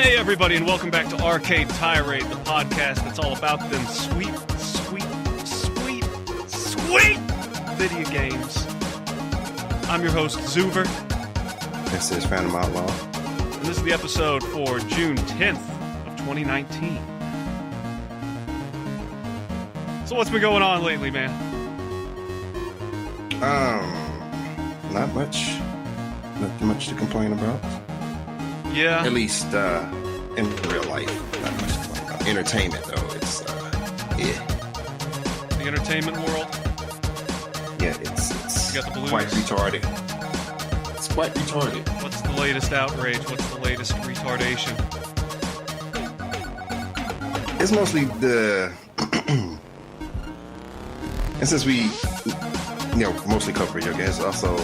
Hey everybody, and welcome back to Arcade Tirade, the podcast that's all about them sweet video games. I'm your host, Zuver. This is Phantom Outlaw. And this is the episode for June 10th of 2019. So what's been going on lately, man? Not much. Not much to complain about. Yeah. At least in real life. Not much to complain about. Entertainment, though, it's yeah. The entertainment world? Yeah, it's You got the blues? quite retarded. It's quite retarded. What's the latest outrage? What's the latest retardation? It's mostly the and since we mostly cover video games, also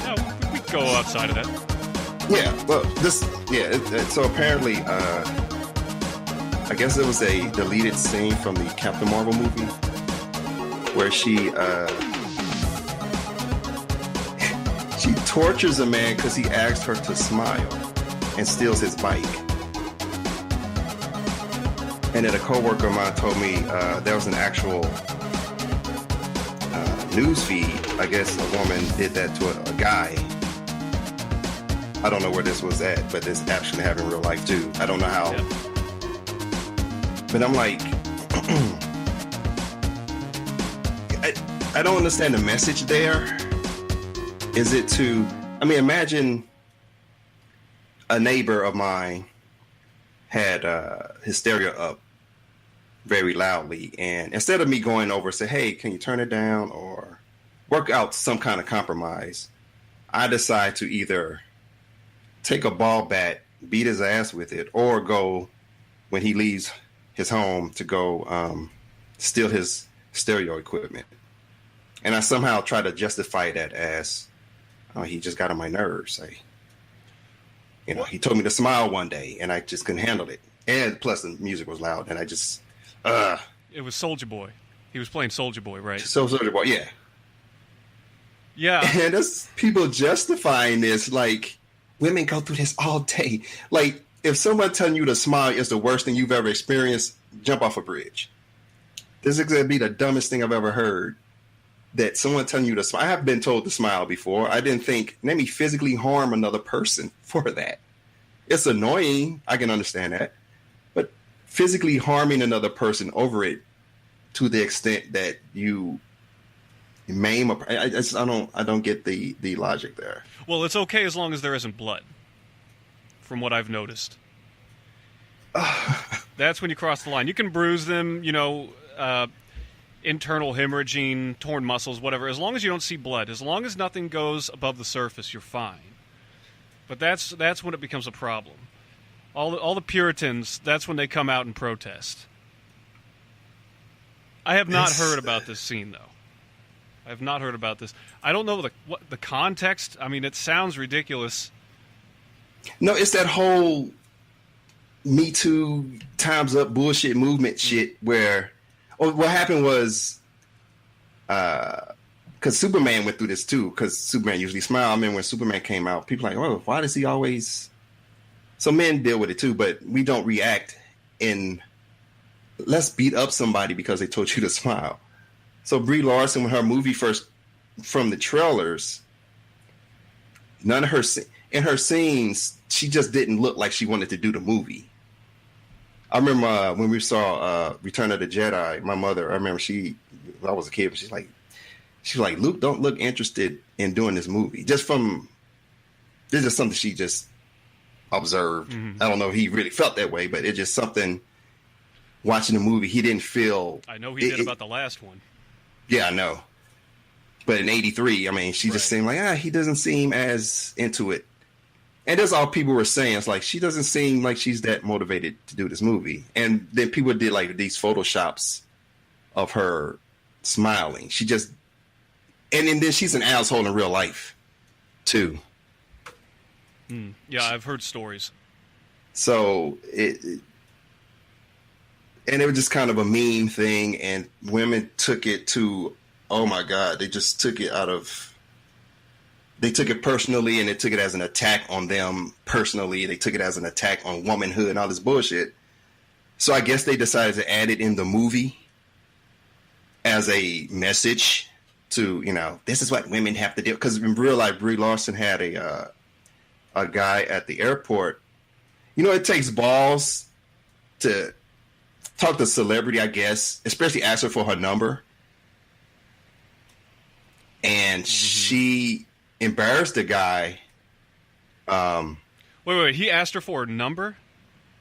No, we go outside of that. So apparently, I guess it was a deleted scene from the Captain Marvel movie where she tortures a man because he asked her to smile and steals his bike. And then a coworker of mine told me there was an actual news feed. I guess a woman did that to a guy. I don't know where this was at, but this actually happened in real life too. I don't know how. Yeah. But I'm like, I don't understand the message there. Is it to, imagine a neighbor of mine had his stereo up very loudly, and instead of me going over and say, hey, can you turn it down or work out some kind of compromise, I decide to either take a ball bat, beat his ass with it, or go when he leaves his home to go steal his stereo equipment. And I somehow try to justify that as he just got on my nerves. He told me to smile one day, and I just couldn't handle it. And plus, the music was loud, and I just It was Soulja Boy. He was playing Soulja Boy, right? Soulja Boy, yeah. Yeah. And there's people justifying this like women go through this all day. Like, if someone telling you to smile is the worst thing you've ever experienced, jump off a bridge. This is going to be the dumbest thing I've ever heard. That someone telling you to smile. I have been told to smile before. I didn't think, let me physically harm another person for that. It's annoying. I can understand that. But physically harming another person over it to the extent that you maim I don't get the logic there. Well, it's okay as long as there isn't blood, from what I've noticed. That's when you cross the line. You can bruise them, internal hemorrhaging, torn muscles, whatever. As long as you don't see blood, as long as nothing goes above the surface, you're fine. But that's when it becomes a problem. All the Puritans, that's when they come out and protest. I have not heard about this scene, though. I have not heard about this. I don't know what the context. It sounds ridiculous. No, it's that whole Me Too, Time's Up bullshit movement shit where what happened was because Superman went through this too, because Superman usually smiles. When Superman came out, people were like, oh, why does he always... So men deal with it too, but we don't react in let's beat up somebody because they told you to smile. So Brie Larson, when her movie first, from the trailers, none of her in her scenes, she just didn't look like she wanted to do the movie. I remember when we saw Return of the Jedi, my mother, I remember when I was a kid, but she's like, Luke, don't look interested in doing this movie. This is just something she just observed. Mm-hmm. I don't know if he really felt that way, but it's just something. Watching the movie, he didn't feel. I know he did about the last one. Yeah, I know. But in '83, she just seemed like, he doesn't seem as into it. And that's all people were saying. It's like, she doesn't seem like she's that motivated to do this movie. And then people did like these photoshops of her smiling. She just, and then she's an asshole in real life too. Yeah, I've heard stories. So and it was just kind of a meme thing, and women took it to, oh my God, they just took it out of they took it personally, and they took it as an attack on them personally. They took it as an attack on womanhood and all this bullshit. So I guess they decided to add it in the movie as a message to, you know, this is what women have to do. Because in real life, Brie Larson had a guy at the airport. You know, it takes balls to talk to a celebrity, I guess, especially ask her for her number. And she embarrassed the guy. Wait. He asked her for her number?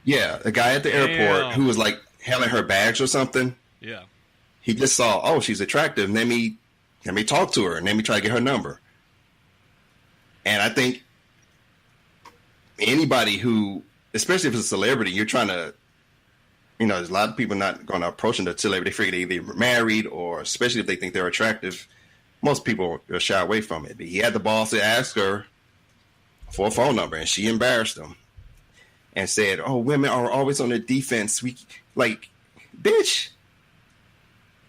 Yeah, the guy at the airport who was like handling her bags or something. Yeah. He just saw, oh, she's attractive. Let me talk to her and let me try to get her number. And I think anybody who, especially if it's a celebrity, you're trying to, you know, there's a lot of people not going to approach them until they figure they either married, or especially if they think they're attractive. Most people will shy away from it. But he had the balls to ask her for a phone number, and she embarrassed him and said, oh, women are always on the defense. We like, bitch.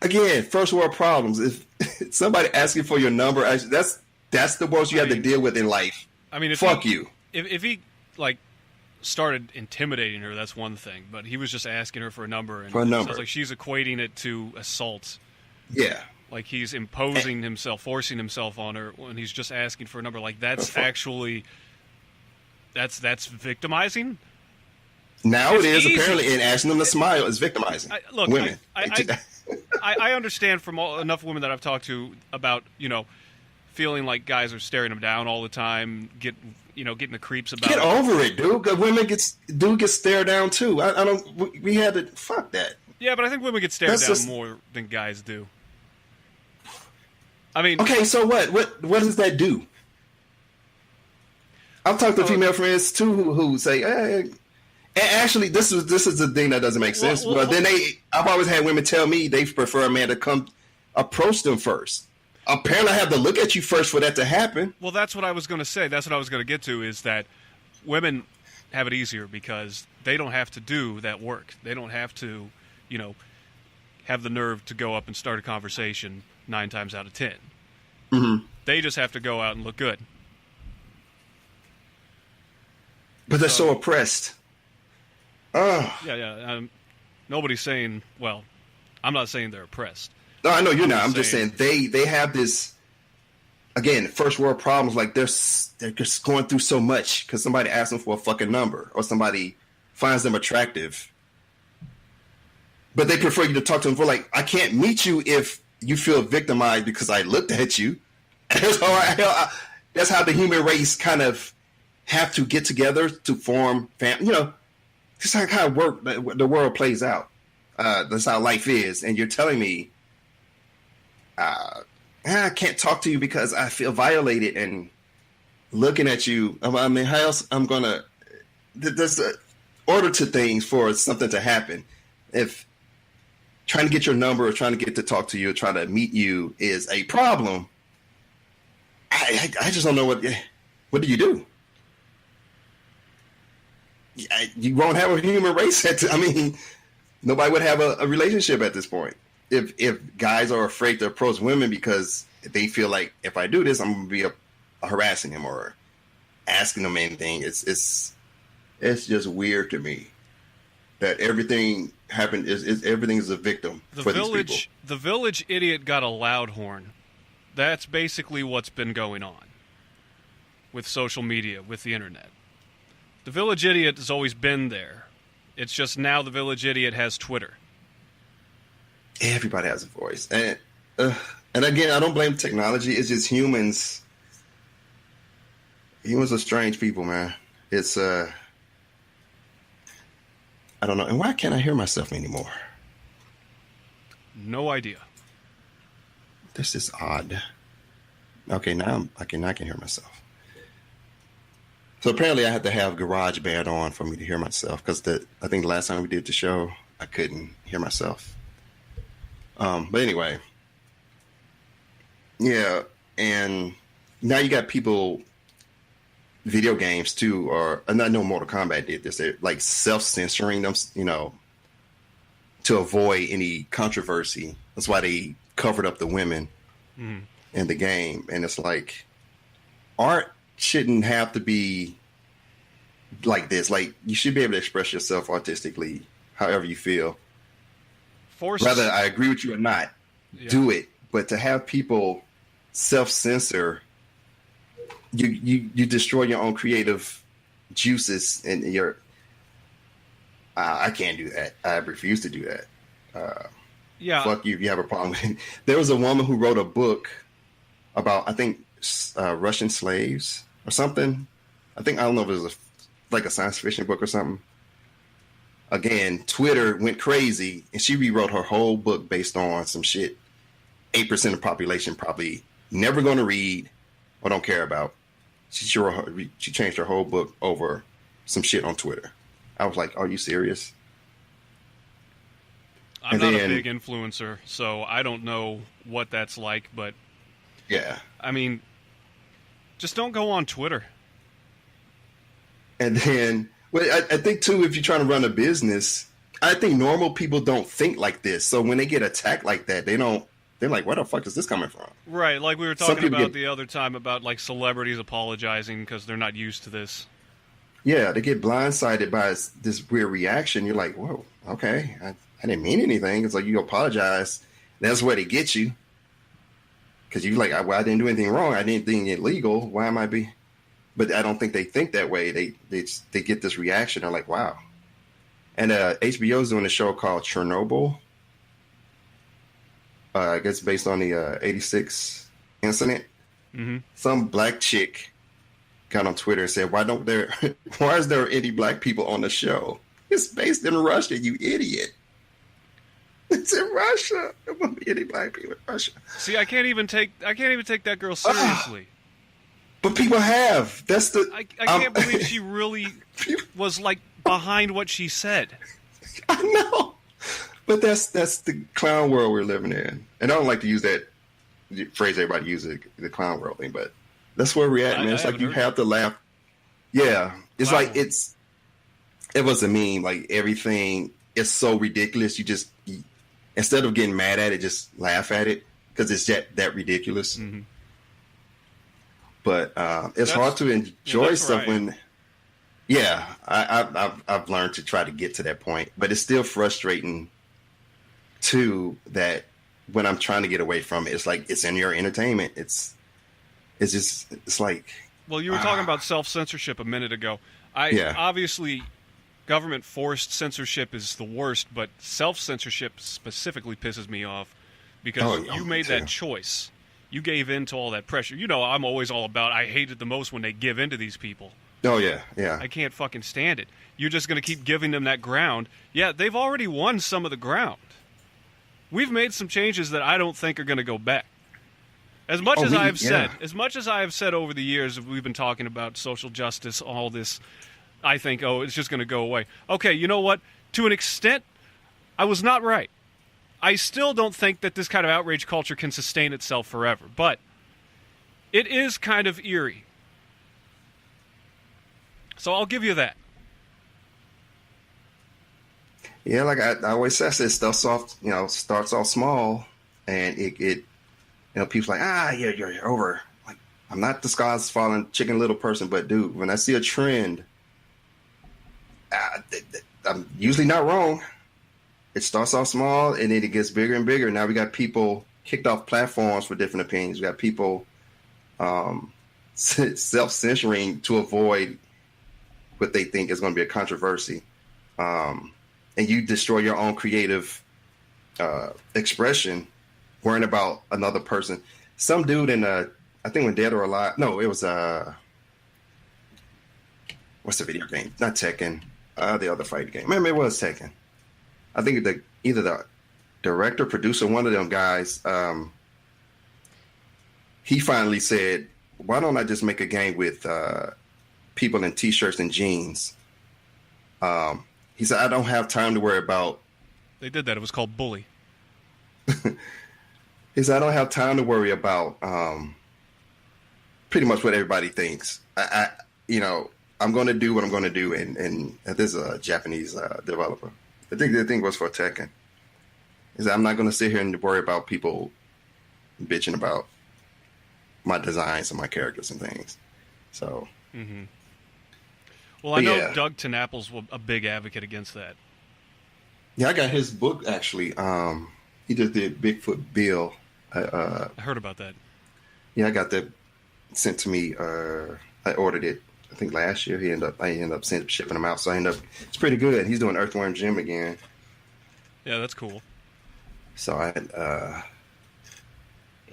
Again, first world problems. If somebody asking for your number, that's the worst you have to deal with in life. I mean, fuck you. If he like started intimidating her, that's one thing. But he was just asking her for a number, and it sounds like she's equating it to assault. Yeah. Like he's imposing himself, forcing himself on her when he's just asking for a number. Like that's actually that's victimizing. Now it is easy. Apparently, and asking them to smile is victimizing. Look, women. I understand from enough women that I've talked to about, you know, feeling like guys are staring them down all the time, getting the creeps about. Get over it, dude. Women get stared down too. I don't. We had to fuck that. Yeah, but I think women get stared down more than guys do. I mean, okay, so what does that do? I've talked to female friends too who say, hey, and actually, this is the thing that doesn't make sense. But then I've always had women tell me they prefer a man to come approach them first. Apparently, I have to look at you first for that to happen. Well, that's what I was going to say. That's what I was going to get to, is that women have it easier because they don't have to do that work. They don't have to, you know, have the nerve to go up and start a conversation 9 times out of 10. Mm-hmm. They just have to go out and look good. But they're so oppressed. Yeah. Nobody's saying, well, I'm not saying they're oppressed. No, I know you're not. I'm just saying they have this, again, first world problems. Like they're just going through so much because somebody asked them for a fucking number or somebody finds them attractive. But they prefer you to talk to them for, like, I can't meet you if you feel victimized because I looked at you. That's how the human race kind of have to get together to form family. You know, that's how kind of the world plays out. That's how life is. And you're telling me I can't talk to you because I feel violated, and looking at you. I mean, how else I'm going to... There's an order to things for something to happen. If trying to get your number or trying to get to talk to you or trying to meet you is a problem, I just don't know what do you do? You won't have a human race. I mean, nobody would have a relationship at this point. If guys are afraid to approach women because they feel like if I do this, I'm going to be harassing him or asking them anything. It's just weird to me that everything happened everything is a victim for these people. The village idiot got a loud horn. That's basically what's been going on with social media, with the internet. The village idiot has always been there. It's just now the village idiot has Twitter. Everybody has a voice. And again, I don't blame technology. It's just humans. Humans are strange people, man. It's, I don't know. And why can't I hear myself anymore? No idea. This is odd. Okay, now I can hear myself. So apparently I had to have GarageBand on for me to hear myself because I think the last time we did the show, I couldn't hear myself. But anyway, yeah, and now you got people, video games too, or I know Mortal Kombat did this. They're like self-censoring them, you know, to avoid any controversy. That's why they covered up the women in the game, and it's like, art shouldn't have to be like this. Like, you should be able to express yourself artistically however you feel. Whether I agree with you or not, do it. But to have people self-censor, you destroy your own creative juices, and I can't do that. I refuse to do that. Fuck you if you have a problem with it. There was a woman who wrote a book about, I think, Russian slaves or something. I don't know if it was like a science fiction book or something. Again, Twitter went crazy, and she rewrote her whole book based on some shit 8% of the population probably never going to read or don't care about. She changed her whole book over some shit on Twitter. I was like, are you serious? I'm not a big influencer, so I don't know what that's like, but yeah. I mean, just don't go on Twitter. And then, well, I think too, if you're trying to run a business, I think normal people don't think like this. So when they get attacked like that, they're like, where the fuck is this coming from? Right, like we were talking about the other time about like celebrities apologizing because they're not used to this. Yeah, they get blindsided by this weird reaction. You're like, whoa, okay, I didn't mean anything. It's like, you apologize. That's where they get you. Because you're like, I didn't do anything wrong. I didn't think it illegal. Why am I be? But I don't think they think that way. They get this reaction. They're like, wow. And HBO's doing a show called Chernobyl. I guess based on the 86 incident. Mm-hmm. Some black chick got on Twitter and said, why is there any black people on the show? It's based in Russia, you idiot. It's in Russia. There won't be any black people in Russia. See, I can't even take that girl seriously. But people have. That's the. I can't believe she really was like behind what she said. I know, but that's the clown world we're living in, and I don't like to use that phrase everybody uses, the clown world thing, but that's where we're at, man. It's like you have to laugh. Yeah, it's like it was a meme. Like, everything is so ridiculous. You just instead of getting mad at it, just laugh at it because it's that ridiculous. Mm-hmm. But it's hard to enjoy stuff when, I've learned to try to get to that point. But it's still frustrating, too, that when I'm trying to get away from it, it's like it's in your entertainment. It's like... Well, you were talking about self-censorship a minute ago. Obviously, government-forced censorship is the worst, but self-censorship specifically pisses me off because you made that choice. You gave in to all that pressure. You know, I'm always all about, I hate it the most when they give in to these people. Oh, yeah. I can't fucking stand it. You're just going to keep giving them that ground. Yeah, they've already won some of the ground. We've made some changes that I don't think are going to go back. As much as I have said over the years, we've been talking about social justice, all this, I think, it's just going to go away. Okay, you know what? To an extent, I was not right. I still don't think that this kind of outrage culture can sustain itself forever, but it is kind of eerie. So I'll give you that. Yeah, like I always say, starts off small, and it people like, you're over. Like, I'm not the sky's falling Chicken Little person, but dude, when I see a trend, I'm usually not wrong. It starts off small, and then it gets bigger and bigger. Now we got people kicked off platforms for different opinions. We got people self-censoring to avoid what they think is going to be a controversy. And you destroy your own creative expression worrying about another person. Some dude in I think when Dead or Alive, no, it was what's the video game? Not Tekken, the other fight game. Maybe it was Tekken. I think either the director, producer, one of them guys, he finally said, why don't I just make a game with people in T-shirts and jeans? He said, I don't have time to worry about... They did that. It was called Bully. He said, I don't have time to worry about pretty much what everybody thinks. I'm going to do what I'm going to do. And this is a Japanese developer. I think the thing was for Tekken. Is I'm not going to sit here and worry about people bitching about my designs and my characters and things. So. Mm-hmm. Well, I know yeah. Doug TenNapel's a big advocate against that. Yeah, I got his book actually. He just did Bigfoot Bill. I heard about that. Yeah, I got that sent to me. I ordered it, I think last year. I ended up shipping them out. So it's pretty good. He's doing Earthworm Jim again. Yeah, that's cool. So I had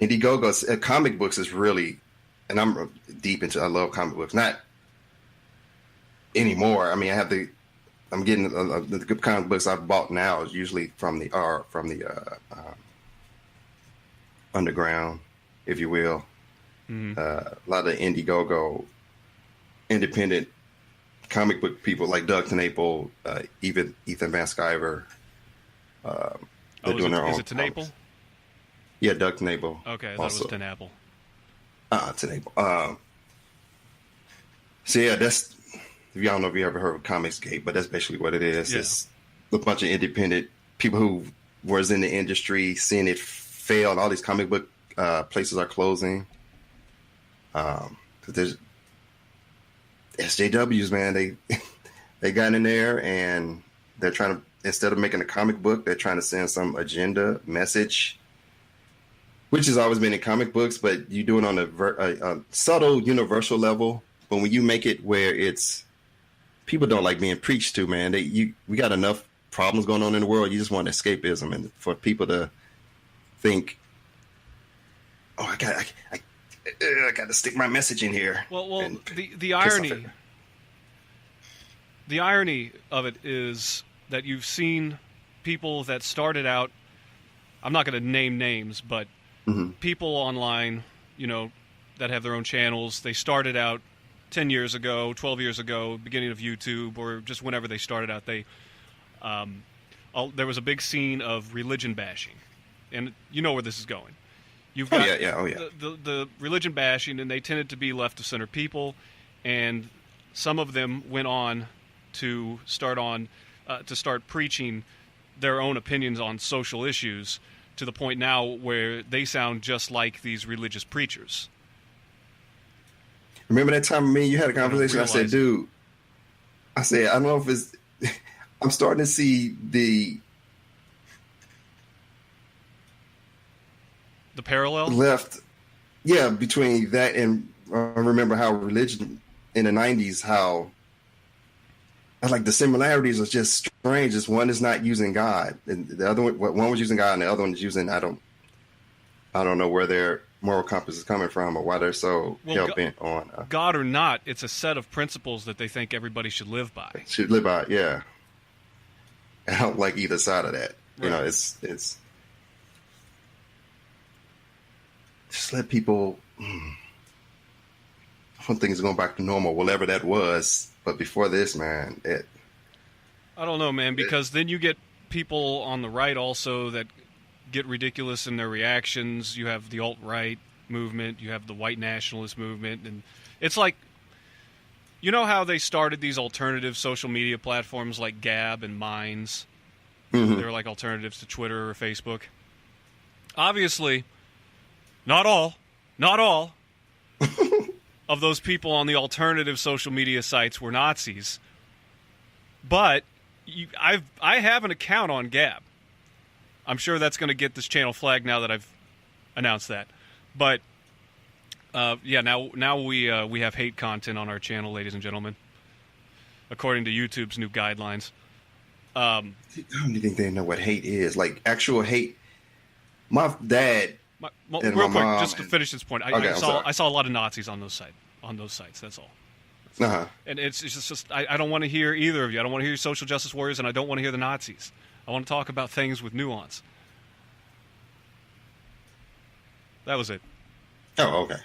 Indiegogo. Comic books is really, and I'm deep into. I love comic books. Not anymore. I mean, I'm getting the good comic books I've bought now is usually from the underground, if you will. Mm-hmm. A lot of Indiegogo, independent comic book people like Doug TenNapel, even Ethan Van Sciver. They're doing their own. Is it TenNapel? Yeah, Doug TenNapel. Okay, I thought it was TenNapel. TenNapel. So yeah, that's. If y'all don't know if you ever heard of Comicsgate, but that's basically what it is. Yeah. It's a bunch of independent people who was in the industry, seeing it fail, and all these comic book places are closing. Because there's SJWs, man. They got in there and they're trying to, instead of making a comic book, they're trying to send some agenda message, which has always been in comic books, but you do it on a subtle, universal level. But when you make it where it's people don't like being preached to, man. We got enough problems going on in the world. You just want escapism, and for people to think, "Oh, I got to stick my message in here." Well, the irony of it is that you've seen people that started out. I'm not going to name names, but people online, that have their own channels. They started out 10 years ago, 12 years ago, beginning of YouTube, or just whenever they started out, there was a big scene of religion bashing. And you know where this is going. You've got the religion bashing, and they tended to be left-of-center people, and some of them went on to start preaching their own opinions on social issues to the point now where they sound just like these religious preachers. Remember that time me and you had a conversation? I said, dude, I don't know if it's, I'm starting to see the parallel left. Yeah. Between that and I remember how religion in the 90s, how like the similarities are just strange. Just one is not using God and the other one was using God and the other one is using, I don't know where their moral compass is coming from or why they're so hell-bent on God or not, it's a set of principles that they think everybody should live by. Yeah. I don't like either side of that. Right. It's just let people. I don't think it's going back to normal, whatever that was. But before this, man, I don't know, man, because then you get people on the right also that get ridiculous in their reactions. You have the alt-right movement, you have the white nationalist movement, and it's like, you know how they started these alternative social media platforms like Gab and Minds? Mm-hmm. They're like alternatives to Twitter or Facebook. Obviously, not all of those people on the alternative social media sites were Nazis, but I have an account on Gab. I'm sure that's going to get this channel flagged now that I've announced that. But now we have hate content on our channel, ladies and gentlemen, according to YouTube's new guidelines. I don't even think they know what hate is. Like actual hate. My dad. Real quick, just to finish this point, I saw a lot of Nazis on those sites. That's all. Uh-huh. And it's just I don't want to hear either of you. I don't want to hear social justice warriors, and I don't want to hear the Nazis. I want to talk about things with nuance. That was it. Oh, okay.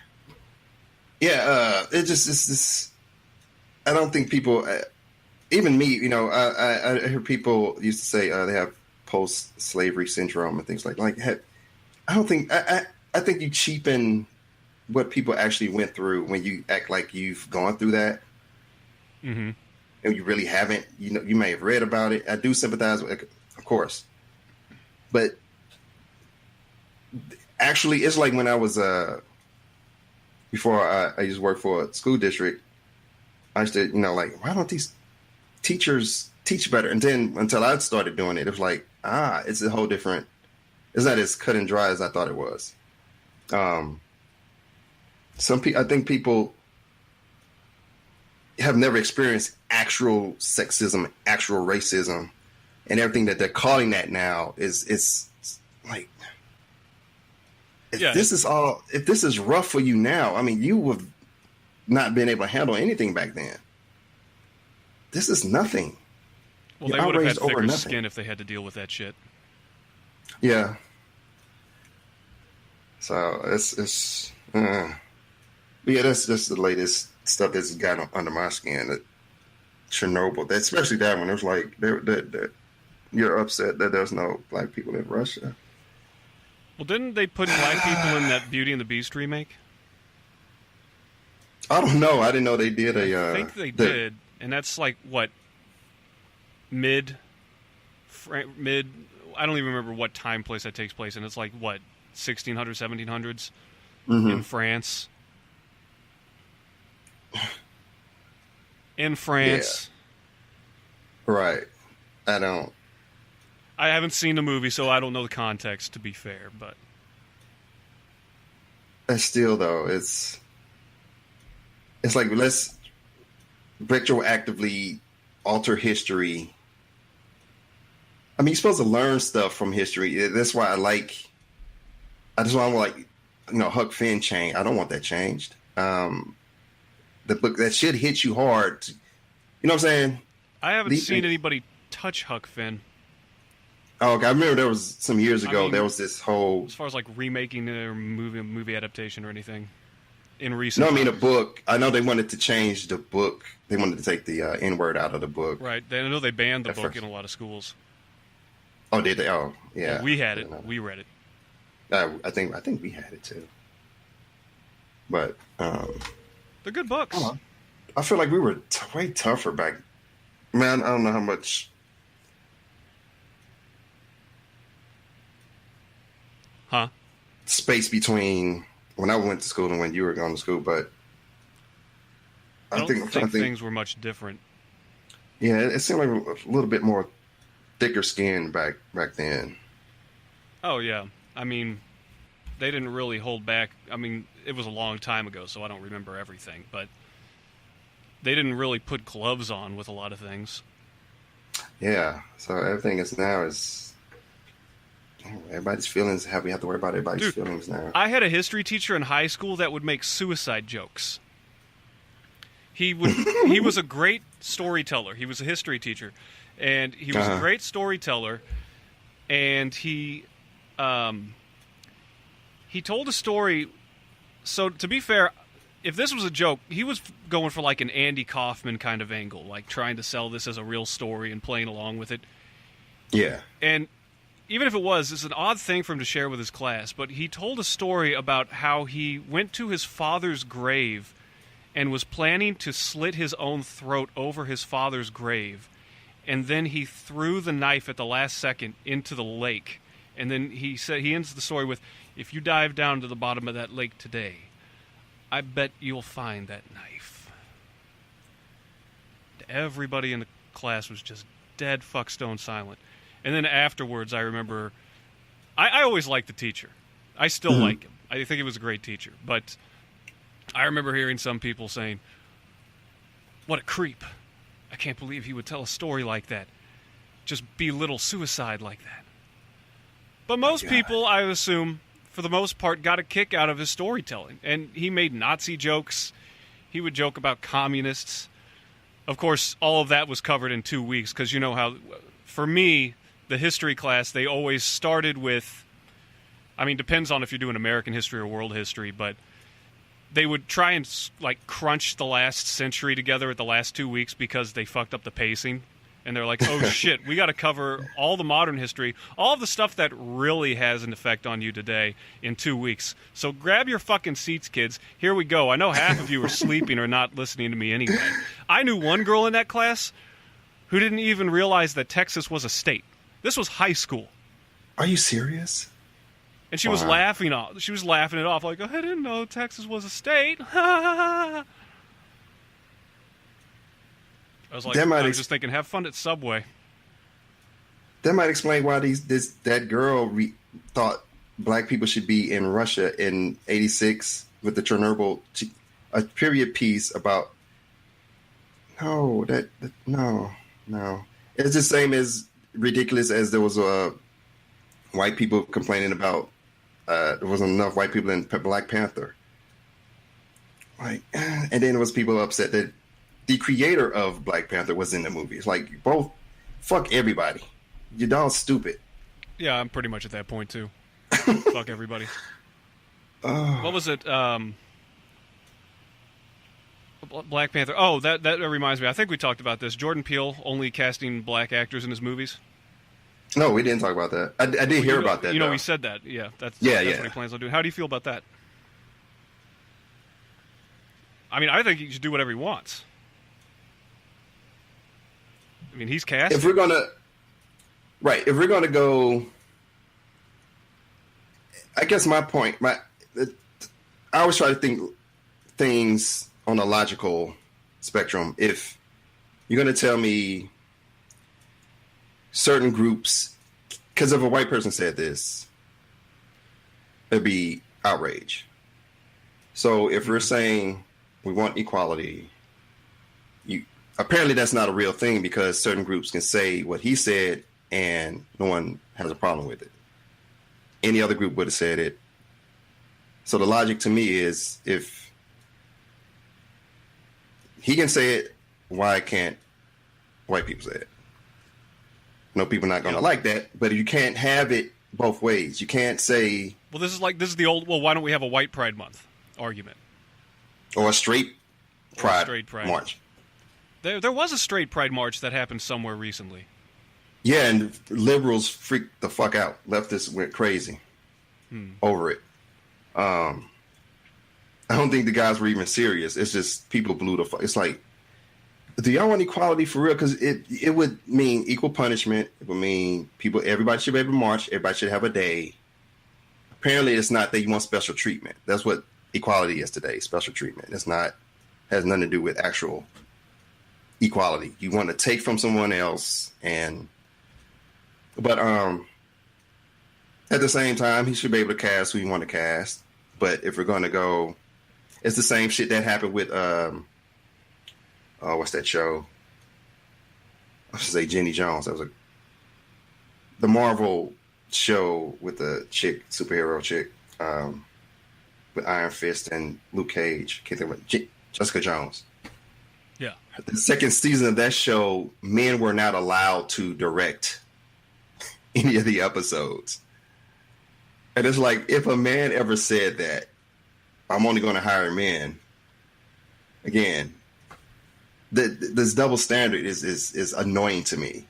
Yeah, it's I don't think people, even me, I hear people used to say they have post-slavery syndrome and things like I don't think, I think you cheapen what people actually went through when you act like you've gone through that. Mm-hmm. And you really haven't. You may have read about it. I do sympathize with it, of course. But actually, it's like when I was before I used to work for a school district, I used to, like, why don't these teachers teach better? And then until I started doing it, it was like, it's a whole different, it's not as cut and dry as I thought it was. I think people have never experienced actual sexism, actual racism, and everything that they're calling that now is like, if this is rough for you now, I mean, you have not been able to handle anything back then. This is nothing. Well, they would have had thicker skin if they had to deal with that shit. Yeah. So it's that's just the latest stuff that's got under my skin. That Chernobyl, especially that one. It was like you're upset that there's no black people in Russia. Well, didn't they put black people in that Beauty and the Beast remake? I don't know. I didn't know they did I think they did, and that's like what mid. I don't even remember what time place that takes place in. It's like what 1600s, 1700s in France. In France, yeah. Right? I haven't seen the movie, so I don't know the context, to be fair, but... And still, though, it's like, let's retroactively alter history. I mean, you're supposed to learn stuff from history. That's why I just want to, like, Huck Finn change. I don't want that changed. The book, that shit hits you hard. You know what I'm saying? I haven't seen anybody touch Huck Finn. Oh, okay. I remember there was some years ago, there was this whole... As far as like remaking a movie adaptation or anything in recent No, I mean a book. I know they wanted to change the book. They wanted to take the N-word out of the book. Right. I know they banned the book in a lot of schools. Oh, did they? Oh, yeah. Well, we had it. We read it. I think we had it too. But... they're good books. I feel like we were way tougher back. Man, I don't know how much... Huh? Space between when I went to school and when you were going to school, but I don't think things were much different. Yeah, it seemed like a little bit more thicker skin back then. Oh yeah, I mean, they didn't really hold back. I mean, it was a long time ago, so I don't remember everything, but they didn't really put gloves on with a lot of things. Yeah, so everything is now is. Everybody's feelings. We have to worry about everybody's feelings now. I had a history teacher in high school that would make suicide jokes. He was a great storyteller. He was a history teacher, and he was a great storyteller. And he told a story. So to be fair, if this was a joke, he was going for like an Andy Kaufman kind of angle, like trying to sell this as a real story and playing along with it. Yeah, and. Even if it was, it's an odd thing for him to share with his class, but he told a story about how he went to his father's grave and was planning to slit his own throat over his father's grave, and then he threw the knife at the last second into the lake. And then he ends the story with, "If you dive down to the bottom of that lake today, I bet you'll find that knife." Everybody in the class was just dead fuck stone silent. And then afterwards, I remember, I always liked the teacher. I still like him. I think he was a great teacher. But I remember hearing some people saying, "What a creep. I can't believe he would tell a story like that. Just belittle suicide like that." But most people, I assume, for the most part, got a kick out of his storytelling. And he made Nazi jokes. He would joke about communists. Of course, all of that was covered in 2 weeks, because you know how, for me... The history class, they always started with, I mean, depends on if you're doing American history or world history, but they would try and, like, crunch the last century together at the last 2 weeks because they fucked up the pacing. And they're like, oh, shit, we got to cover all the modern history, all the stuff that really has an effect on you today in 2 weeks. So grab your fucking seats, kids. Here we go. I know half of you are sleeping or not listening to me anyway. I knew one girl in that class who didn't even realize that Texas was a state. This was high school. Are you serious? And she was laughing off. She was laughing it off like, I didn't know Texas was a state. I was like, I was just thinking, have fun at Subway. That might explain why that girl thought black people should be in Russia in '86 with the Chernobyl, a period piece about. No. It's the same as ridiculous as there was white people complaining about there wasn't enough white people in Black Panther. Like, and then there was people upset that the creator of Black Panther was in the movie. It's like, both, fuck everybody. You're all stupid. Yeah, I'm pretty much at that point too. Fuck everybody. What was it? Black Panther. Oh, that reminds me. I think we talked about this. Jordan Peele only casting black actors in his movies. No, we didn't talk about that. I did hear about that. You know, he said that. Yeah, that's what he plans on doing. How do you feel about that? I mean, I think he should do whatever he wants. I mean, he's cast. If we're gonna go, I guess my point. I always try to think things on a logical spectrum. If you're gonna tell me certain groups, because if a white person said this, it'd be outrage. So if we're saying we want equality, apparently that's not a real thing, because certain groups can say what he said and no one has a problem with it. Any other group would have said it. So the logic to me is, if he can say it, why can't white people say it? No, people are not going to like that, but you can't have it both ways. You can't say... Well, this is the old, well, why don't we have a white Pride Month argument? Or a straight Pride March. There was a straight Pride March that happened somewhere recently. Yeah, and liberals freaked the fuck out. Leftists went crazy over it. I don't think the guys were even serious. It's just people blew the fuck. It's like, do y'all want equality for real? Because it would mean equal punishment. It would mean everybody should be able to march. Everybody should have a day. Apparently, it's not that you want special treatment. That's what equality is today, special treatment. It's not, has nothing to do with actual equality. You want to take from someone else, but at the same time, he should be able to cast who you want to cast. But if we're going to go, it's the same shit that happened with what's that show? I should say Jenny Jones. That was the Marvel show with the superhero chick, with Iron Fist and Luke Cage. Can't think of it. Jessica Jones. Yeah. The second season of that show, men were not allowed to direct any of the episodes. And it's like, if a man ever said that, I'm only going to hire men, again, this double standard is annoying to me.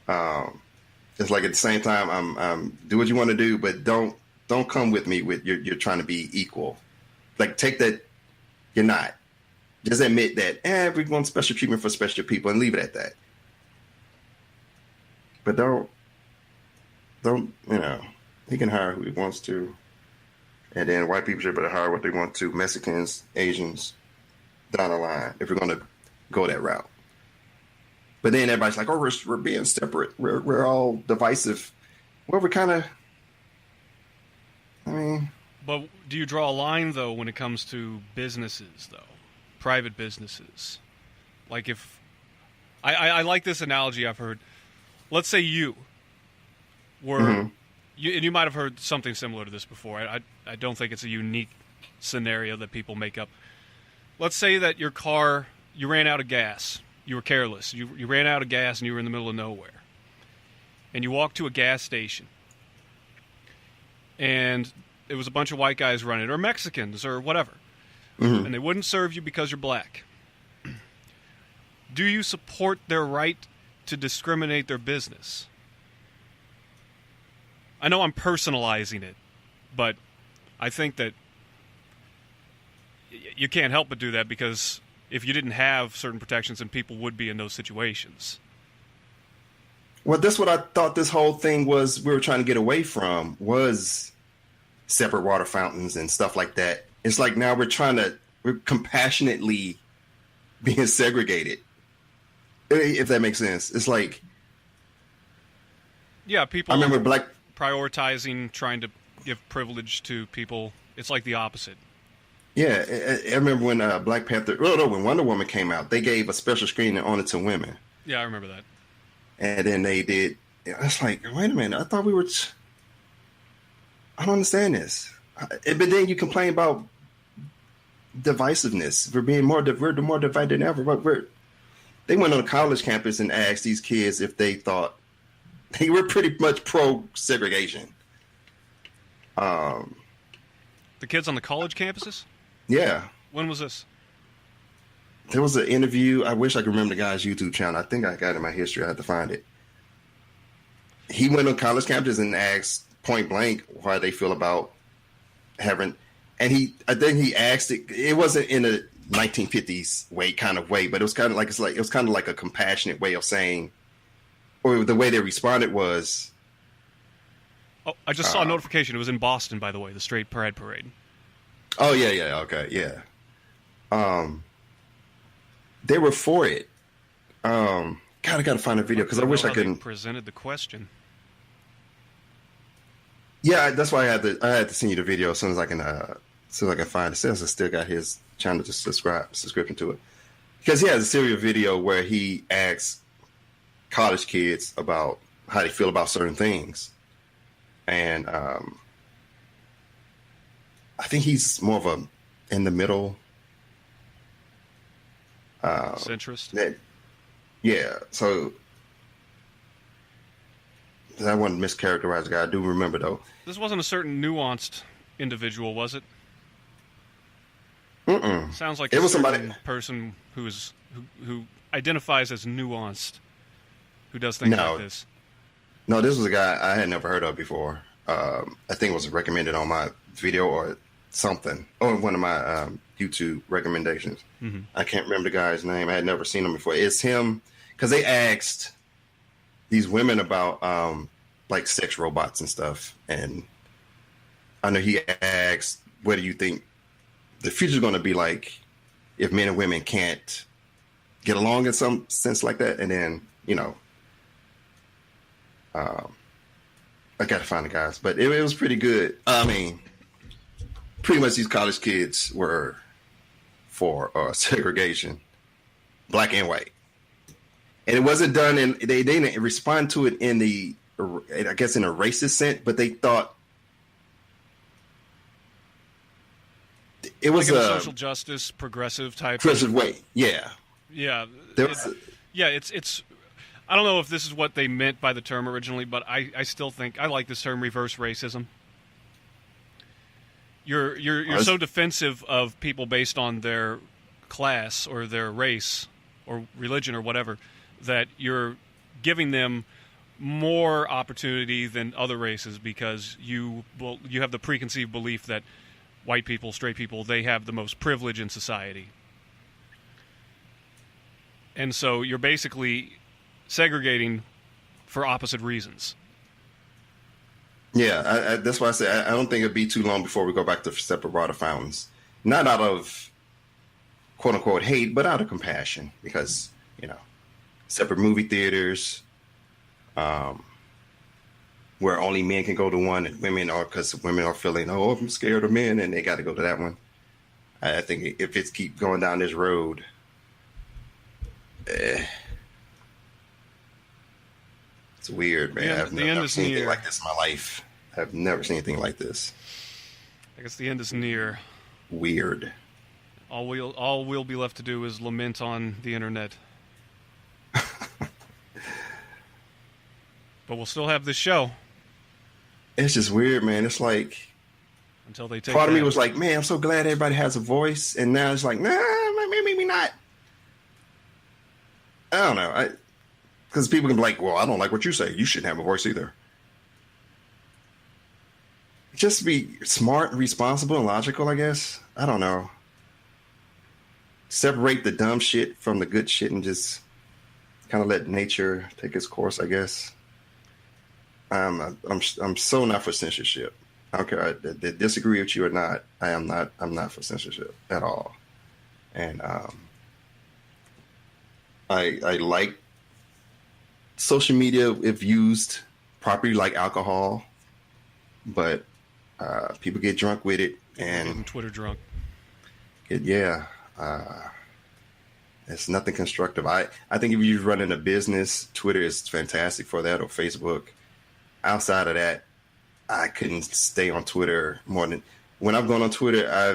It's like, at the same time, I'm do what you want to do, but don't come with me with you're trying to be equal. Like, take that, you're not. Just admit that, we want special treatment for special people, and leave it at that. But don't, he can hire who he wants to. And then white people should be able to hire what they want to, Mexicans, Asians, down the line, if we're going to go that route. But then everybody's like, we're being separate. We're all divisive. Well, we're kind of, But do you draw a line, though, when it comes to businesses, though? Private businesses. Like, if... I like this analogy I've heard. Let's say you were... and you might have heard something similar to this before. I don't think it's a unique scenario that people make up. Let's say that your car, you ran out of gas. You were careless. You ran out of gas and you were in the middle of nowhere. And you walked to a gas station. And it was a bunch of white guys running, or Mexicans, or whatever. And they wouldn't serve you because you're black. Do you support their right to discriminate their business? I know I'm personalizing it, but I think that you can't help but do that, because if you didn't have certain protections, then people would be in those situations. Well, that's what I thought this whole thing was. We were trying to get away from was separate water fountains and stuff like that. It's like now we're compassionately being segregated. If that makes sense, it's like, yeah, people. I remember prioritizing trying to give privilege to people. It's like the opposite. Yeah, I remember when Black Panther. Well, no, when Wonder Woman came out, they gave a special screening on it to women. Yeah, I remember that. And then they did. It's like, wait a minute, I thought we were. I don't understand this. But then you complain about divisiveness. We're more divided than ever. But they went on a college campus and asked these kids if they thought they were pretty much pro segregation. The kids on the college campuses? Yeah. When was this? There was an interview. I wish I could remember the guy's YouTube channel. I think I got it in my history. I had to find it. He went on college campuses and asked point blank why they feel about having, and I think he asked it. It wasn't in a 1950s kind of way, but it was kind of like a compassionate way of saying, or the way they responded was. Oh, I just saw a notification. It was in Boston, by the way, the Straight Pride Parade. Oh yeah, okay, yeah. They were for it. God, I gotta find a video because I wish I could. Presented the question. Yeah, that's why I had to send you the video as soon as I can find it. It says I still got his channel to subscription to it, because he has a serial video where he asks college kids about how they feel about certain things, and I think he's more of a in the middle centrist. Yeah, so I wouldn't mischaracterize the guy. I do remember though. This wasn't a certain nuanced individual, was it? Mm-mm. Sounds like it was somebody person who identifies as nuanced, who does things like this. No, this was a guy I had never heard of before. I think it was recommended on my video or something, or one of my YouTube recommendations. Mm-hmm. I can't remember the guy's name. I had never seen him before. It's him, because they asked these women about like sex robots and stuff, and I know he asked, "What do you think the future's going to be like if men and women can't get along in some sense like that?" And then I got to find the guys, but it was pretty good. I mean, pretty much these college kids were for segregation, black and white. And it wasn't done they didn't respond to it in I guess in a racist sense, but they thought it was like a social justice, progressive way. Yeah. Yeah. It's I don't know if this is what they meant by the term originally, but I still think I like this term, reverse racism. You're so defensive of people based on their class or their race or religion or whatever that you're giving them more opportunity than other races because you have the preconceived belief that white people, straight people, they have the most privilege in society. And so you're basically segregating for opposite reasons. Yeah, that's why I say I don't think it'd be too long before we go back to separate water fountains. Not out of quote unquote hate, but out of compassion, because separate movie theaters, where only men can go to one, and women are, because women are feeling, oh, I'm scared of men, and they got to go to that one. I think if it's keep going down this road, it's weird, man. I've never seen anything like this in my life. I've never seen anything like this. I guess the end is near. Weird. All we'll be left to do is lament on the internet. But we'll still have this show. It's just weird, man. It's like until they take. Part of me was like, man, I'm so glad everybody has a voice, and now it's like, nah, maybe not. I don't know. Because people can be like, well, I don't like what you say. You shouldn't have a voice either. Just be smart, responsible, and logical, I guess. I don't know. Separate the dumb shit from the good shit and just kind of let nature take its course, I guess. I'm so not for censorship. I don't care. I disagree with you or not. I'm not for censorship at all. And I like social media if used properly, like alcohol, but people get drunk with it and Twitter drunk. Yeah, it's nothing constructive. I think if you're running a business, Twitter is fantastic for that, or Facebook. Outside of that, I couldn't stay on Twitter more than when I've gone on Twitter. I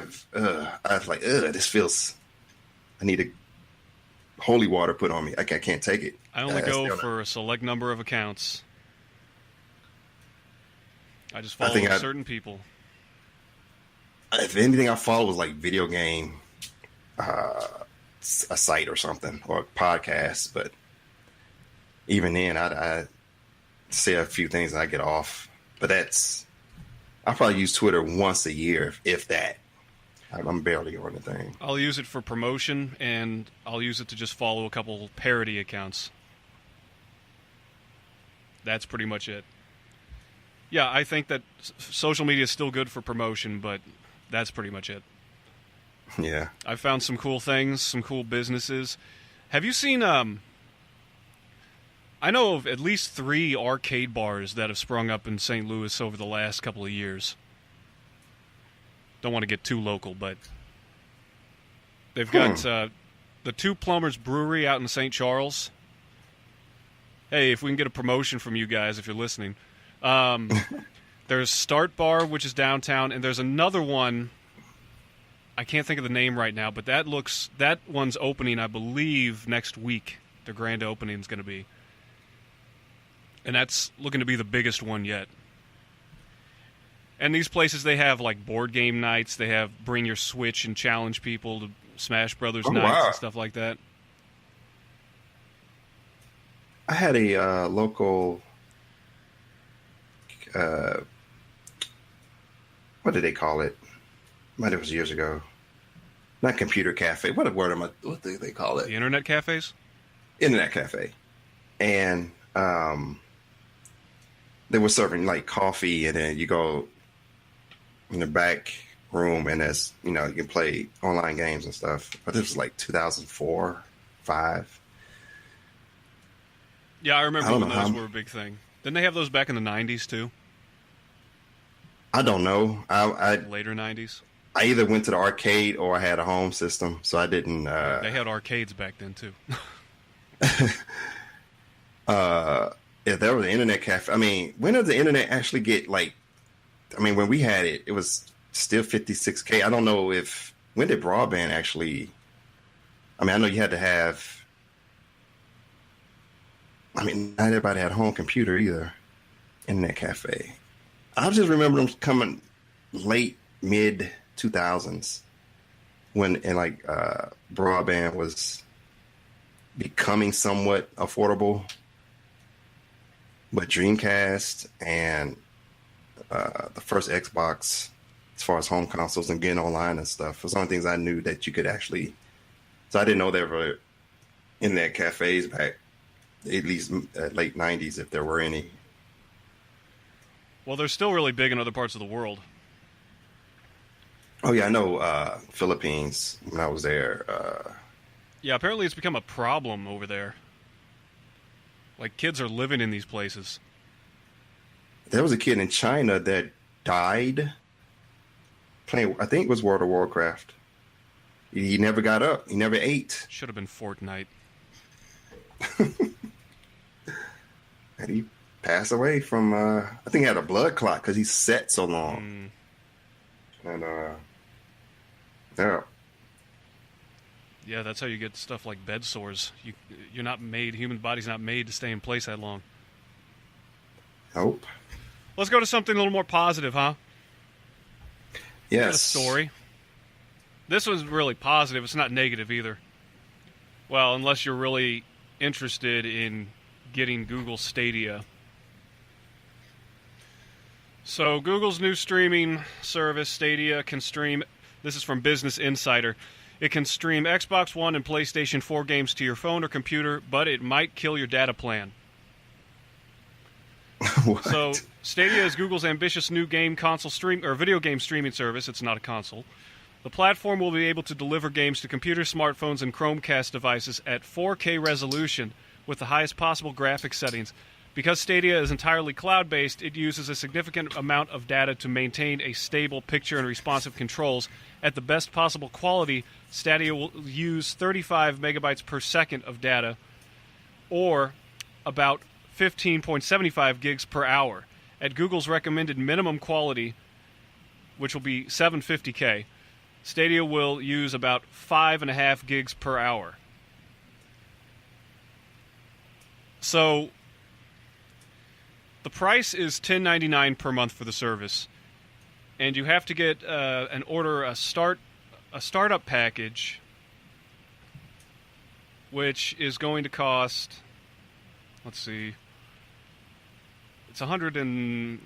was like, this feels. I need a holy water put on me. I can't take it. I only go for a select number of accounts. I just follow certain people. If anything, I follow was like video game, a site or something, or a podcast. But even then, I say a few things and I get off. But I probably use Twitter once a year, if that. I'm barely on the thing. I'll use it for promotion, and I'll use it to just follow a couple parody accounts. That's pretty much it. Yeah, I think that social media is still good for promotion, but that's pretty much it. Yeah. I found some cool things, some cool businesses. Have you seen, I know of at least 3 arcade bars that have sprung up in St. Louis over the last couple of years. Don't want to get too local, but they've got the 2 Plumbers Brewery out in St. Charles. Hey, if we can get a promotion from you guys, if you're listening. There's Start Bar, which is downtown, and there's another one. I can't think of the name right now, but that one's opening, I believe, next week. Their grand opening is going to be. And that's looking to be the biggest one yet. And these places, they have like board game nights. They have bring your Switch and challenge people to Smash Brothers nights and stuff like that. I had a local, what did they call it? Might have was years ago. Not computer cafe. What do they call it? The internet cafes? Internet cafe. And they were serving like coffee, and then you go in the back room, and you can play online games and stuff. But this was like 2004, 5. Yeah, I remember when those were a big thing. Didn't they have those back in the 90s too? I don't know. Later 90s? I either went to the arcade or I had a home system, so I didn't... they had arcades back then too. If there was an internet cafe... I mean, when did the internet actually get like... I mean, when we had it, it was still 56K. I don't know when did broadband actually... I mean, I know you had to have... I mean, not everybody had a home computer either. Internet cafe. I just remember them coming mid 2000s when broadband was becoming somewhat affordable. But Dreamcast and the first Xbox, as far as home consoles and getting online and stuff, was one of the things I knew that you could actually. So I didn't know there were internet cafes back at least late 90s, if there were any. Well, they're still really big in other parts of the world. Oh, yeah, I know Philippines when I was there. Yeah, apparently it's become a problem over there. Like, kids are living in these places. There was a kid in China that died playing, I think it was World of Warcraft. He never got up. He never ate. Should have been Fortnite. And he passed away from, I think he had a blood clot because he sat so long. And, yeah. Yeah, that's how you get stuff like bed sores. You're not made, human body's not made to stay in place that long. Nope. Let's go to something a little more positive, huh? Yes. Got a story. This was really positive. It's not negative either. Well, unless you're really interested in getting Google Stadia. So Google's new streaming service, Stadia, can stream. This is from Business Insider. It can stream Xbox One and PlayStation 4 games to your phone or computer, but it might kill your data plan. What? So, Stadia is Google's ambitious new game console stream or video game streaming service. It's not a console. The platform will be able to deliver games to computers, smartphones, and Chromecast devices at 4K resolution with the highest possible graphics settings. Because Stadia is entirely cloud-based, it uses a significant amount of data to maintain a stable picture and responsive controls. At the best possible quality, Stadia will use 35 megabytes per second of data, or about 15.75 gigs per hour. At Google's recommended minimum quality, which will be 750K, Stadia will use about 5.5 gigs per hour. So the price is $10.99 per month for the service, and you have to get a startup package, which is going to cost, let's see, it's $129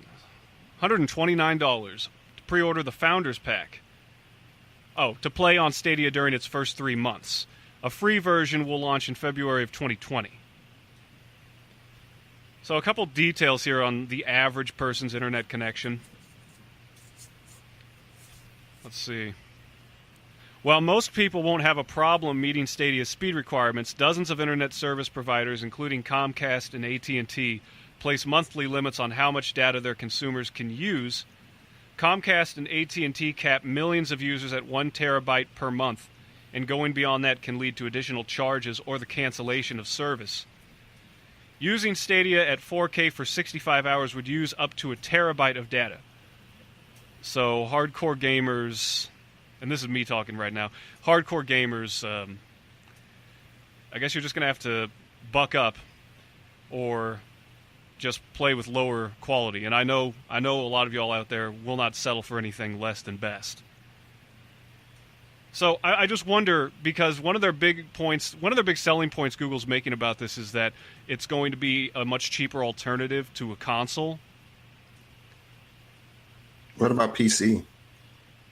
to pre-order the Founders Pack. Oh, to play on Stadia during its first 3 months. A free version will launch in February of 2020. So a couple details here on the average person's internet connection. Let's see. While most people won't have a problem meeting Stadia's speed requirements, dozens of internet service providers, including Comcast and AT&T, place monthly limits on how much data their consumers can use. Comcast and AT&T cap millions of users at 1 terabyte per month, and going beyond that can lead to additional charges or the cancellation of service. Using Stadia at 4K for 65 hours would use up to 1 terabyte of data. So hardcore gamers, and this is me talking right now, hardcore gamers, I guess you're just going to have to buck up or just play with lower quality. And I know a lot of y'all out there will not settle for anything less than best. So I just wonder, because one of their big selling points Google's making about this is that it's going to be a much cheaper alternative to a console. What about PC?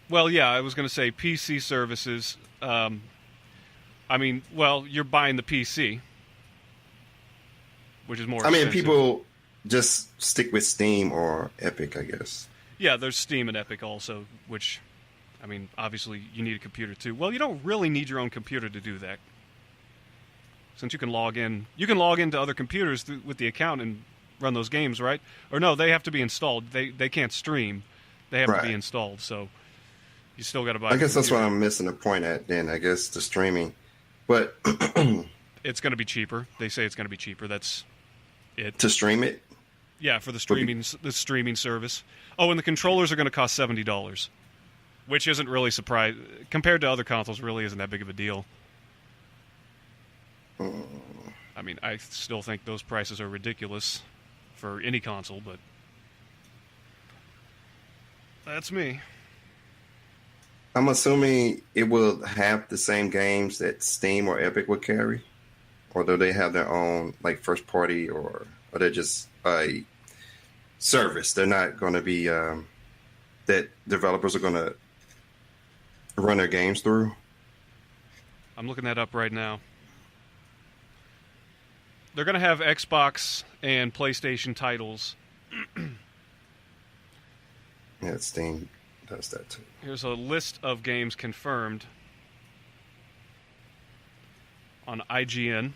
Well, yeah, I was going to say PC services. You're buying the PC, which is more expensive. People just stick with Steam or Epic, I guess. Yeah, there's Steam and Epic also, which, obviously you need a computer too. Well, you don't really need your own computer to do that, since you can log in. You can log into other computers with the account and run those games, right? Or no, they have to be installed. They can't stream. They have to be installed, so you still got to buy I guess that's what I'm missing the point at then, I guess, the streaming. But it's going to be cheaper. They say it's going to be cheaper. That's it. To stream it? Yeah, for the streaming service. Oh, and the controllers are going to cost $70, which isn't really surprising. Compared to other consoles, really isn't that big of a deal. I still think those prices are ridiculous for any console, but that's me. I'm assuming it will have the same games that Steam or Epic would carry? Or do they have their own, first party, or are they just a service? They're not going to be, that developers are going to run their games through? I'm looking that up right now. They're going to have Xbox and PlayStation titles. Yeah, Steam does that too. Here's a list of games confirmed on IGN.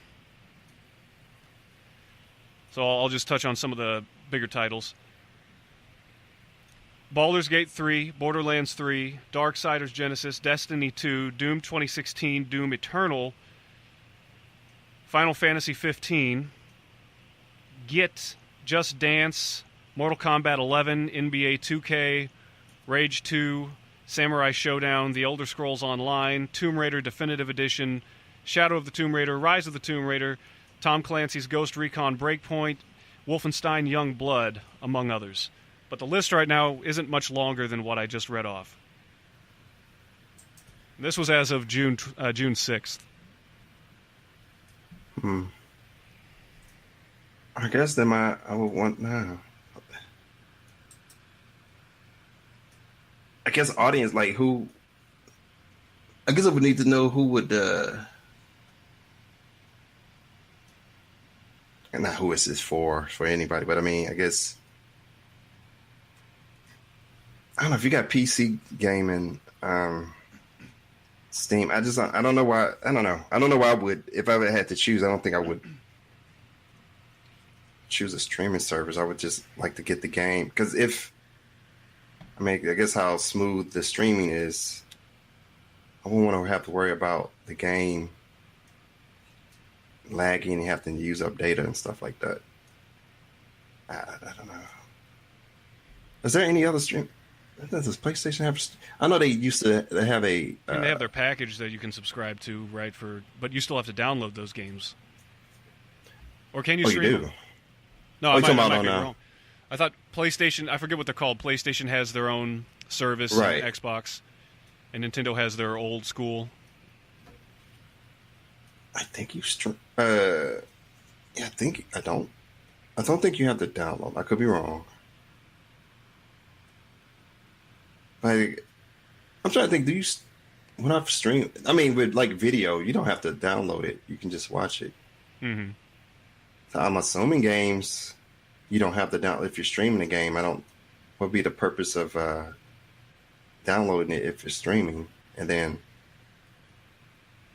So I'll just touch on some of the bigger titles. Baldur's Gate 3, Borderlands 3, Darksiders Genesis, Destiny 2, Doom 2016, Doom Eternal, Final Fantasy 15, Git, Just Dance, Mortal Kombat 11, NBA 2K, Rage 2, Samurai Showdown, The Elder Scrolls Online, Tomb Raider Definitive Edition, Shadow of the Tomb Raider, Rise of the Tomb Raider, Tom Clancy's Ghost Recon Breakpoint, Wolfenstein Young Blood, among others. But the list right now isn't much longer than what I just read off. This was as of June 6th. I guess then I would want now. I guess audience, who I guess I would need to know who would, and not who is this for anybody, but I mean, I guess, I don't know if you got PC gaming, Steam. I don't know why. I don't know. I don't know why I would, if I ever had to choose. I don't think I would choose a streaming service. I would just like to get the game because I guess how smooth the streaming is, I wouldn't want to have to worry about the game lagging and have to use up data and stuff like that. I don't know. Is there any other stream? Does PlayStation have? I know they used to have a. And they have their package that you can subscribe to, right? But you still have to download those games. Or can you stream you do? them? No, I might be wrong. I thought PlayStation. I forget what they're called. PlayStation has their own service, right? And Xbox, and Nintendo has their old school. I think you stream. Yeah, I think I don't. I don't think you have to download. I could be wrong. Like, I'm trying to think. When I've streamed, I mean, with like video, you don't have to download it. You can just watch it. Mm-hmm. So I'm assuming games, you don't have to download. If you're streaming a game, what would be the purpose of downloading it if you're streaming? And then,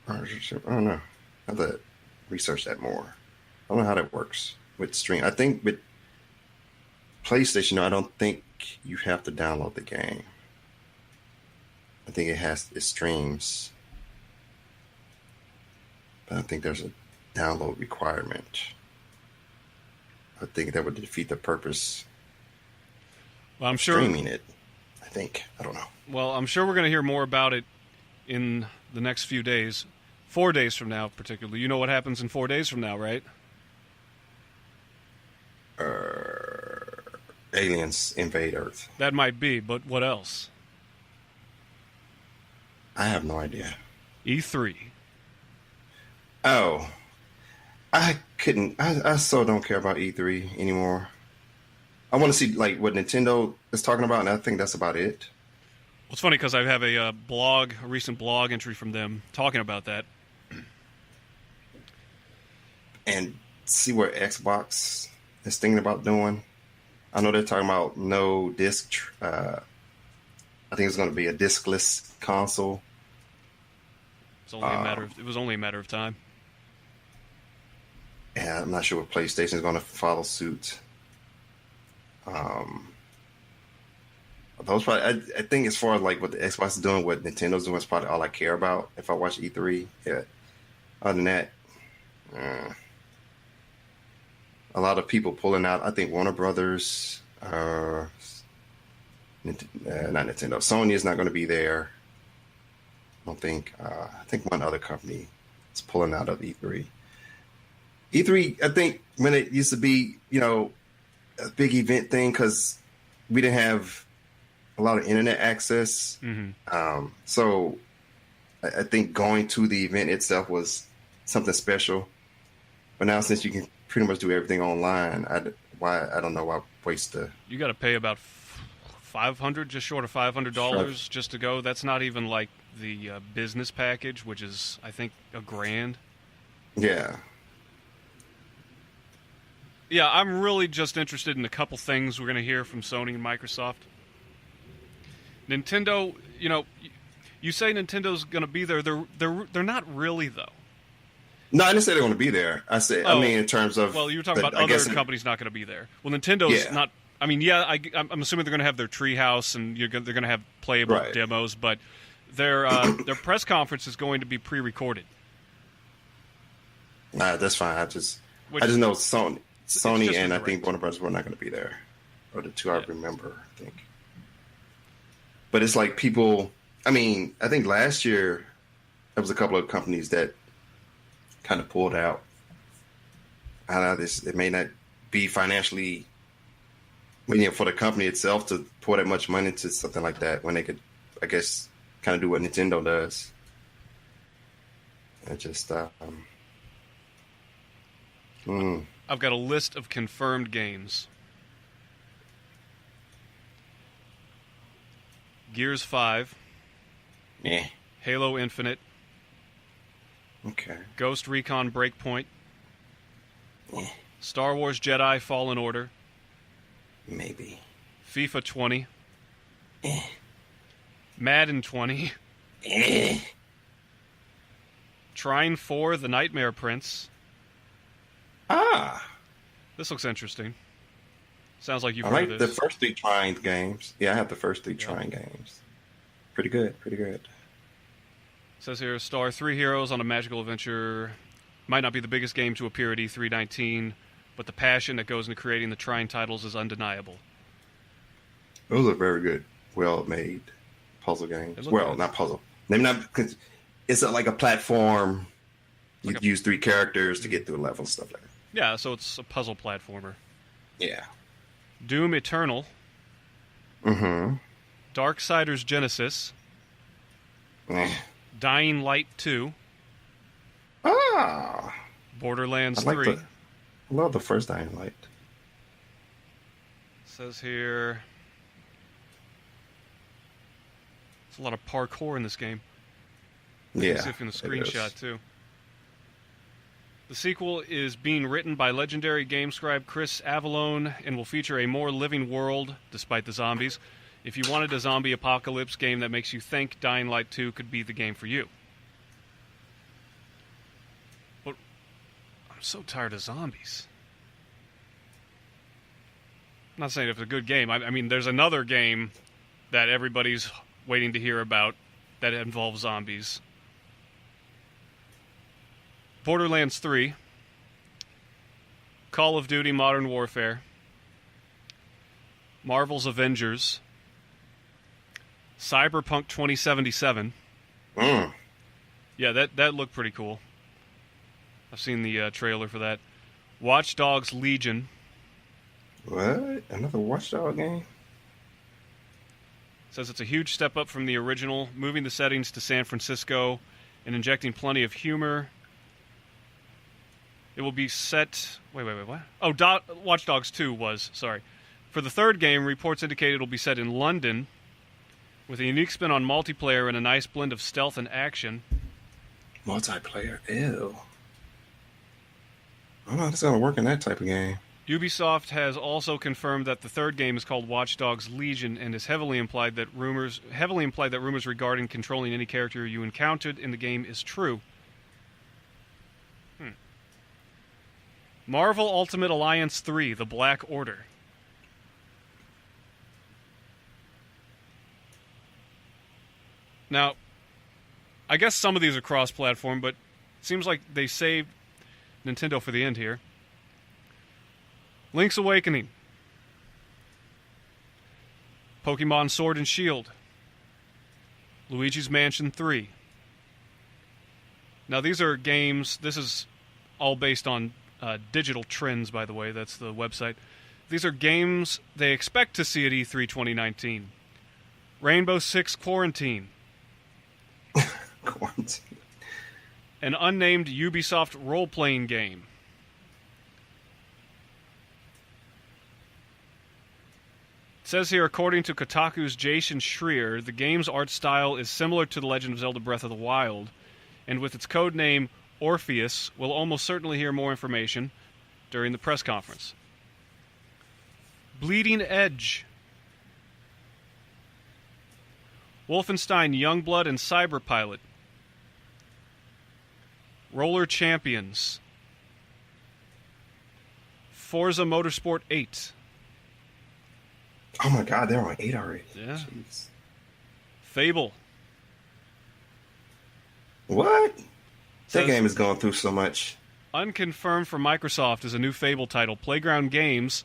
I don't know. I have to research that more. I don't know how that works with stream. I think with PlayStation, I don't think you have to download the game. I think it streams, but I don't think there's a download requirement. I think that would defeat the purpose. Well, I'm of sure streaming it. I think. I don't know. Well, I'm sure we're going to hear more about it in the next few days. 4 days from now, particularly. You know what happens in 4 days from now, right? Aliens invade Earth. That might be, but what else? I have no idea. E3. Oh. I so don't care about E3 anymore. I want to see like what Nintendo is talking about, and I think that's about it. Well, it's funny because I have a recent blog entry from them talking about that. And see what Xbox is thinking about doing. I know they're talking about no disc. I think it's going to be a discless console. It was only a matter of time. Yeah, I'm not sure what PlayStation is going to follow suit. Those probably, I think as far as like what the Xbox is doing, what Nintendo's doing is probably all I care about if I watch E3. Yeah. Other than that, a lot of people pulling out. I think Warner Brothers, not Nintendo, Sony is not going to be there. I don't think. I think one other company is pulling out of E3. E3, I think when it used to be, a big event thing because we didn't have a lot of internet access. Mm-hmm. So I think going to the event itself was something special. But now since you can pretty much do everything online, I don't know why waste the... You got to pay about $500, just short of $500 just to go. That's not even like the business package, which is, I think, $1,000. Yeah. Yeah, I'm really just interested in a couple things we're going to hear from Sony and Microsoft. Nintendo, you say Nintendo's going to be there. They're not really, though. No, I didn't say they're going to be there. I mean in terms of... Well, you were talking about other companies not going to be there. Well, Nintendo's not... I mean, yeah, I'm assuming they're going to have their treehouse and they're going to have playable demos, but their press conference is going to be pre-recorded. That's fine. I just know Sony and I think Warner Brothers were not going to be there, or the two I remember. I think, but it's like people. I mean, I think last year there was a couple of companies that kind of pulled out. I know it may not be financially, for the company itself to pour that much money into something like that when they could, I guess, kind of do what Nintendo does. And just I've got a list of confirmed games. Gears 5. Yeah. Halo Infinite, Okay. Ghost Recon Breakpoint, Eh, Star Wars Jedi Fallen Order, maybe. FIFA 20, Eh, Madden 20, eh. Trine 4, The Nightmare Prince. Ah. This looks interesting. Sounds like you've I heard like of the this. first 3 Trine games. Yeah, I have the first 3 Yeah. Trine games. Pretty good. Pretty good. Says here, star 3 heroes on a magical adventure. Might not be the biggest game to appear at E319, but the passion that goes into creating the Trine titles is undeniable. Those are very good, well-made puzzle They games. look Well, good. not puzzle. Maybe not. Cause it's like a platform. You Like a- use 3 characters to get through a level and stuff like that. Yeah, so it's a puzzle platformer. Yeah. Doom Eternal, Mm-hmm. Darksiders Genesis, Dying Light 2, Ah. Borderlands I like 3. I love the first Dying Light. Says here, there's a lot of parkour in this game. Yeah. See if in the it is. screenshot too. The sequel is being written by legendary game scribe Chris Avallone and will feature a more living world despite the zombies. If you wanted a zombie apocalypse game that makes you think, Dying Light 2 could be the game for you. But I'm so tired of zombies. I'm not saying if it's a good game. I mean, there's another game that everybody's waiting to hear about that involves zombies. Borderlands 3, Call of Duty Modern Warfare, Marvel's Avengers, Cyberpunk 2077. Mm. Yeah, that looked pretty cool. I've seen the trailer for that. Watch Dogs Legion. What? Another Watchdog game? Says it's a huge step up from the original, moving the settings to San Francisco and injecting plenty of humor. It will be set... Wait, what? Oh, Watch Dogs 2 was, sorry. For the third game, reports indicate it will be set in London, with a unique spin on multiplayer and a nice blend of stealth and action. Multiplayer? Ew. I don't know if it's going to work in that type of game. Ubisoft has also confirmed that the third game is called Watch Dogs Legion and has heavily implied that rumors regarding controlling any character you encountered in the game is true. Marvel Ultimate Alliance 3, The Black Order. Now, I guess some of these are cross-platform, but it seems like they saved Nintendo for the end here. Link's Awakening. Pokemon Sword and Shield. Luigi's Mansion 3. Now, these are games... This is all based on Digital Trends, by the way. That's the website. These are games they expect to see at E3 2019. Rainbow Six Quarantine. Quarantine. An unnamed Ubisoft role-playing game. It says here, according to Kotaku's Jason Schreier, the game's art style is similar to The Legend of Zelda Breath of the Wild, and with its code name Orpheus, we'll almost certainly hear more information during the press conference. Bleeding Edge. Wolfenstein Youngblood and Cyberpilot. Roller Champions. Forza Motorsport 8. Oh my god, they're on 8 already. Yeah. Jeez. Fable. What? That Says- game is going through so much. Unconfirmed for Microsoft is a new Fable title. Playground Games,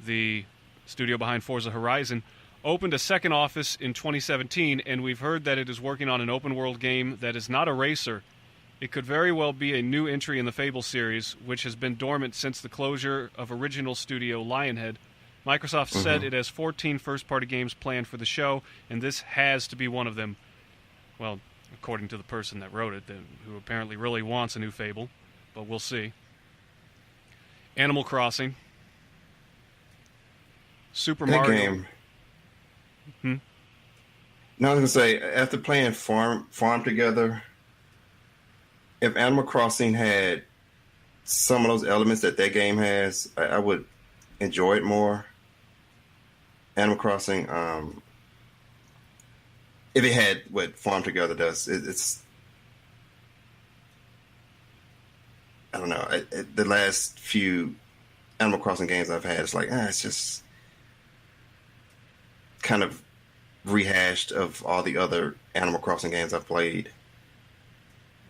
the studio behind Forza Horizon, opened a second office in 2017, and we've heard that it is working on an open-world game that is not a racer. It could very well be a new entry in the Fable series, which has been dormant since the closure of original studio Lionhead. Microsoft said it has 14 first-party games planned for the show, and this has to be one of them. Well, according to the person that wrote it, who apparently really wants a new Fable, but we'll see. Animal Crossing. Super That Mario. game. Now I was gonna say after playing Farm Together, if Animal Crossing had some of those elements that game has, I would enjoy it more. Animal Crossing, if it had what Farm Together does, it's I don't know. The last few Animal Crossing games I've had, it's like it's just kind of rehashed of all the other Animal Crossing games I've played.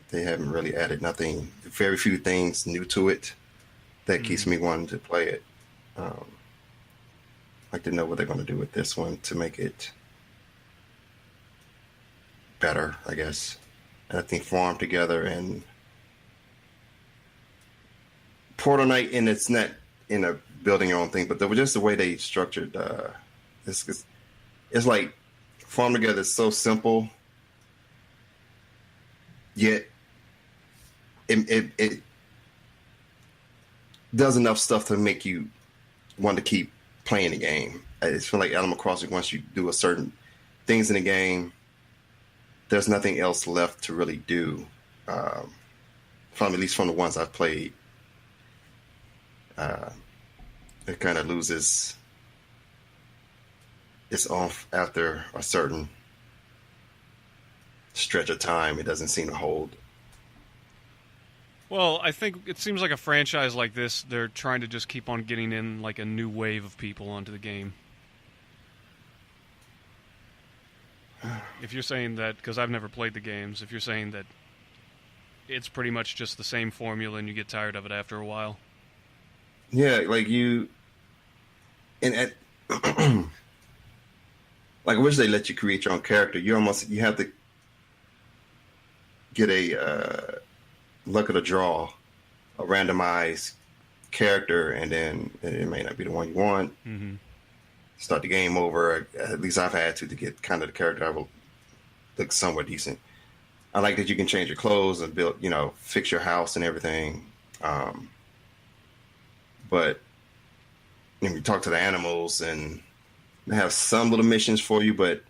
They haven't really added nothing, very few things new to it that keeps me wanting to play it. I'd like to know what they're going to do with this one to make it better, I guess. And I think Farm Together and Portal Knight, and it's not in a building your own thing, but just the way they structured it's like Farm Together is so simple, yet it does enough stuff to make you want to keep playing the game. I just feel like Animal Crossing, once you do a certain things in the game, there's nothing else left to really do. From at least from the ones I've played, it kind of loses its off after a certain stretch of time. It doesn't seem to hold. Well, I think it seems like a franchise like this, they're trying to just keep on getting in like a new wave of people onto the game. If you're saying that, because I've never played the games, if you're saying that it's pretty much just the same formula and you get tired of it after a while. Yeah, like like I wish they let you create your own character. You have to get a luck of the draw, a randomized character, and then it may not be the one you want. Mm-hmm. Start the game over. At least I've had to get kind of the character I will look somewhat decent. I like that you can change your clothes and build, fix your house and everything. But you talk to the animals and they have some little missions for you, but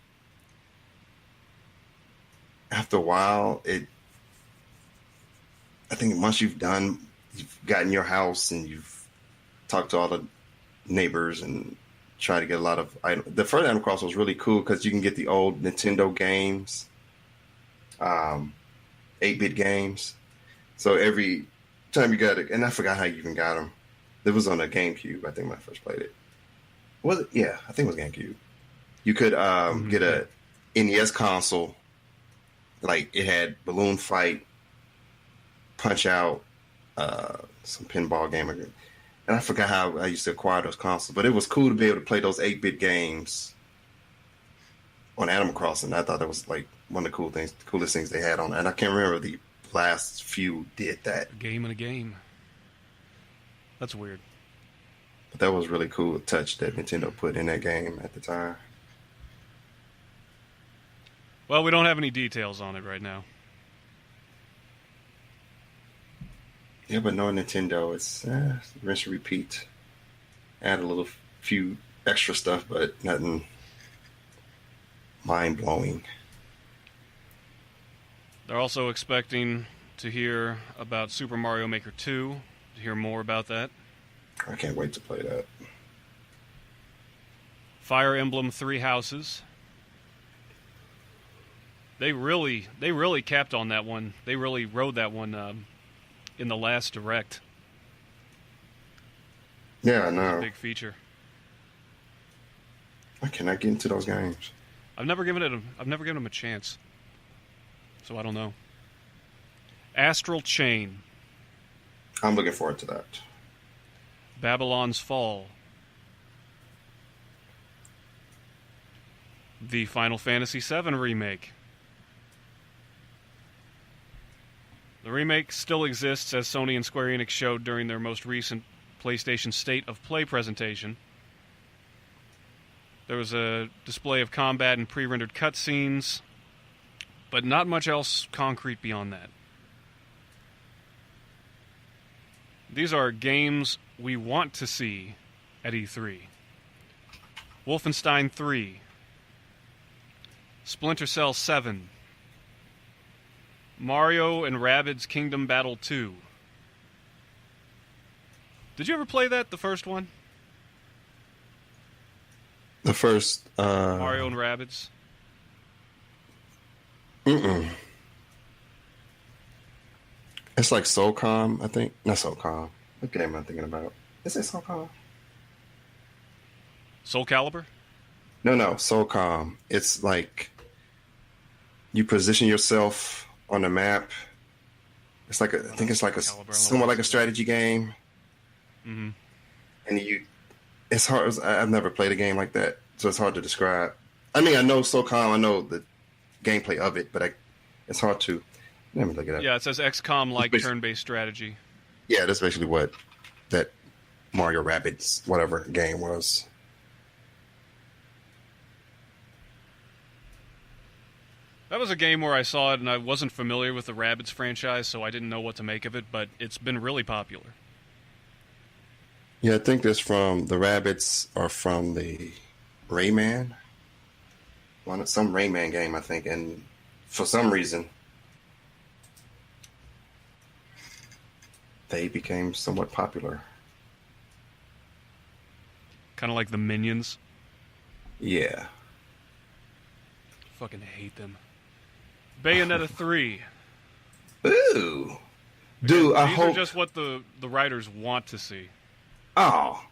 after a while, I think once you've gotten your house and you've talked to all the neighbors and try to get a lot of items. The first Animal Crossing was really cool because you can get the old Nintendo games, 8-bit games. So every time you got it, and I forgot how you even got them. It was on a GameCube, I think, when I first played it. Was it? Yeah, I think it was GameCube. You could get a NES console, like it had Balloon Fight, Punch Out, some pinball game. And I forgot how I used to acquire those consoles, but it was cool to be able to play those 8-bit games on Animal Crossing. I thought that was like one of the coolest things they had on it. And I can't remember the last few did that. A game and a game. That's weird. But that was really cool touch that Nintendo put in that game at the time. Well, we don't have any details on it right now. Yeah, but knowing Nintendo, it's rinse and repeat. Add a little few extra stuff, but nothing mind-blowing. They're also expecting to hear about Super Mario Maker 2, to hear more about that. I can't wait to play that. Fire Emblem 3 Houses. They really capped on that one. They really rode that one in the last Direct. Yeah, I know. Big feature. I cannot get into those games. I've never given them a chance. So I don't know. Astral Chain. I'm looking forward to that. Babylon's Fall. The Final Fantasy VII remake. The remake still exists, as Sony and Square Enix showed during their most recent PlayStation State of Play presentation. There was a display of combat and pre-rendered cutscenes, but not much else concrete beyond that. These are games we want to see at E3. Wolfenstein 3. Splinter Cell 7. Mario and Rabbids Kingdom Battle 2. Did you ever play that, the first one? The first Mario and Rabbids? Mm-mm. It's like SOCOM, I think. Not SOCOM. What game am I thinking about? Is it SOCOM? Soul Calibur? No, SOCOM. It's like you position yourself on the map. It's like I think it's like somewhat like a strategy game. Mm-hmm. And it's hard. I've never played a game like that, so it's hard to describe. I mean, I know SOCOM, I know the gameplay of it, but it's hard to. Let me look it up. Yeah, it says XCOM-like turn-based strategy. Yeah, that's basically what that Mario Rabbids whatever game was. That was a game where I saw it and I wasn't familiar with the Rabbids franchise, so I didn't know what to make of it, but it's been really popular. Yeah, I think the Rabbids are from the Rayman. Some Rayman game, I think, and for some reason they became somewhat popular. Kind of like the Minions. Yeah. Fucking hate them. Bayonetta 3. Ooh. Dude, These are just what the writers want to see. Oh.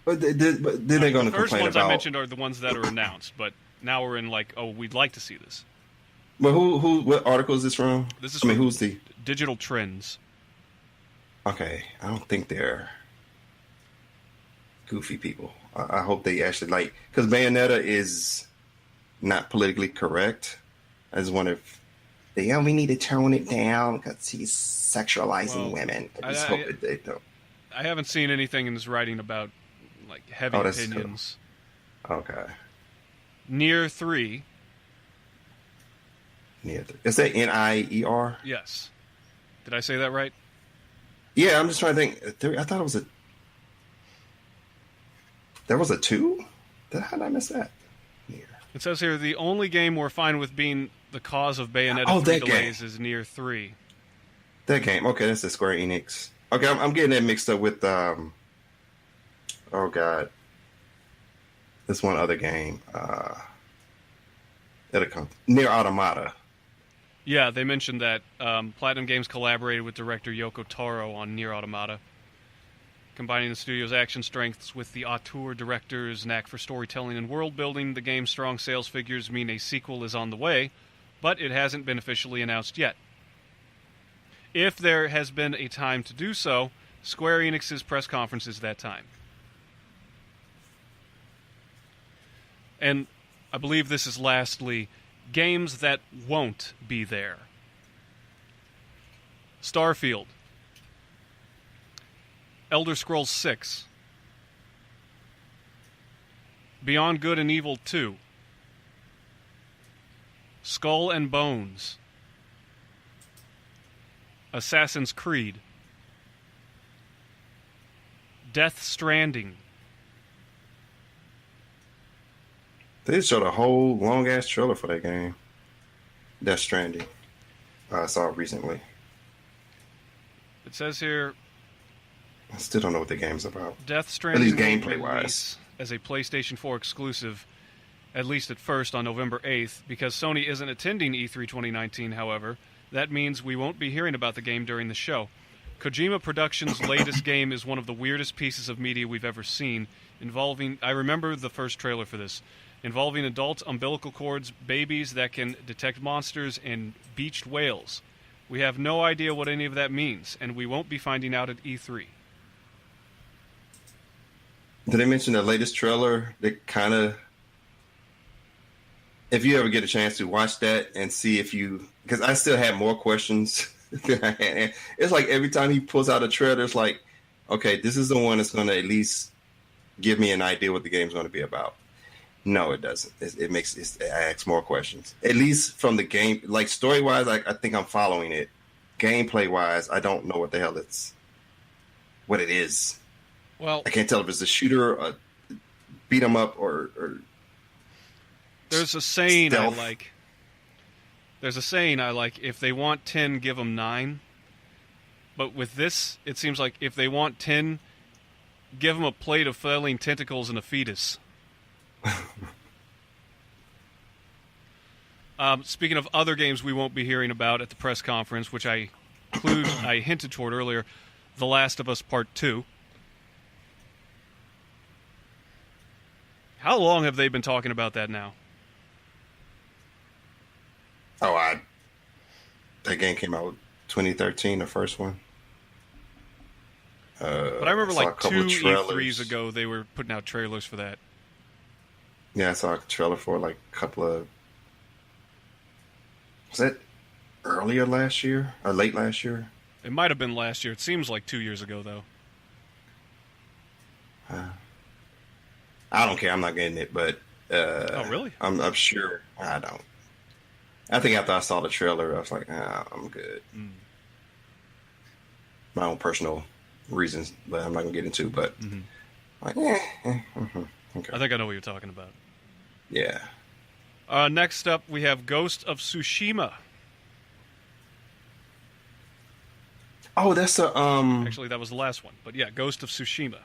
But they're going to complain about... The first ones I mentioned are the ones that are announced, but now we're in like, oh, we'd like to see this. But what article is this from? This is from who's the... Digital Trends. Okay, I don't think they're goofy people. I hope they actually like... Because Bayonetta is not politically correct. I just wonder if we need to tone it down because he's sexualizing women. I just hope that they don't. I haven't seen anything in this writing about like heavy opinions. Cool. Okay. Nier 3. Nier 3. Is that Nier? Yes. Did I say that right? Yeah, I'm just trying to think. I thought it was a... There was a 2? How did I miss that? Nier. It says here, the only game we're fine with being the cause of Bayonetta 3 delays is Nier 3. That game. Okay, that's the Square Enix. Okay, I'm getting that mixed up with... oh, God. This one other game. It'll come. Nier Automata. Yeah, they mentioned that Platinum Games collaborated with director Yoko Taro on Nier Automata, combining the studio's action strengths with the auteur director's knack for storytelling and world building. The game's strong sales figures mean a sequel is on the way, but it hasn't been officially announced yet. If there has been a time to do so, Square Enix's press conference is that time. And I believe this is lastly, games that won't be there. Starfield. Elder Scrolls 6. Beyond Good and Evil 2. Skull and Bones. Assassin's Creed. Death Stranding. They showed a whole long-ass trailer for that game. Death Stranding. I saw it recently. It says here... I still don't know what the game's about. Death Stranding, at least gameplay-wise, as a PlayStation 4 exclusive, at least at first on November 8th. Because Sony isn't attending E3 2019, however, that means we won't be hearing about the game during the show. Kojima Productions' latest game is one of the weirdest pieces of media we've ever seen, involving... I remember the first trailer for this. Involving adult umbilical cords, babies that can detect monsters, and beached whales. We have no idea what any of that means, and we won't be finding out at E3. Did they mention the latest trailer that kind of... If you ever get a chance to watch that and see if you... Because I still have more questions than I had. It's like every time he pulls out a trailer, it's like, okay, this is the one that's going to at least give me an idea what the game's going to be about. No, it doesn't. It asks more questions. At least from the game, like story-wise, I think I'm following it. Gameplay-wise, I don't know what the hell what it is. Well, I can't tell if it's a shooter, a beat 'em up, or There's a saying stealth. I like. There's a saying I like. If they want 10, give them 9. But with this, it seems like if they want 10, give them a plate of flailing tentacles and a fetus. Speaking of other games we won't be hearing about at the press conference, which I hinted toward earlier, The Last of Us Part 2. How long have they been talking about that now? Oh, that game came out 2013, the first one. But I remember saw a like couple 2 of trailers. E3s ago, they were putting out trailers for that. Yeah, I saw a trailer for like a couple of. Was that earlier last year or late last year? It might have been last year. It seems like 2 years ago, though. I don't care. I'm not getting it, but Oh, really? I'm sure I don't. I think after I saw the trailer, I was like, I'm good. My own personal reasons, but I'm not gonna get into. But like, okay. I think I know what you're talking about. Yeah. Next up, we have Ghost of Tsushima. Oh, that's a Actually, that was the last one. But yeah, Ghost of Tsushima.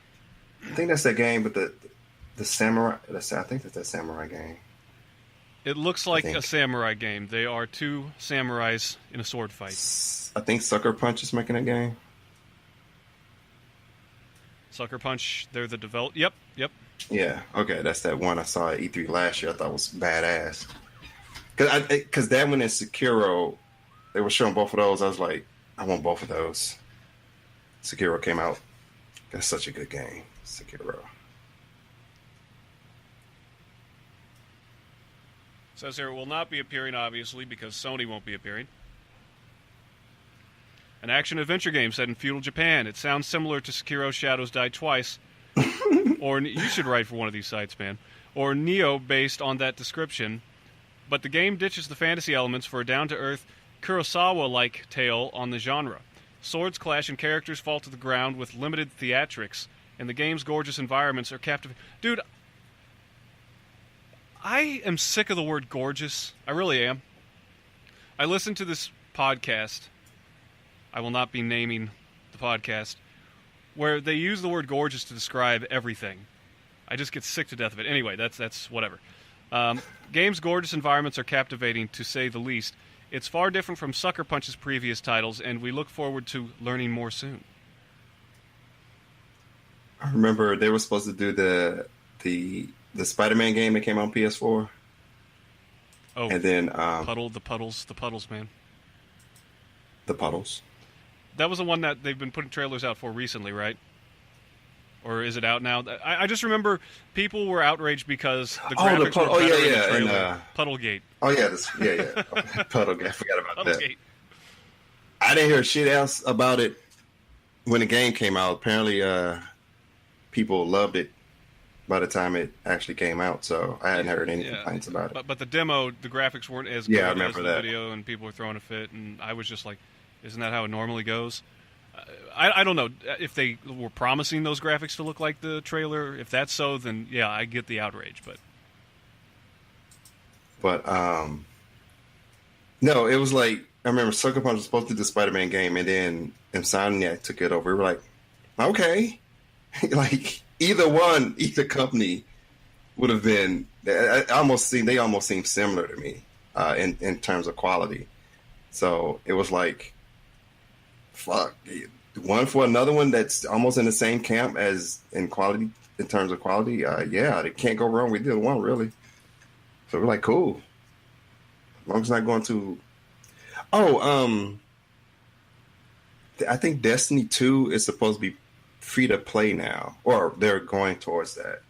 I think that's that game, but the samurai. I think that's that samurai game. It looks like a samurai game. They are 2 samurais in a sword fight. I think Sucker Punch is making a game. Sucker Punch, they're the Yep. Yeah, okay, that's that one I saw at E3 last year. I thought was badass. Because that one and Sekiro, they were showing both of those. I was like, I want both of those. Sekiro came out. That's such a good game, Sekiro. Says here, it will not be appearing, obviously, because Sony won't be appearing. An action-adventure game set in feudal Japan. It sounds similar to Sekiro Shadows Die Twice. Or you should write for one of these sites, man. Or Neo, based on that description. But the game ditches the fantasy elements for a down-to-earth, Kurosawa-like tale on the genre. Swords clash and characters fall to the ground with limited theatrics, and the game's gorgeous environments are captivating. Dude, I am sick of the word gorgeous. I really am. I listened to this podcast. I will not be naming the podcast, where they use the word gorgeous to describe everything. I just get sick to death of it. Anyway, that's whatever. Game's gorgeous environments are captivating, to say the least. It's far different from Sucker Punch's previous titles, and we look forward to learning more soon. I remember they were supposed to do the Spider-Man game that came on PS4. Oh, and then the puddles, man. The puddles. That was the one that they've been putting trailers out for recently, right? Or is it out now? I just remember people were outraged because the graphics were better in the trailer. Puddlegate. Oh, yeah. Puddlegate. I forgot about that. Puddlegate. I didn't hear shit else about it when the game came out. Apparently, people loved it by the time it actually came out, so I hadn't heard any complaints about it. But the demo, the graphics weren't as good I as remember the that. video, and people were throwing a fit, and I was just like, isn't that how it normally goes? I don't know if they were promising those graphics to look like the trailer. If that's so, then yeah, I get the outrage. But no, it was like, I remember Sucker Punch was supposed to do the Spider-Man game, and then Insomniac took it over. We were like, okay. Like, either company would have been, they almost seem similar to me in terms of quality. So it was like, fuck, one for another one that's almost in the same camp as in quality, in terms of quality. Yeah, they can't go wrong with either one, really. So we're like, cool. As long as it's not going to. I think Destiny 2 is supposed to be free to play now, or they're going towards that.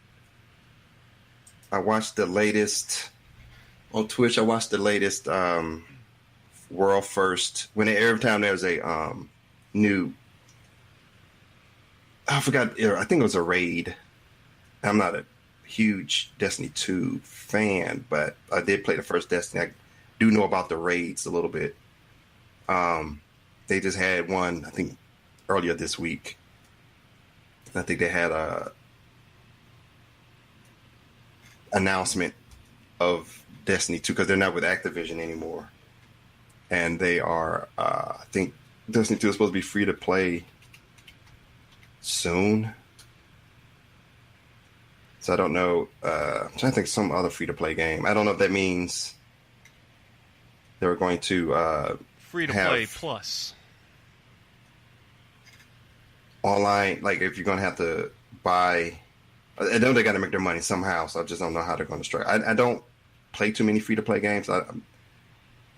I watched the latest on Twitch. I watched the latest World First. Every time there's a new, I forgot. I think it was a raid. I'm not a huge Destiny 2 fan, but I did play the first Destiny. I do know about the raids a little bit. They just had one, I think, earlier this week. I think they had a announcement of Destiny 2 because they're not with Activision anymore. And they are, I think Destiny 2 is supposed to be free to play soon. So I don't know. I'm trying to think of some other free to play game. I don't know if that means they were going to free to play plus online. Like if you're going to have to buy, I know they got to make their money somehow. So I just don't know how they're going to strike. I don't play too many free to play games. I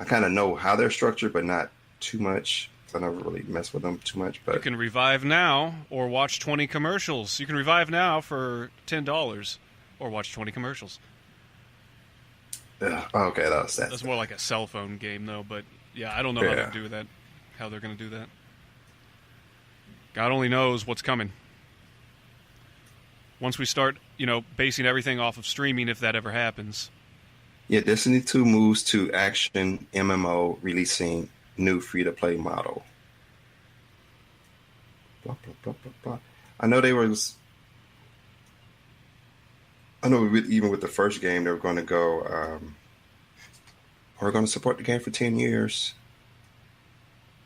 kind of know how they're structured, but not too much. I never really mess with them too much. But you can revive now or watch 20 commercials. You can revive now for $10 or watch 20 commercials. Okay, that's more like a cell phone game, though. But yeah, I don't know how to do that. How they're going to do that. God only knows what's coming. Once we start, basing everything off of streaming, if that ever happens. Yeah, Destiny 2 moves to action MMO, releasing new free-to-play model. Blah, blah, blah, blah, blah. I know even with the first game, they were going to go, we're going to support the game for 10 years.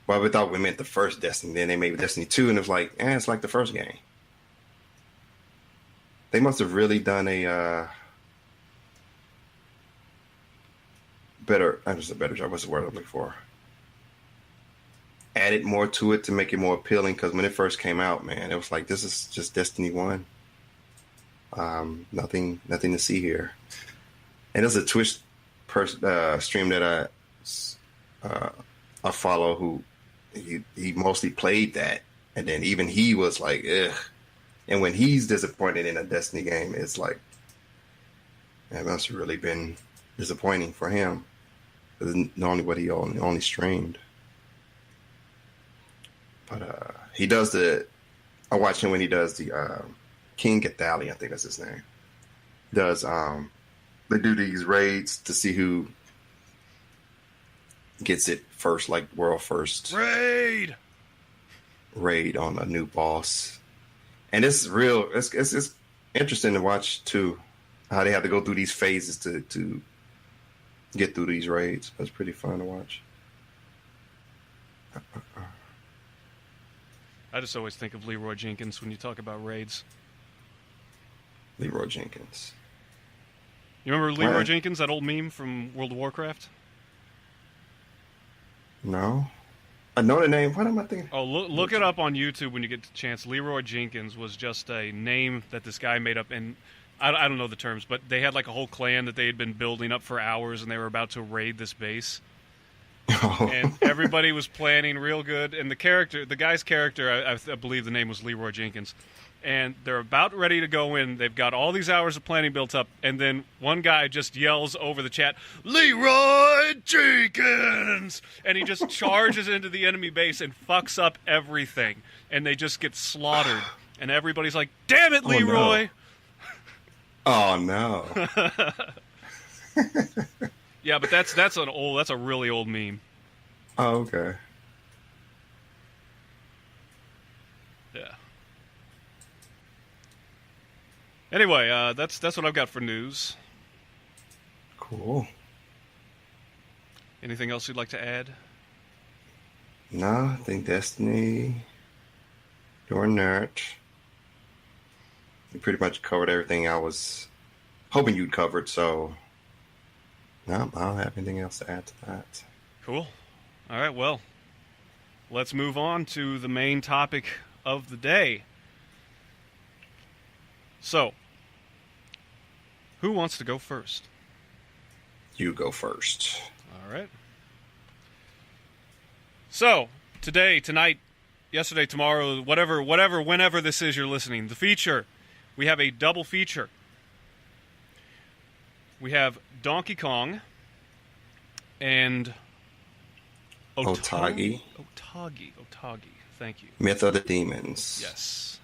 Well, we thought we meant the first Destiny. Then they made Destiny 2, and it was like, it's like the first game. They must have really done a better job. What's the word I'm looking for? Added more to it to make it more appealing, because when it first came out, man, it was like, this is just Destiny 1. Nothing to see here. And there's a Twitch stream that I follow who he mostly played that, and then even he was like, ugh. And when he's disappointed in a Destiny game, it's like, that must have really been disappointing for him. Normally what he only streamed. But he does I watch him when he does the King Gathalli, I think that's his name. They do these raids to see who gets it first, like world first raid on a new boss. And it's real. It's interesting to watch too, how they have to go through these phases to get through these raids. That's pretty fun to watch. I just always think of Leroy Jenkins when you talk about raids. Leroy Jenkins. You remember Leroy Jenkins, that old meme from World of Warcraft? No. I know the name. What am I thinking? Oh, look it up on YouTube when you get the chance. Leroy Jenkins was just a name that this guy made up, and I don't know the terms, but they had like a whole clan that they had been building up for hours, and they were about to raid this base. And everybody was planning real good, and the guy's character, I believe the name was Leroy Jenkins, and they're about ready to go in. They've got all these hours of planning built up, and then one guy just yells over the chat, "Leroy Jenkins!" And he just charges into the enemy base and fucks up everything, and they just get slaughtered. And everybody's like, "Damn it, Leroy!" Oh no! Yeah, but that's a really old meme. Oh, okay. Yeah. Anyway, that's what I've got for news. Cool. Anything else you'd like to add? No, I think Destiny, you're nerd. You pretty much covered everything I was hoping you'd covered, so no, I don't have anything else to add to that. Cool. All right, well, let's move on to the main topic of the day. So, who wants to go first? You go first. All right. So, today, tonight, yesterday, tomorrow, whatever, whenever this is you're listening, the feature, we have a double feature. We have Donkey Kong and Otogi. Otogi. Thank you. Myth of the Demons. Yes.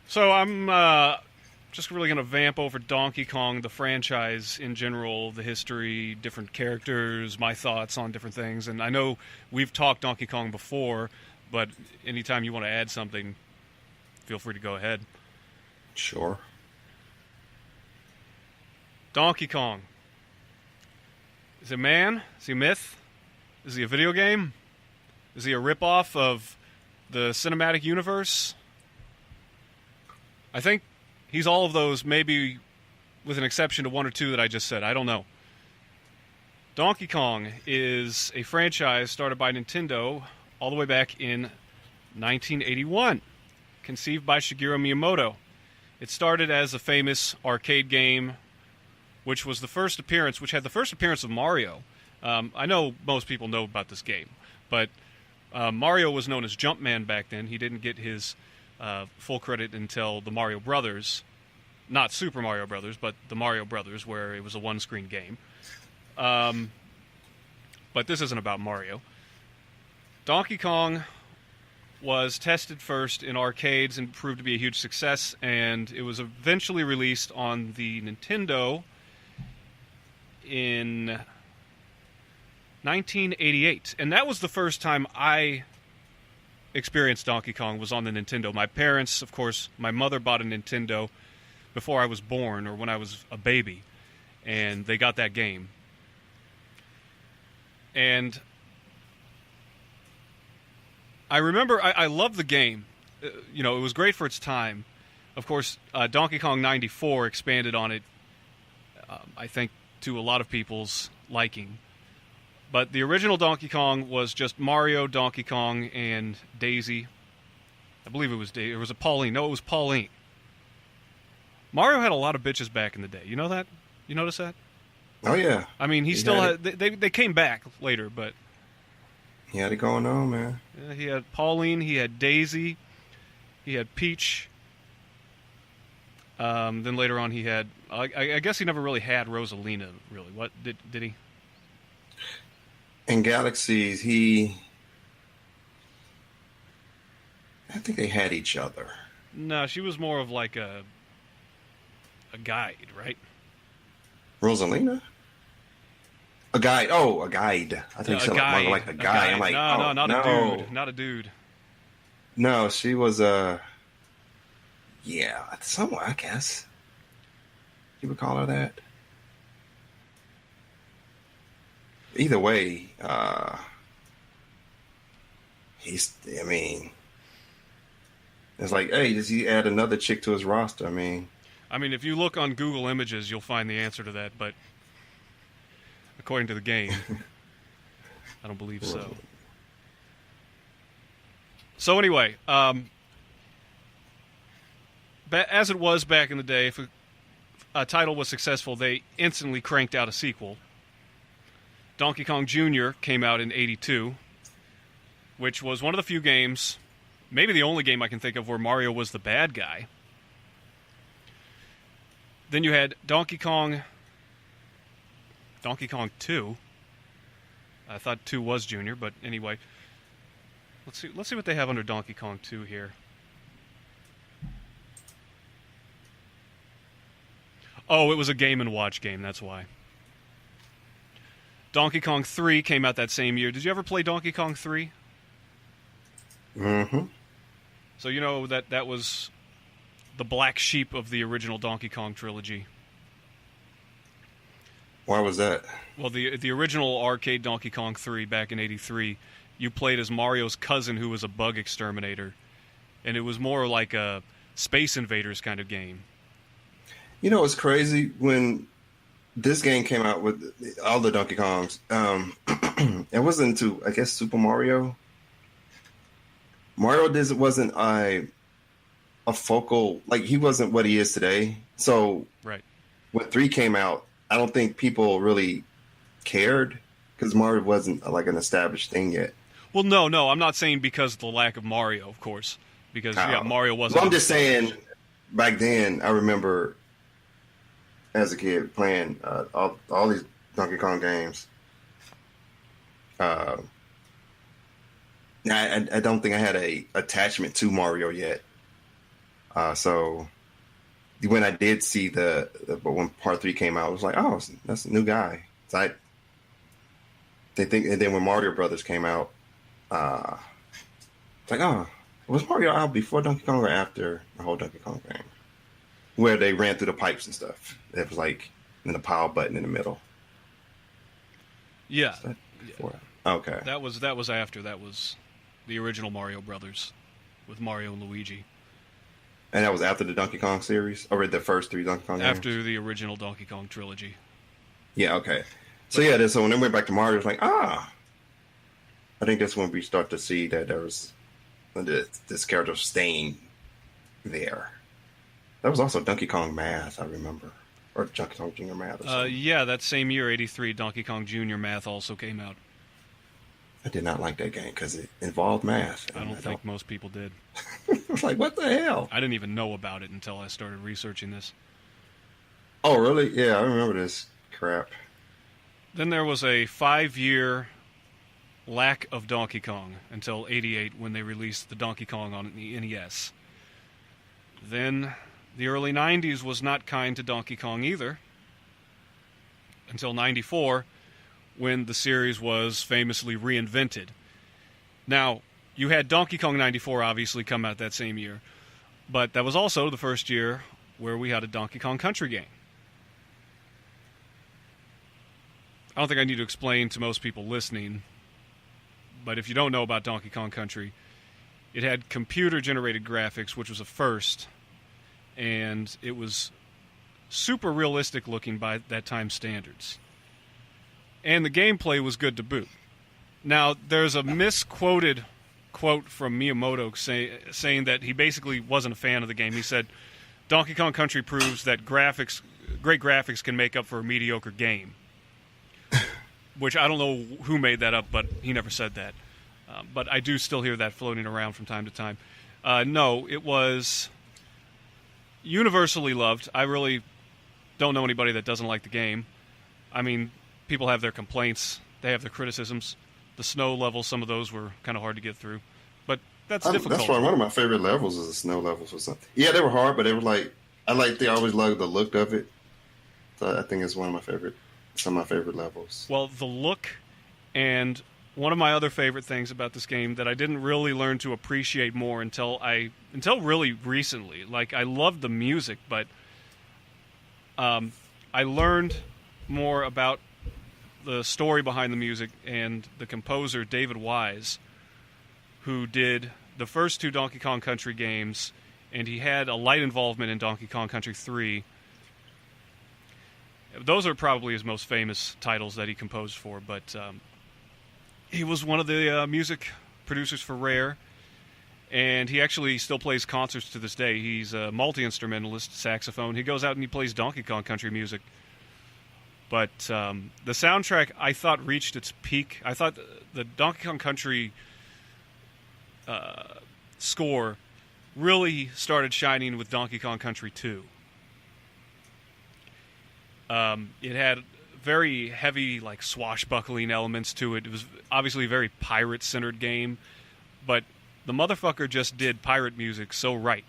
So I'm just really going to vamp over Donkey Kong, the franchise in general, the history, different characters, my thoughts on different things. And I know we've talked Donkey Kong before, but anytime you want to add something, feel free to go ahead. Sure. Donkey Kong. Is he a man? Is he a myth? Is he a video game? Is he a ripoff of the cinematic universe? I think he's all of those, maybe with an exception to one or two that I just said. I don't know. Donkey Kong is a franchise started by Nintendo all the way back in 1981, conceived by Shigeru Miyamoto. It started as a famous arcade game, which had the first appearance of Mario. I know most people know about this game, but Mario was known as Jumpman back then. He didn't get his full credit until the Mario Brothers. Not Super Mario Brothers, but the Mario Brothers, where it was a one-screen game. But this isn't about Mario. Donkey Kong was tested first in arcades and proved to be a huge success, and it was eventually released on the Nintendo in 1988. And that was the first time I experienced Donkey Kong, was on the Nintendo. My parents, of course, my mother bought a Nintendo before I was born, or when I was a baby, and they got that game. And I remember I loved the game. It was great for its time. Of course, Donkey Kong 94 expanded on it, I think, to a lot of people's liking. But the original Donkey Kong was just Mario, Donkey Kong, and Daisy. I believe it was Daisy. It was a Pauline. No, it was Pauline. Mario had a lot of bitches back in the day. You know that? You notice that? Oh, yeah. I mean, he still had... They came back later, but... He had it going on, man. Yeah, he had Pauline, he had Daisy, he had Peach. Then later on he had... I guess he never really had Rosalina, really. What? Did he? In Galaxies, I think they had each other. No, she was more of like a guide, right? Rosalina? A guide. Oh, a guide. I think so. Like a guy. I'm like, no, not a dude. Not a dude. No, she was yeah, somewhere, I guess. You would call her that. Either way, it's like, hey, does he add another chick to his roster? I mean, if you look on Google Images, you'll find the answer to that, but according to the game, I don't believe so. So anyway, as it was back in the day, if a title was successful, they instantly cranked out a sequel. Donkey Kong Jr. came out in '82, which was one of the few games, maybe the only game I can think of, where Mario was the bad guy. Then you had Donkey Kong 2. I thought 2 was Junior, but anyway. Let's see what they have under Donkey Kong 2 here. Oh, it was a Game & Watch game, that's why. Donkey Kong 3 came out that same year. Did you ever play Donkey Kong 3? Mm-hmm. So you know that was the black sheep of the original Donkey Kong trilogy. Why was that? Well, the original arcade Donkey Kong 3 back in '83, you played as Mario's cousin who was a bug exterminator. And it was more like a Space Invaders kind of game. You know what's crazy? When this game came out with all the Donkey Kongs, it wasn't until, I guess, Super Mario. Mario wasn't a focal, like, he wasn't what he is today. So right. When 3 came out, I don't think people really cared because Mario wasn't like an established thing yet. Well, no, I'm not saying because of the lack of Mario, of course, because Mario wasn't. Well, I'm just saying, back then, I remember as a kid playing all these Donkey Kong games. I don't think I had a attachment to Mario yet. So when I did see but when Part 3 came out, I was like, oh, that's a new guy. So and then when Mario Brothers came out, it's like, oh, was Mario out before Donkey Kong or after the whole Donkey Kong game? Where they ran through the pipes and stuff. It was like, and the power button in the middle. Yeah. Okay. That was after. That was the original Mario Brothers with Mario and Luigi. And that was after the Donkey Kong series? Or the first 3 Donkey Kong games? After the original Donkey Kong trilogy. Yeah, okay. So yeah, so when they went back to Mario, it was like, I think that's when we start to see that there was this character staying there. That was also Donkey Kong Math, I remember. Or Donkey Kong Jr. Math or something. Yeah, that same year, 83, Donkey Kong Jr. Math also came out. I did not like that game because it involved math. I don't think most people did. I was like, what the hell? I didn't even know about it until I started researching this. Oh, really? Yeah, I remember this crap. Then there was a 5-year lack of Donkey Kong until 88 when they released the Donkey Kong on the NES. Then the early 90s was not kind to Donkey Kong either until 94 when the series was famously reinvented. Now, you had Donkey Kong 94 obviously come out that same year, but that was also the first year where we had a Donkey Kong Country game. I don't think I need to explain to most people listening, but if you don't know about Donkey Kong Country, it had computer-generated graphics, which was a first, and it was super realistic looking by that time standards. And the gameplay was good to boot. Now, there's a misquoted quote from Miyamoto saying that he basically wasn't a fan of the game. He said, Donkey Kong Country proves that great graphics can make up for a mediocre game. Which I don't know who made that up, but he never said that. But I do still hear that floating around from time to time. No, it was universally loved. I really don't know anybody that doesn't like the game. I mean, people have their complaints. They have their criticisms. The snow levels, some of those were kind of hard to get through. But that's difficult. That's why one of my favorite levels is the snow levels or something. Yeah, they were hard, but they were like, they always loved the look of it. So I think it's some of my favorite levels. Well, the look, and one of my other favorite things about this game that I didn't really learn to appreciate more until really recently. Like, I loved the music, but I learned more about the story behind the music and the composer, David Wise, who did the first 2 Donkey Kong Country games, and he had a light involvement in Donkey Kong Country 3. Those are probably his most famous titles that he composed for, but he was one of the music producers for Rare, and he actually still plays concerts to this day. He's a multi-instrumentalist, saxophone. He goes out and he plays Donkey Kong Country music. But the soundtrack, I thought, reached its peak. I thought the Donkey Kong Country score really started shining with Donkey Kong Country 2. It had very heavy, like, swashbuckling elements to it. It was obviously a very pirate-centered game, but the motherfucker just did pirate music so right.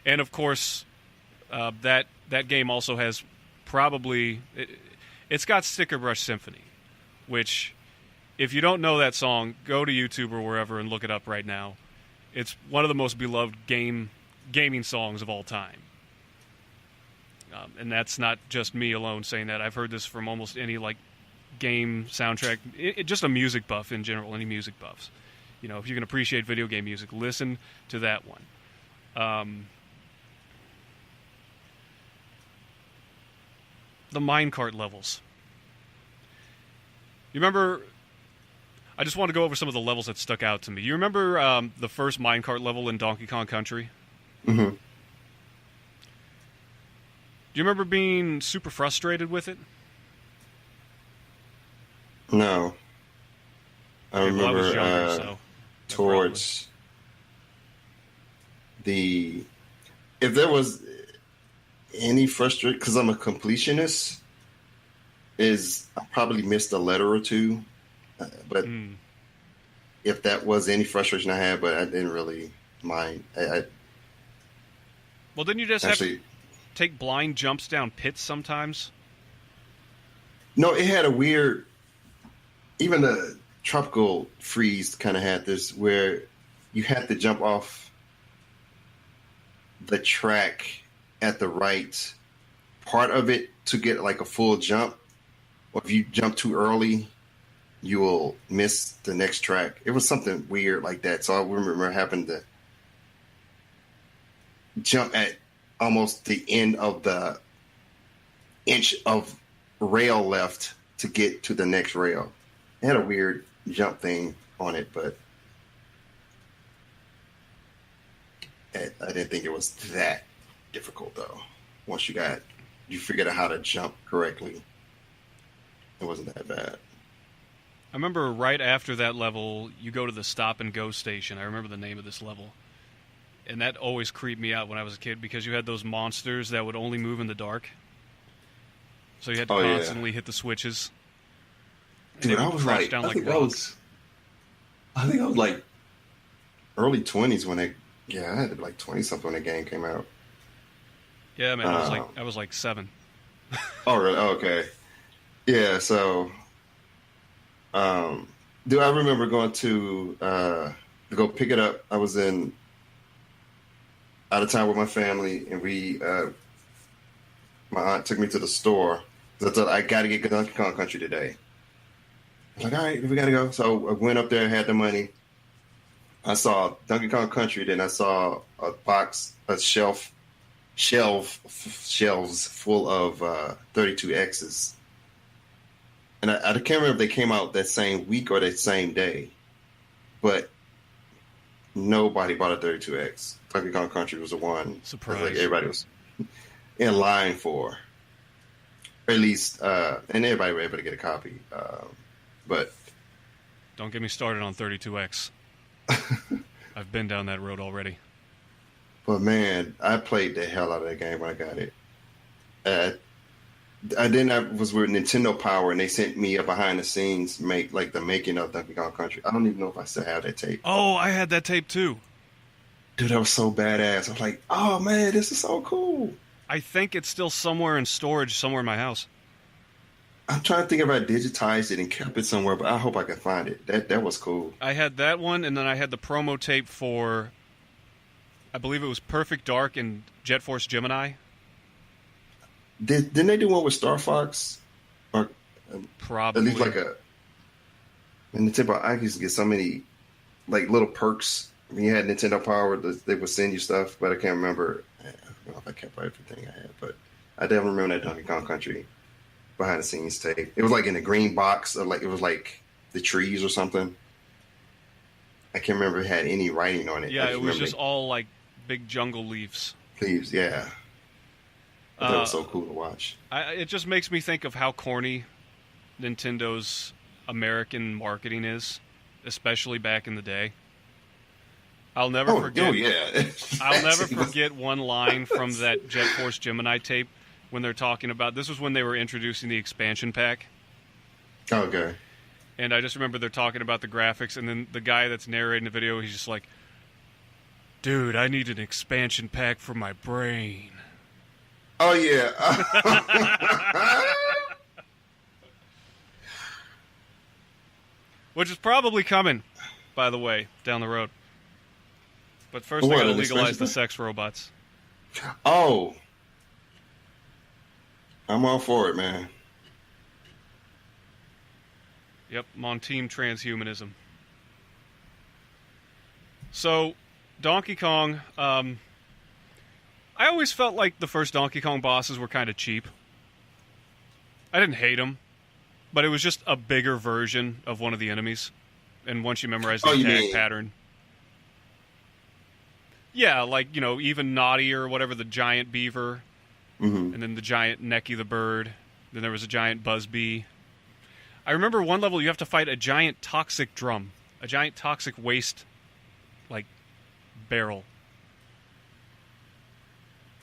And, of course, that game also has probably... It's got Sticker Brush Symphony, which, if you don't know that song, go to YouTube or wherever and look it up right now. It's one of the most beloved gaming songs of all time. And that's not just me alone saying that. I've heard this from almost any, like, game soundtrack. Just a music buff in general, any music buffs. You know, if you can appreciate video game music, listen to that one. The minecart levels. You remember... I just want to go over some of the levels that stuck out to me. You remember the first minecart level in Donkey Kong Country? Mm-hmm. Do you remember being super frustrated with it? No. I remember I was younger, so towards the... If there was any frustration, because I'm a completionist, I probably missed a letter or two. But if that was any frustration I had, but I didn't really mind. Well, didn't you just have to take blind jumps down pits sometimes? No, it had a weird... Even the Tropical Freeze kind of had this where you had to jump off the track at the right part of it to get like a full jump, or if you jump too early, you will miss the next track. It was something weird like that. So I remember having to jump at almost the end of the inch of rail left to get to the next rail. It had a weird jump thing on it, but I didn't think it was that difficult though. Once you figured out how to jump correctly, it wasn't that bad. I remember right after that level, you go to the stop and go station. I remember the name of this level. And that always creeped me out when I was a kid because you had those monsters that would only move in the dark. So you had to constantly hit the switches. Dude, I was like, I think I was like early 20s when I had like 20 something when the game came out. Yeah, man, I was like 7. Oh, really? Oh, okay. Yeah, so, dude, I remember going to go pick it up. I was out of town with my family, and my aunt took me to the store because I thought I got to get Donkey Kong Country today. I was like, all right, we got to go. So I went up there, had the money. I saw Donkey Kong Country, then I saw shelves full of 32Xs. And I can't remember if they came out that same week or that same day, but nobody bought a 32X. Donkey Kong Country was the one. Surprise. Like everybody was in line for. Or at least, and everybody were able to get a copy. But don't get me started on 32X. I've been down that road already. But man, I played the hell out of that game when I got it. I was with Nintendo Power, and they sent me a behind the scenes the making of Donkey Kong Country. I don't even know if I still have that tape. Oh, I had that tape too. Dude, that was so badass. I was like, oh man, this is so cool. I think it's still somewhere in storage, somewhere in my house. I'm trying to think if I digitized it and kept it somewhere, but I hope I can find it. That was cool. I had that one, and then I had the promo tape for, I believe it was Perfect Dark and Jet Force Gemini. Didn't they do one with Star Fox? Or probably. At least like in Nintendo, I used to get so many like little perks. I mean, you had Nintendo Power, they would send you stuff, but I can't remember. I don't know if I kept everything I had, but I definitely remember that Donkey Kong Country behind the scenes tape. It was like in a green box, or like it was like the trees or something. I can't remember if it had any writing on it. Yeah, it was just all like big jungle leaves. Leaves, yeah. That was so cool to watch. It just makes me think of how corny Nintendo's American marketing is, especially back in the day. I'll never forget. Oh yeah. I'll never forget one line from that Jet Force Gemini tape when they're talking about. This was when they were introducing the expansion pack. Okay. And I just remember they're talking about the graphics, and then the guy that's narrating the video, he's just like, "Dude, I need an expansion pack for my brain." Oh yeah. Which is probably coming, by the way, down the road. But first, they gotta legalize the sex robots. Oh, I'm all for it, man. Yep, I'm on team transhumanism. So, Donkey Kong, I always felt like the first Donkey Kong bosses were kind of cheap. I didn't hate them, but it was just a bigger version of one of the enemies. And once you memorize the attack pattern. Yeah, like, even Naughty or whatever, the giant beaver. Mm-hmm. And then the giant Necky the bird. Then there was a giant Buzzbee. I remember one level you have to fight a giant toxic drum. A giant toxic waste, barrel.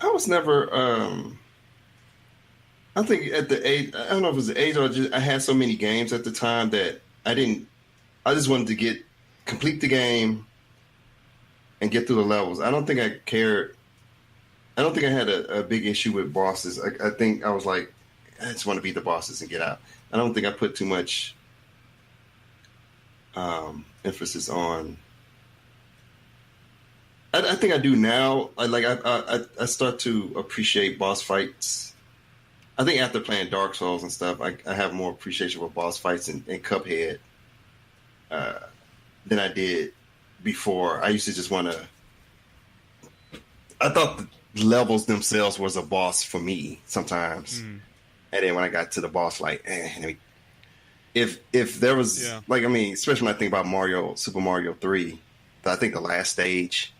I was never, I think at the age, I don't know if it was the age or I had so many games at the time that I just wanted to complete the game and get through the levels. I don't think I cared. I don't think I had a big issue with bosses. I think I was like, I just want to beat the bosses and get out. I don't think I put too much emphasis on. I think I do now. I start to appreciate boss fights I think after playing Dark Souls and stuff, I have more appreciation for boss fights in Cuphead than I did before. I used to just want to. I thought the levels themselves was a boss for me sometimes, and then when I got to the boss, like, if there was like, I mean, especially when I think about Super Mario 3, I think the last stage,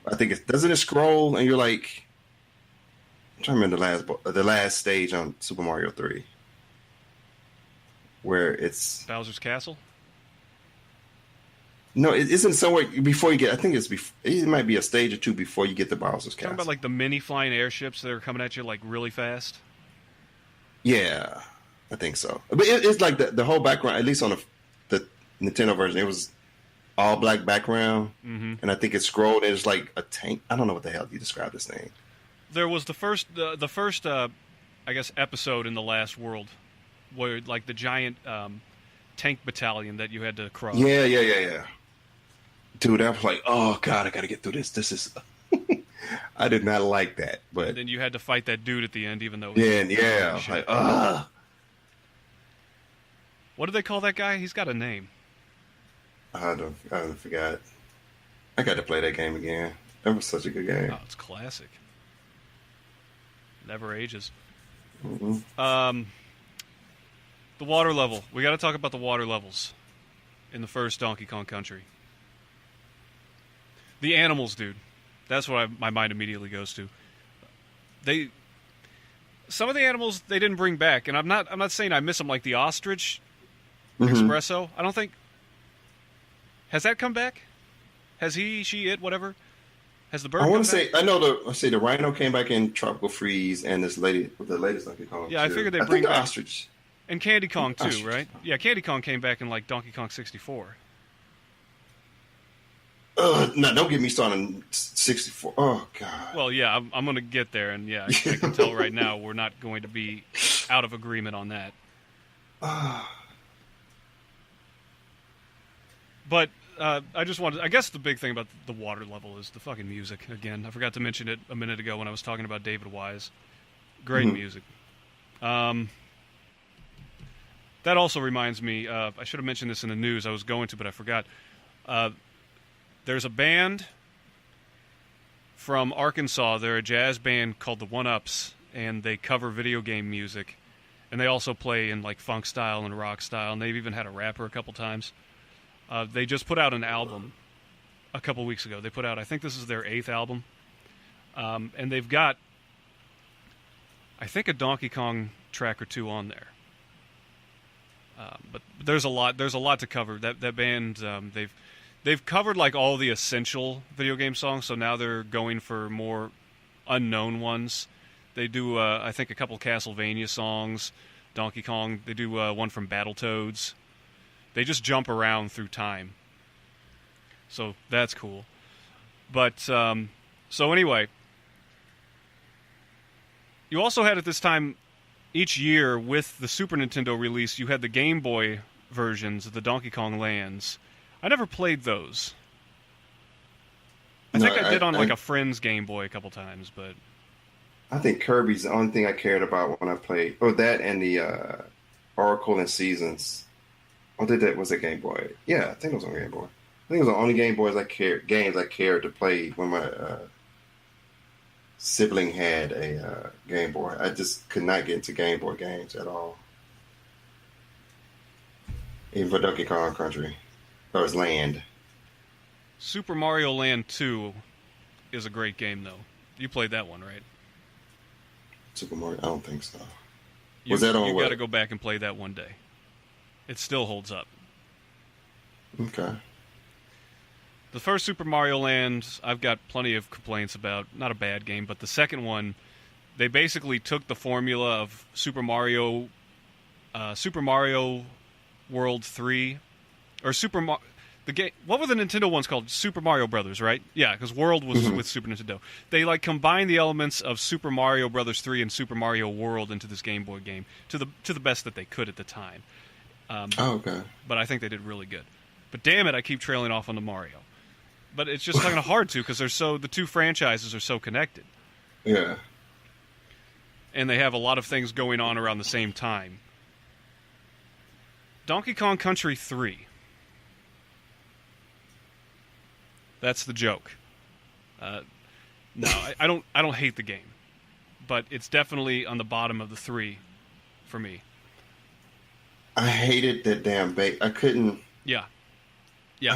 I think doesn't it scroll and you're like, I'm trying to remember the last stage on Super Mario 3, where it's Bowser's Castle. No, it isn't somewhere before you get. I think it might be a stage or two before you get to Bowser's Castle. Talking about like the mini flying airships that are coming at you like really fast. Yeah, I think so. But it's like the whole background, at least on the Nintendo version, it was all black background, and I think it scrolled. And it's like a tank. I don't know what the hell you describe this thing. There was the first, I guess, episode in the last world, where like the giant tank battalion that you had to cross. Yeah. Dude, I was like, oh god, I gotta get through this. This is, I did not like that. But and then you had to fight that dude at the end, even though. Yeah, I was like, ugh. What do they call that guy? He's got a name. I forgot. I got to play that game again. That was such a good game. Oh, it's classic. Never ages. Mm-hmm. The water level. We got to talk about the water levels in the first Donkey Kong Country. The animals, dude. That's what my mind immediately goes to. Some of the animals they didn't bring back, and I'm not saying I miss them, like the ostrich espresso. I don't think. Has that come back? Has he, she, it, whatever? Has the bird? I want to say I know the rhino came back in Tropical Freeze, and the latest Donkey Kong. Yeah, too. I figured they'd bring back the ostrich. And Candy Kong too, right? Yeah, Candy Kong came back in like Donkey Kong 64. No, don't get me started on 64. Oh, God. Well, yeah, I'm going to get there, and yeah, I can tell right now we're not going to be out of agreement on that. But I guess the big thing about the water level is the fucking music. Again, I forgot to mention it a minute ago when I was talking about David Wise. Great music. That also reminds me, I should have mentioned this in the news. I was going to, but I forgot. There's a band from Arkansas. They're a jazz band called the One Ups, and they cover video game music. And they also play in like funk style and rock style, and they've even had a rapper a couple times. They just put out an album a couple weeks ago. They put out, I think this is their 8th album. And they've got, I think, a Donkey Kong track or two on there. But there's a lot to cover. That band, they've covered like all the essential video game songs, so now they're going for more unknown ones. They do, I think, a couple Castlevania songs, Donkey Kong. They do one from Battletoads. They just jump around through time. So that's cool. But, so anyway, you also had at this time, each year with the Super Nintendo release, you had the Game Boy versions of the Donkey Kong Lands. I never played those. I think I did on like a friend's Game Boy a couple times, but... I think Kirby's the only thing I cared about when I played. Oh, that and the Oracle and Seasons. Oh, was a Game Boy. Yeah, I think it was on Game Boy. I think it was the only games I cared to play when my sibling had a Game Boy. I just could not get into Game Boy games at all. Even for Donkey Kong Country. Or his Land. Super Mario Land 2 is a great game, though. You played that one, right? Super Mario? I don't think so. You got to go back and play that one day. It still holds up. Okay. The first Super Mario Land, I've got plenty of complaints about. Not a bad game, but the second one, they basically took the formula of Super Mario World 3, or the game. What were the Nintendo ones called? Super Mario Brothers, right? Yeah, because World was with Super Nintendo. They like combined the elements of Super Mario Brothers 3 and Super Mario World into this Game Boy game to the best that they could at the time. Okay. But I think they did really good. But damn it, I keep trailing off on the Mario. But it's just kind of hard to because the two franchises are so connected. Yeah. and they have a lot of things going on around the same time. Donkey Kong Country 3. That's the joke. No, I don't hate the game, but it's definitely on the bottom of the 3 for me. I hated that damn baby. I couldn't. Yeah,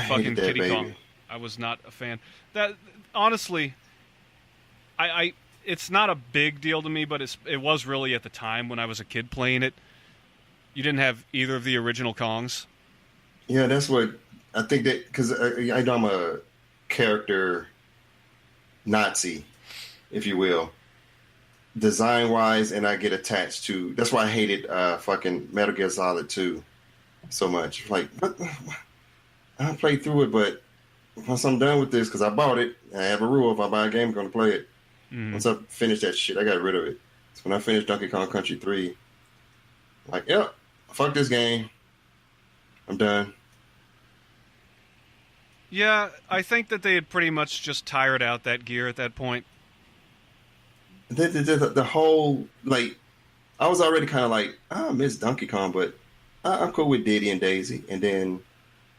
fucking Kitty Kong. I was not a fan. That honestly, I it's not a big deal to me, but it was really at the time when I was a kid playing it. You didn't have either of the original Kongs. Yeah, that's what I think, that because I know I'm a character Nazi, if you will, design wise, and I get attached to. That's why I hated fucking Metal Gear Solid 2 so much. Like, what? I played through it, but once I'm done with this, because I bought it, I have a rule: if I buy a game, I'm going to play it. Once I finish that shit, I got rid of it. So when I finished Donkey Kong Country 3, I'm like, yep, fuck this game. I'm done. Yeah, I think that they had pretty much just tired out that gear at that point. The whole, like, I was already kind of like, I miss Donkey Kong, but I'm cool with Diddy and Daisy. And then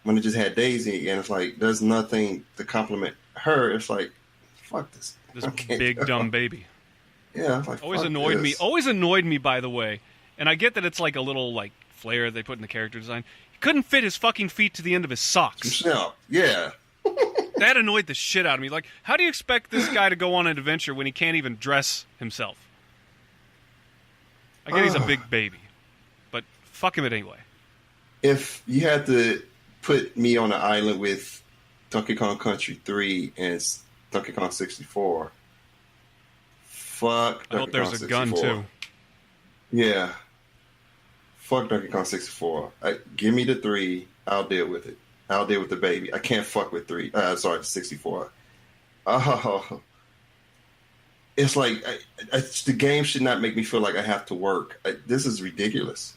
when it just had Daisy, and it's like, there's nothing to compliment her, it's like, fuck this. This big, dumb baby. Yeah, I was like, always annoyed me. Always annoyed me, by the way. And I get that it's like a little, like, flair they put in the character design. He couldn't fit his fucking feet to the end of his socks. Yeah. That annoyed the shit out of me. Like, how do you expect this guy to go on an adventure when he can't even dress himself? I get he's a big baby, but fuck him it anyway. If you had to put me on an island with Donkey Kong Country 3 and Donkey Kong 64, fuck Donkey Kong 64. I hope there's a gun, too. Yeah. Fuck Donkey Kong 64. Give me the 3. I'll deal with it. I'll deal with the baby. I can't fuck with 64. Oh. It's like, the game should not make me feel like I have to work. This is ridiculous.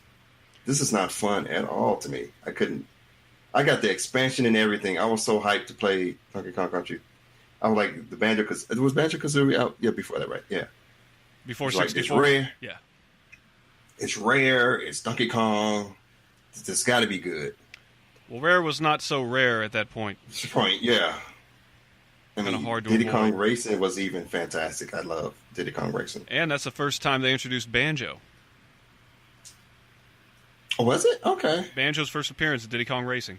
This is not fun at all to me. I got the expansion and everything. I was so hyped to play Donkey Kong Country. I was like, the Banjo, because it was Banjo-Kazooie out? Yeah, before that, right? Yeah. Before 64? Like, it's rare. Yeah. It's rare. It's Donkey Kong. It's got to be good. Well, Rare was not so rare at that point. Yeah. I mean, hard to Diddy avoid. Kong Racing was even fantastic. I love Diddy Kong Racing. And that's the first time they introduced Banjo. Oh, was it? Okay. Banjo's first appearance at Diddy Kong Racing.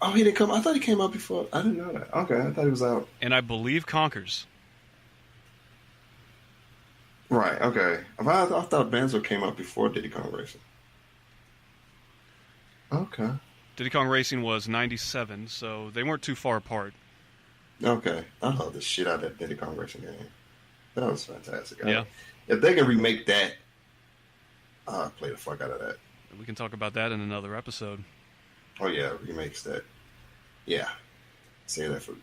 Oh, he didn't come. I thought he came out before. I didn't know that. Okay, I thought he was out. And I believe Conkers. Right, okay. I thought Banjo came out before Diddy Kong Racing. Okay. Diddy Kong Racing was 97, so they weren't too far apart. Okay. I love the shit out of that Diddy Kong Racing game. That was fantastic. Yeah. If they can remake that, I'll play the fuck out of that. We can talk about that in another episode. Oh, yeah, remakes that. Yeah. Say that for...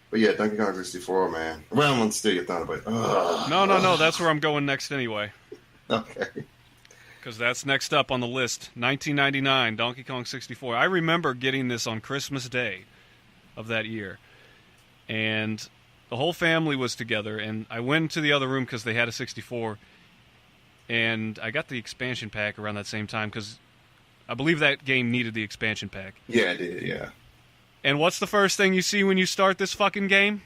But yeah, Donkey Kong 64, man. Well, I'm going to steal your thunder, but... No. That's where I'm going next anyway. Okay. Because that's next up on the list. 1999, Donkey Kong 64. I remember getting this on Christmas Day of that year. And the whole family was together, and I went to the other room because they had a 64. And I got the expansion pack around that same time because I believe that game needed the expansion pack. Yeah, it did, yeah. And what's the first thing you see when you start this fucking game?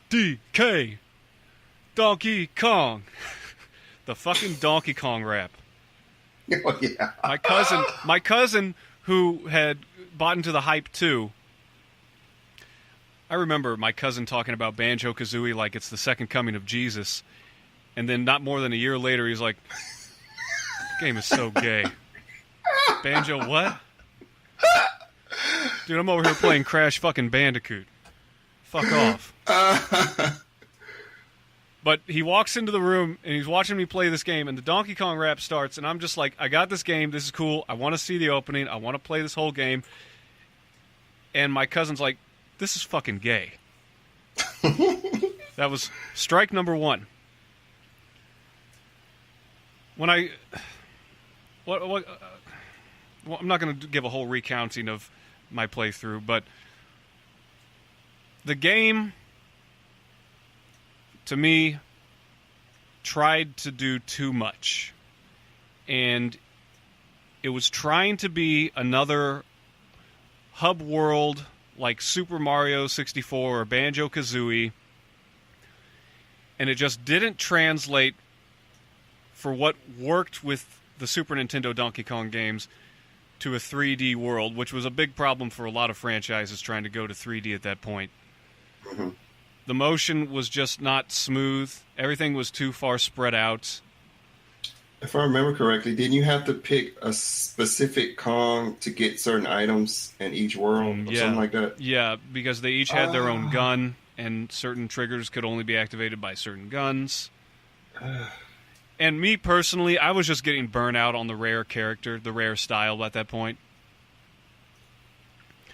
DK. Donkey Kong. The fucking Donkey Kong rap. Oh, yeah. My cousin who had bought into the hype too. I remember my cousin talking about Banjo-Kazooie like it's the second coming of Jesus. And then not more than a year later, he's like, "This game is so gay." Banjo what? Dude, I'm over here playing Crash fucking Bandicoot. Fuck off. But he walks into the room, and he's watching me play this game, and the Donkey Kong rap starts, and I'm just like, I got this game, this is cool, I want to see the opening, I want to play this whole game. And my cousin's like, this is fucking gay. That was strike number one. When I'm not going to give a whole recounting of my playthrough, but the game, to me, tried to do too much. And it was trying to be another hub world like Super Mario 64 or Banjo-Kazooie, and it just didn't translate for what worked with the Super Nintendo Donkey Kong games to a 3D world, which was a big problem for a lot of franchises trying to go to 3D at that point. Mm-hmm. The motion was just not smooth. Everything was too far spread out. If I remember correctly, didn't you have to pick a specific Kong to get certain items in each world or something like that? Yeah, because they each had their own gun, and certain triggers could only be activated by certain guns. And me personally, I was just getting burnt out on the rare character, the rare style at that point.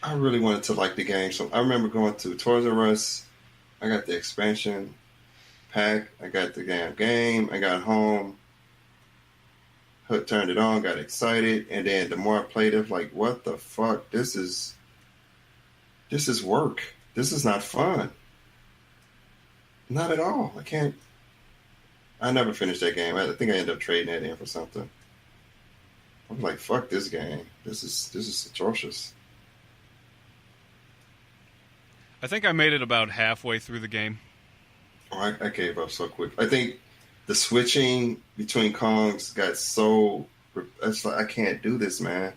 I really wanted to like the game, so I remember going to Toys R Us. I got the expansion pack. I got the damn game. I got home. Turned it on, got excited, and then the more I played it, like, what the fuck? This is work. This is not fun. Not at all. I never finished that game. I think I ended up trading that in for something. I was like, fuck this game. This is atrocious. I think I made it about halfway through the game. Oh, I gave up so quick. I think the switching between Kongs got so... It's like, I can't do this, man.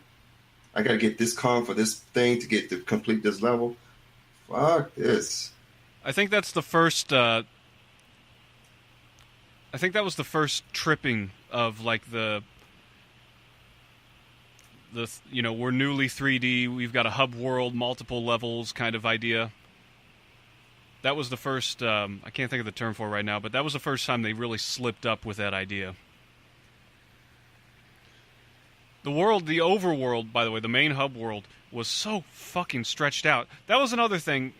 I got to get this Kong for this thing to get to complete this level. Fuck this. I think that's the first... I think that was the first tripping of, like, the we're newly 3D, we've got a hub world, multiple levels kind of idea. That was the first, I can't think of the term for it right now, but that was the first time they really slipped up with that idea. The overworld, by the way, the main hub world, was so fucking stretched out. That was another thing.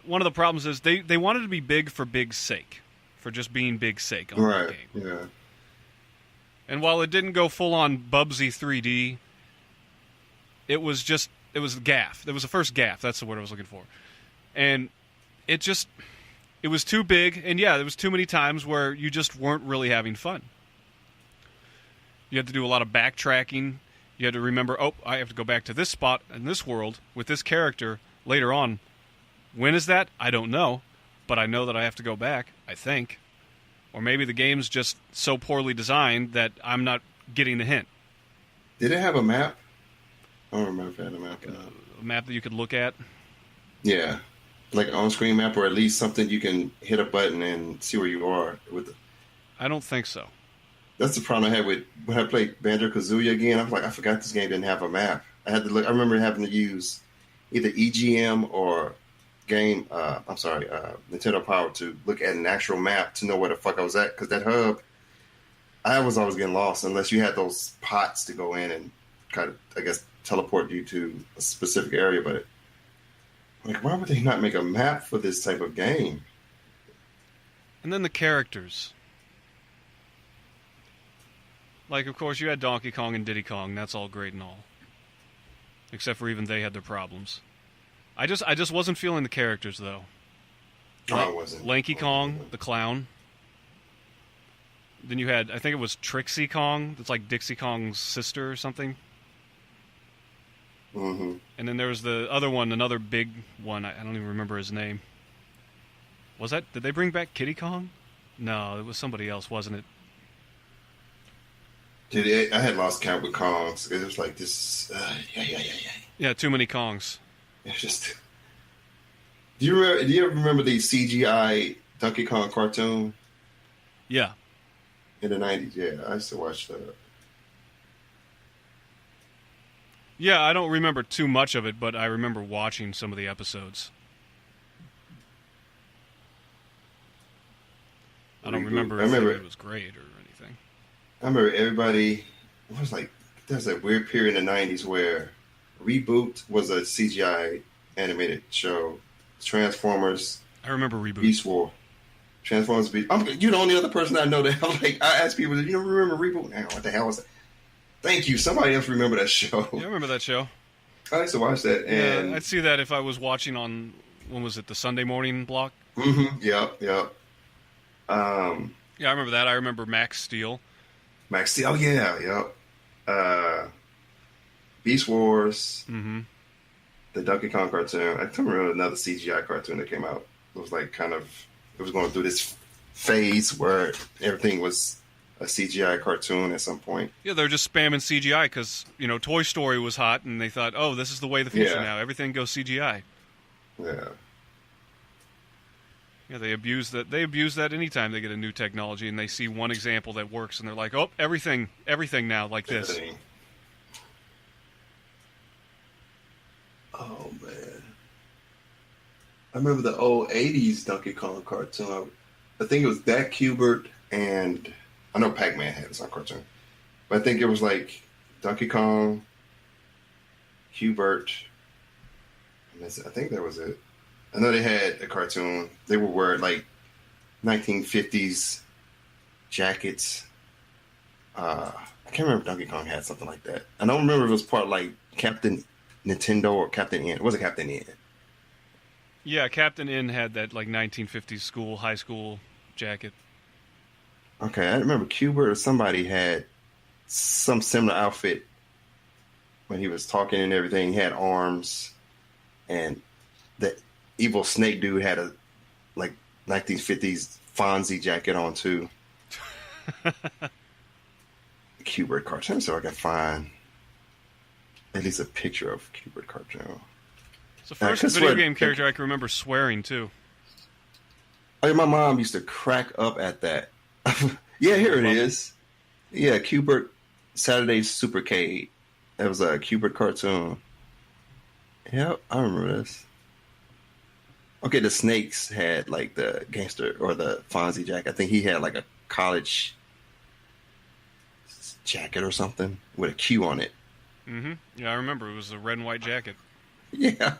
One of the problems is they wanted to be big for big's sake. For just being big's sake on the game. Yeah. And while it didn't go full-on Bubsy 3D, it was gaff. It was the first gaff. That's the word I was looking for. And it was too big, and yeah, there was too many times where you just weren't really having fun. You had to do a lot of backtracking. You had to remember, I have to go back to this spot in this world with this character later on. When is that? I don't know, but I know that I have to go back, I think. Or maybe the game's just so poorly designed that I'm not getting the hint. Did it have a map? I don't remember if it had a map. A map that you could look at? Yeah. Like an on-screen map, or at least something you can hit a button and see where you are with it. I don't think so. That's the problem I had with when I played Banjo-Kazooie again. I was like, I forgot this game didn't have a map. I had to look. I remember having to use either EGM or Nintendo Power to look at an actual map to know where the fuck I was at. Because that hub, I was always getting lost unless you had those pots to go in and kind of, I guess, teleport you to a specific area. But like, why would they not make a map for this type of game? And then the characters. Like, of course, you had Donkey Kong and Diddy Kong. That's all great and all. Except for even they had their problems. I just wasn't feeling the characters, though. No, I wasn't. Lanky Kong, the clown. Then you had, I think it was Trixie Kong. That's like Dixie Kong's sister or something. Mm-hmm. And then there was the other one, another big one. I don't even remember his name. Did they bring back Kiddy Kong? No, it was somebody else, wasn't it? Dude, I had lost count with Kongs. It was like this. Yeah, too many Kongs. It's just. Do you ever remember the CGI Donkey Kong cartoon? Yeah. In the 90s, yeah, I used to watch that. Yeah, I don't remember too much of it, but I remember watching some of the episodes. I don't remember if it was great or anything. I remember everybody. It was like there's a weird period in the 90s where Reboot was a CGI animated show. Transformers. I remember Reboot. Beast War. Transformers Beast. You're the only other person I know that. I ask people, you don't remember Reboot? Now, what the hell was that? Thank you. Somebody else remember that show. Yeah, I remember that show. I used to watch that. And yeah, I'd see that if I was watching on, when was it, the Sunday morning block? Mm-hmm. Yep. Yeah, I remember that. I remember Max Steel. Max Steel. Oh yeah, yep. Beast Wars. Mm-hmm. The Donkey Kong cartoon. I don't remember another CGI cartoon that came out. It was like it was going through this phase where everything was a CGI cartoon at some point. Yeah, they're just spamming CGI because, Toy Story was hot, and they thought, oh, this is the way of the future now. Everything goes CGI. Yeah. Yeah, they abuse that. They abuse that anytime they get a new technology and they see one example that works, and they're like, oh, everything now like this. Everything. Oh, man. I remember the old 80s Donkey Kong cartoon. I think it was Dak Hubert and... I know Pac-Man had his own cartoon. But I think it was like Donkey Kong, Hubert, and I think that was it. I know they had a cartoon. They were wearing like 1950s jackets. I can't remember if Donkey Kong had something like that. I don't remember if it was part like Captain Nintendo or Captain N. It wasn't Captain N. Yeah, Captain N had that like 1950s high school jacket. Okay, I remember Cubert or somebody had some similar outfit when he was talking and everything. He had arms, and the evil snake dude had a like 1950s Fonzie jacket on too. Cubert cartoon, so I can find at least a picture of Cubert cartoon. It's the first video game character I can remember swearing too. Oh, my mom used to crack up at that. Yeah, here it is. Yeah, Cubert Saturday Supercade. That was a Cubert cartoon. Yep, I remember this. Okay, the Snakes had like the gangster or the Fonzie jacket. I think he had like a college jacket or something with a Q on it. Mm-hmm. Yeah, I remember. It was a red and white jacket. Yeah.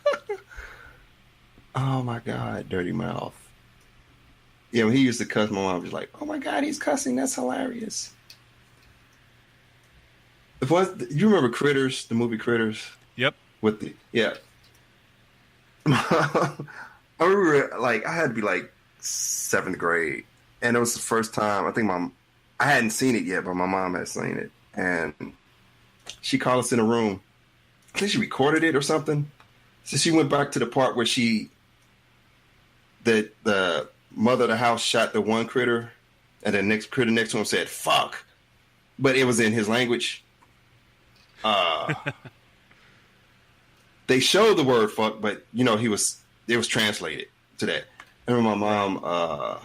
Oh my God, Dirty Mouth. Yeah, when he used to cuss, my mom was like, "Oh my God, he's cussing. That's hilarious." You remember Critters, the movie Critters? Yep. Yeah. I remember, like, I had to be like 7th grade, and it was the first time. I think I hadn't seen it yet, but my mom had seen it, and she called us in a room. I think she recorded it or something. So she went back to the part where the mother of the house shot the one critter, and the next critter next to him said "fuck," but it was in his language. They showed the word "fuck," but it was translated to that. I remember my mom,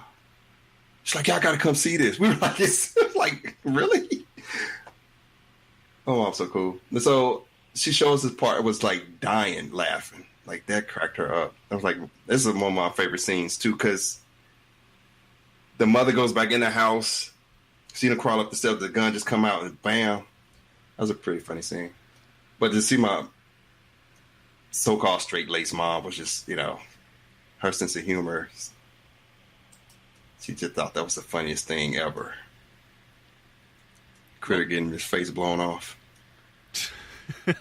she's like, "Y'all gotta come see this." We were like, "It's like, really?" Oh, I'm so cool. And so she shows this part. It was like dying laughing, like that cracked her up. I was like, this is one of my favorite scenes too, because the mother goes back in the house, see them crawl up the steps, the gun just come out, and bam. That was a pretty funny scene. But to see my so-called straight-laced mom was just, her sense of humor. She just thought that was the funniest thing ever. Critter getting his face blown off. Look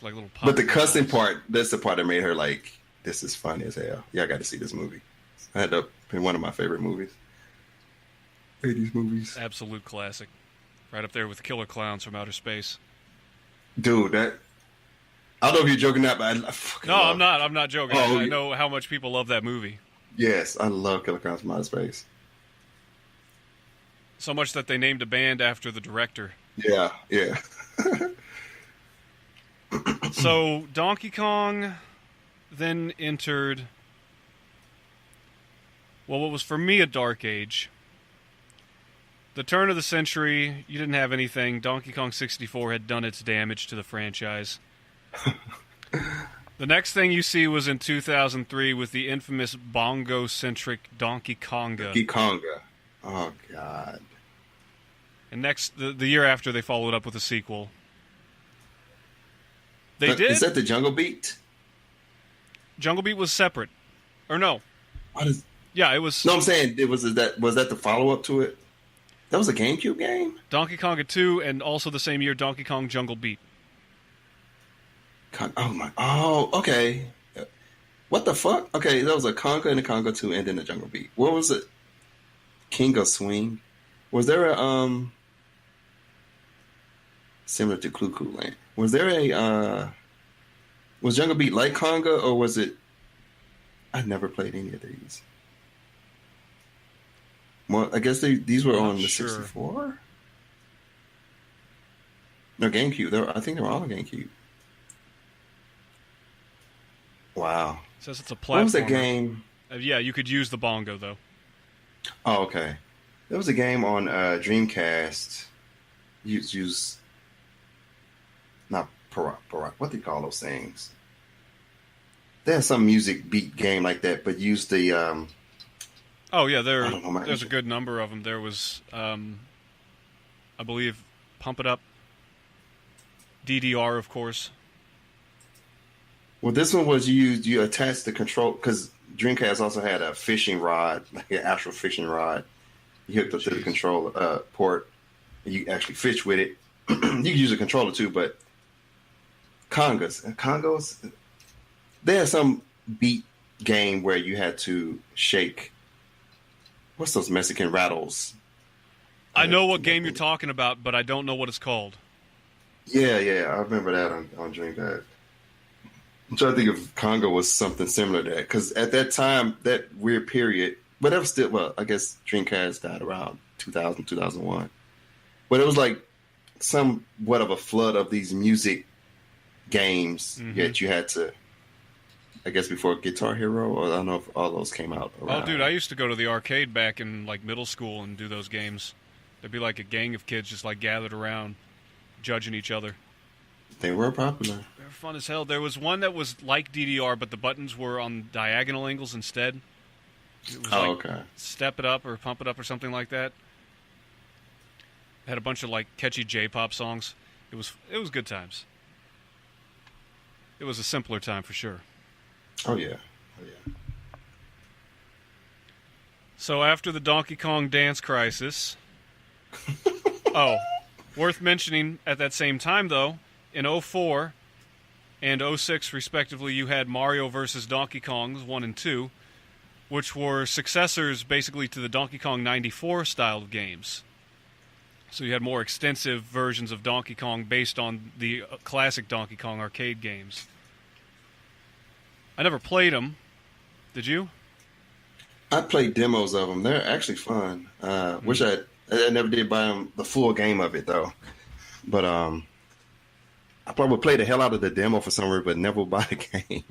like little. But the cussing part, that's the part that made her like, this is funny as hell. Yeah, I got to see this movie. I had to be one of my favorite movies. 80s movies. Absolute classic. Right up there with Killer Clowns from Outer Space. Dude, I don't know if you're joking that, but I fucking No, love I'm not. I'm not joking. Oh, I know how much people love that movie. Yes, I love Killer Clowns from Outer Space. So much that they named a band after the director. Yeah. So Donkey Kong then entered, well, what was for me a dark age. The turn of the century, you didn't have anything. Donkey Kong 64 had done its damage to the franchise. The next thing you see was in 2003 with the infamous bongo-centric Donkey Konga. Donkey Konga. Oh, God. And the year after, they followed up with a sequel. They did? Is that the Jungle Beat? Jungle Beat was separate. Or no. What is... Yeah, it was... No, I'm saying, was that the follow-up to it? That was a GameCube game? Donkey Konga 2, and also the same year, Donkey Kong Jungle Beat. Oh, okay. What the fuck? Okay, that was a Conga and a Conga 2 and then a Jungle Beat. What was it? King of Swing? Was there a similar to Clue Clue Land? Was there a was Jungle Beat like Conga or was it I never played any of these. Well, I guess these were on the 64? No, GameCube. I think they were all on GameCube. Wow. It says it's a platformer. What was that game? Yeah, you could use the bongo, though. Oh, okay. There was a game on Dreamcast. Use not Parrot. What do you call those things? There's some music beat game like that, but use the. Oh yeah, there's a good number of them. There was, I believe, Pump It Up. DDR, of course. Well, this one was you attached the control because Dreamcast also had a fishing rod, like an actual fishing rod. You hooked up to the controller port, and you actually fish with it. You could use a controller too, but Congos, they had some beat game where you had to shake. What's those Mexican rattles? I know what game you're talking about, but I don't know what it's called. Yeah, I remember that on Dreamcast. I'm trying to think if Congo was something similar to that, because at that time, that weird period, but that was still, well, I guess Dreamcast died around 2000, 2001. But it was like somewhat of a flood of these music games that you had to, I guess before Guitar Hero, or I don't know if all those came out around. Oh, dude, I used to go to the arcade back in like middle school and do those games. There'd be like a gang of kids just like gathered around, judging each other. They were popular. They were fun as hell. There was one that was like DDR, but the buttons were on diagonal angles instead. It was okay. Step It Up or Pump It Up or something like that. It had a bunch of like catchy J-pop songs. It was good times. It was a simpler time for sure. Oh yeah. So after the Donkey Kong Dance Crisis, worth mentioning at that same time though, in 04 and 06 respectively, you had Mario vs. Donkey Kong 1 and 2, which were successors basically to the Donkey Kong 94 style of games. So you had more extensive versions of Donkey Kong based on the classic Donkey Kong arcade games. I never played them. Did you? I played demos of them. They're actually fun. Wish I never did buy them, the full game of it though. But I probably play the hell out of the demo for some reason, but never buy the game.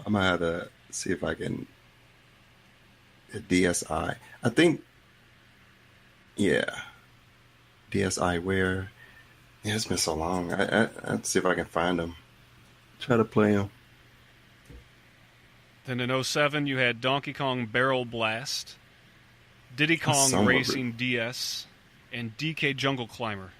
I might have to see if I can. DSi. I think. Yeah. DSi where? Yeah, it's been so long. I'll see if I can find them. Try to play them. Then in 07, you had Donkey Kong Barrel Blast, Diddy Kong Racing DS, and DK Jungle Climber.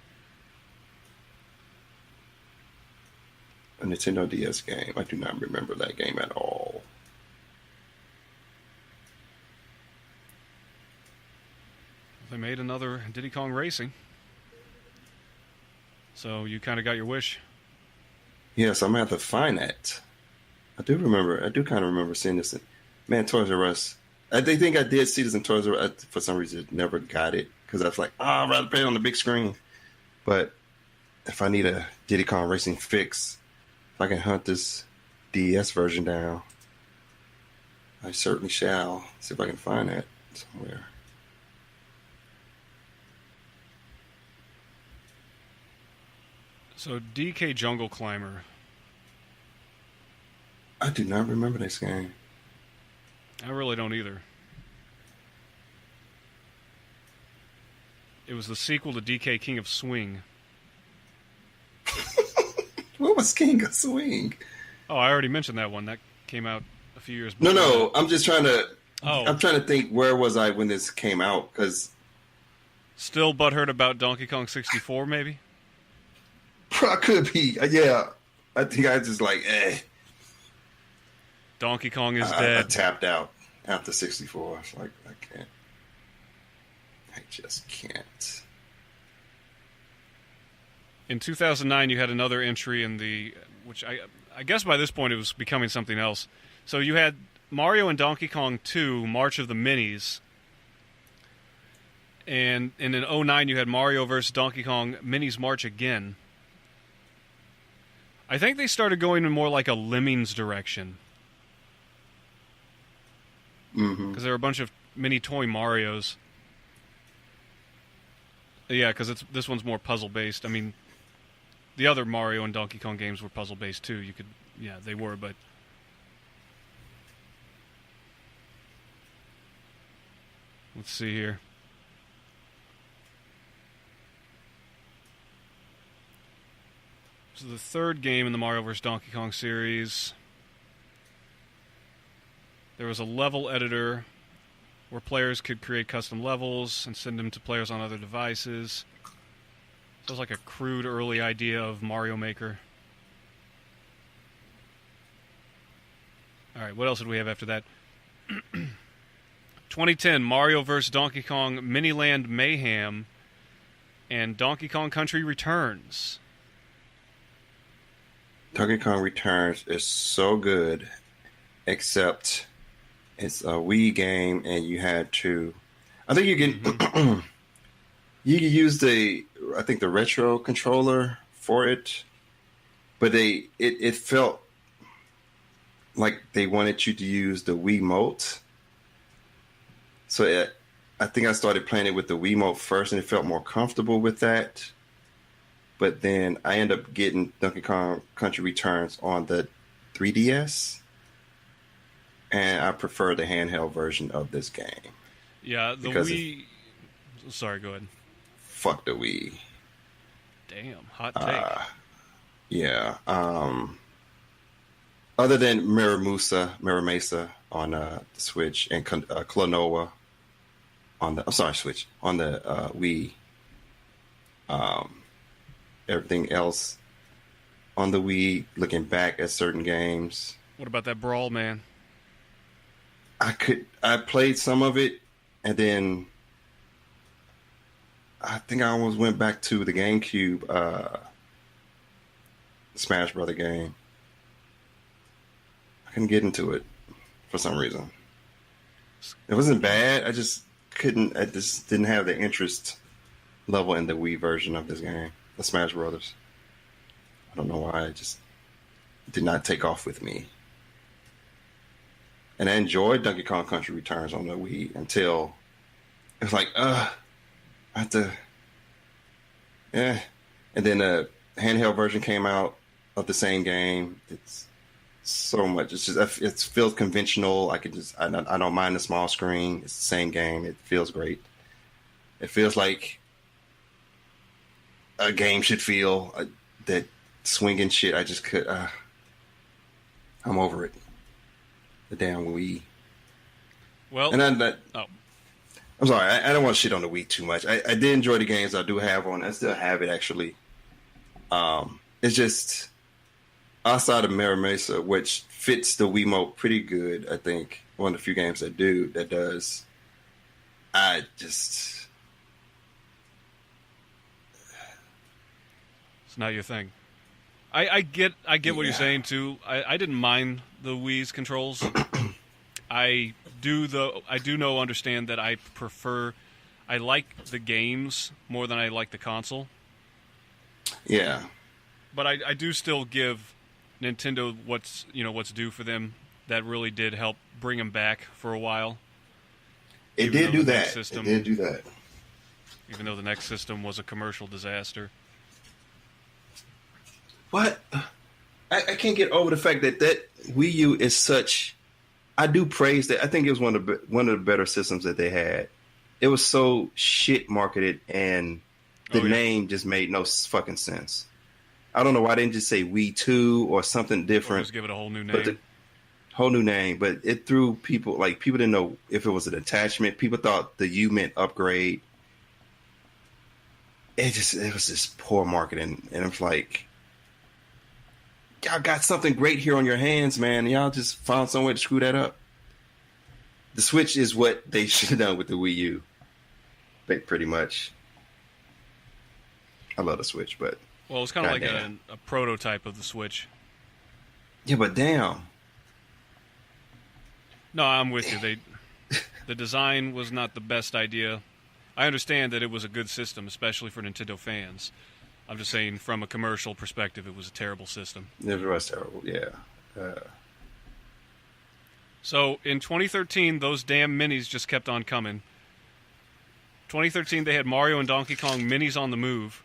A Nintendo DS game. I do not remember that game at all. They made another Diddy Kong Racing. So you kind of got your wish. Yes, I'm going to have to find that. I do kind of remember seeing this. Man, Toys R Us. I think I did see this in Toys R Us. For some reason, never got it. Because I was like, I'd rather play it on the big screen. But if I need a Diddy Kong Racing fix, if I can hunt this DS version down, I certainly shall. See if I can find that somewhere. So DK Jungle Climber. I do not remember this game. I really don't either. It was the sequel to DK King of Swing. What was King of Swing? Oh, I already mentioned that one. That came out a few years before. No, I'm just trying to... Oh. I'm trying to think, where was I when this came out? Because... Still butthurt about Donkey Kong 64, maybe? I could be. Yeah. I think I just like, Donkey Kong is dead. I tapped out after 64. It's like, I can't. I just can't. In 2009, you had another entry in the, which I guess by this point it was becoming something else. So you had Mario and Donkey Kong 2, March of the Minis. And in 2009 you had Mario vs. Donkey Kong Minis March again. I think they started going in more like a Lemmings direction. Because there were a bunch of mini toy Marios. Yeah, because this one's more puzzle-based. I mean, the other Mario and Donkey Kong games were puzzle-based too. Yeah, they were, but... Let's see here. So the third game in the Mario vs. Donkey Kong series, there was a level editor where players could create custom levels and send them to players on other devices. So it was like a crude early idea of Mario Maker. Alright, what else did we have after that? 2010, Mario vs. Donkey Kong Miniland Mayhem and Donkey Kong Country Returns. Donkey Kong Returns is so good, except it's a Wii game, and you had to. I think you can. You can use the retro controller for it, but it felt like they wanted you to use the Wiimote. So I think I started playing it with the Wiimote first, and it felt more comfortable with that. But then I ended up getting Donkey Kong Country Returns on the 3DS, and I prefer the handheld version of this game. Yeah, the Wii... Sorry, go ahead. Fuck the Wii. Damn, hot take. Yeah. Other than Mesa on the Switch, and Klonoa on the... Switch. On the Wii. Everything else on the Wii, looking back at certain games. What about that Brawl, man? I played some of it, and then I think I almost went back to the GameCube Smash Brother game. I couldn't get into it for some reason. It wasn't bad. I just didn't have the interest level in the Wii version of this game. The Smash Brothers. I don't know why. It just did not take off with me. And I enjoyed Donkey Kong Country Returns on the Wii until it was like, I have to... Yeah. And then a handheld version came out of the same game. It's so much. It's just, it feels conventional. I don't mind the small screen. It's the same game. It feels great. It feels like a game should feel. That swinging shit, I just could. I'm over it. The damn Wii. Well, and I'm sorry. I don't want to shit on the Wii too much. I did enjoy the games I do have on. I still have it actually. It's just outside of Mirror Mesa, which fits the Wiimote pretty good. I think one of the few games that does. I just. It's not your thing. I get what you're saying too. I didn't mind the Wii's controls. I do understand that I like the games more than I like the console. Yeah. But I do still give Nintendo what's due for them. That really did help bring them back for a while. It did do that. Even though the next system was a commercial disaster. What? I can't get over the fact that Wii U is such. I do praise that. I think it was one of the better systems that they had. It was so shit marketed, and the name just made no fucking sense. I don't know why they didn't just say Wii 2 or something different. Or just give it a whole new name. Whole new name, but it threw people. Like, people didn't know if it was an attachment. People thought the U meant upgrade. It was just poor marketing, and it's like, y'all got something great here on your hands, man. Y'all just found some way to screw that up. The Switch is what they should have done with the Wii U. Pretty much. I love the Switch, but... Well, it's kind of like a prototype of the Switch. Yeah, but damn. No, I'm with you. The design was not the best idea. I understand that it was a good system, especially for Nintendo fans. I'm just saying, from a commercial perspective, it was a terrible system. It was terrible. Yeah. So in 2013, those damn minis just kept on coming. 2013, they had Mario and Donkey Kong minis on the move.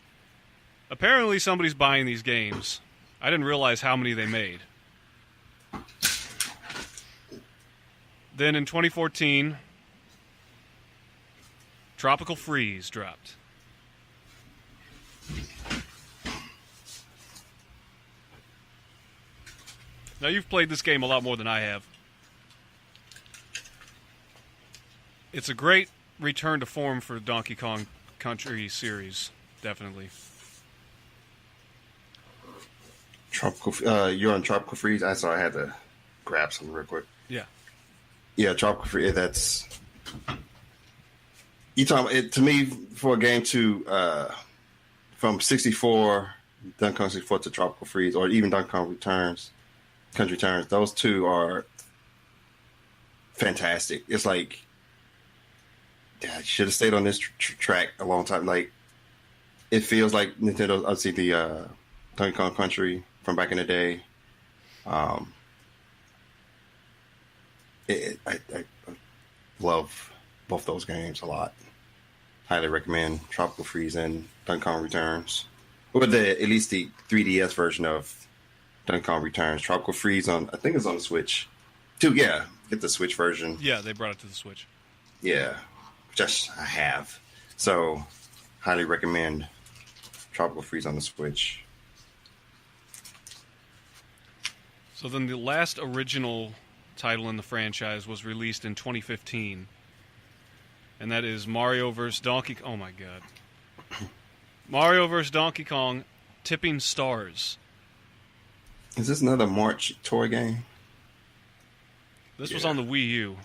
Apparently, somebody's buying these games. I didn't realize how many they made. Then in 2014, Tropical Freeze dropped. Now, you've played this game a lot more than I have. It's a great return to form for Donkey Kong Country series, definitely. You're on Tropical Freeze? I saw I had to grab something real quick. Yeah. Yeah, Tropical Freeze, that's... You talking it to me for a game from 64, Donkey Kong 64 to Tropical Freeze, or even Donkey Kong Country Returns, those two are fantastic. It's like, I should have stayed on this track a long time. Like, it feels like Nintendo, obviously the Donkey Kong Country from back in the day. I love both those games a lot. Highly recommend Tropical Freeze and Donkey Kong Returns. Or at least the 3DS version of Donkey Kong Returns. Tropical Freeze I think it's on the Switch. Get the Switch version. Yeah, they brought it to the Switch. Yeah, which I have. So, highly recommend Tropical Freeze on the Switch. So then the last original title in the franchise was released in 2015. And that is Mario vs. Donkey Kong. Oh my god. Mario vs. Donkey Kong Tipping Stars. Is this another March toy game? This was on the Wii U.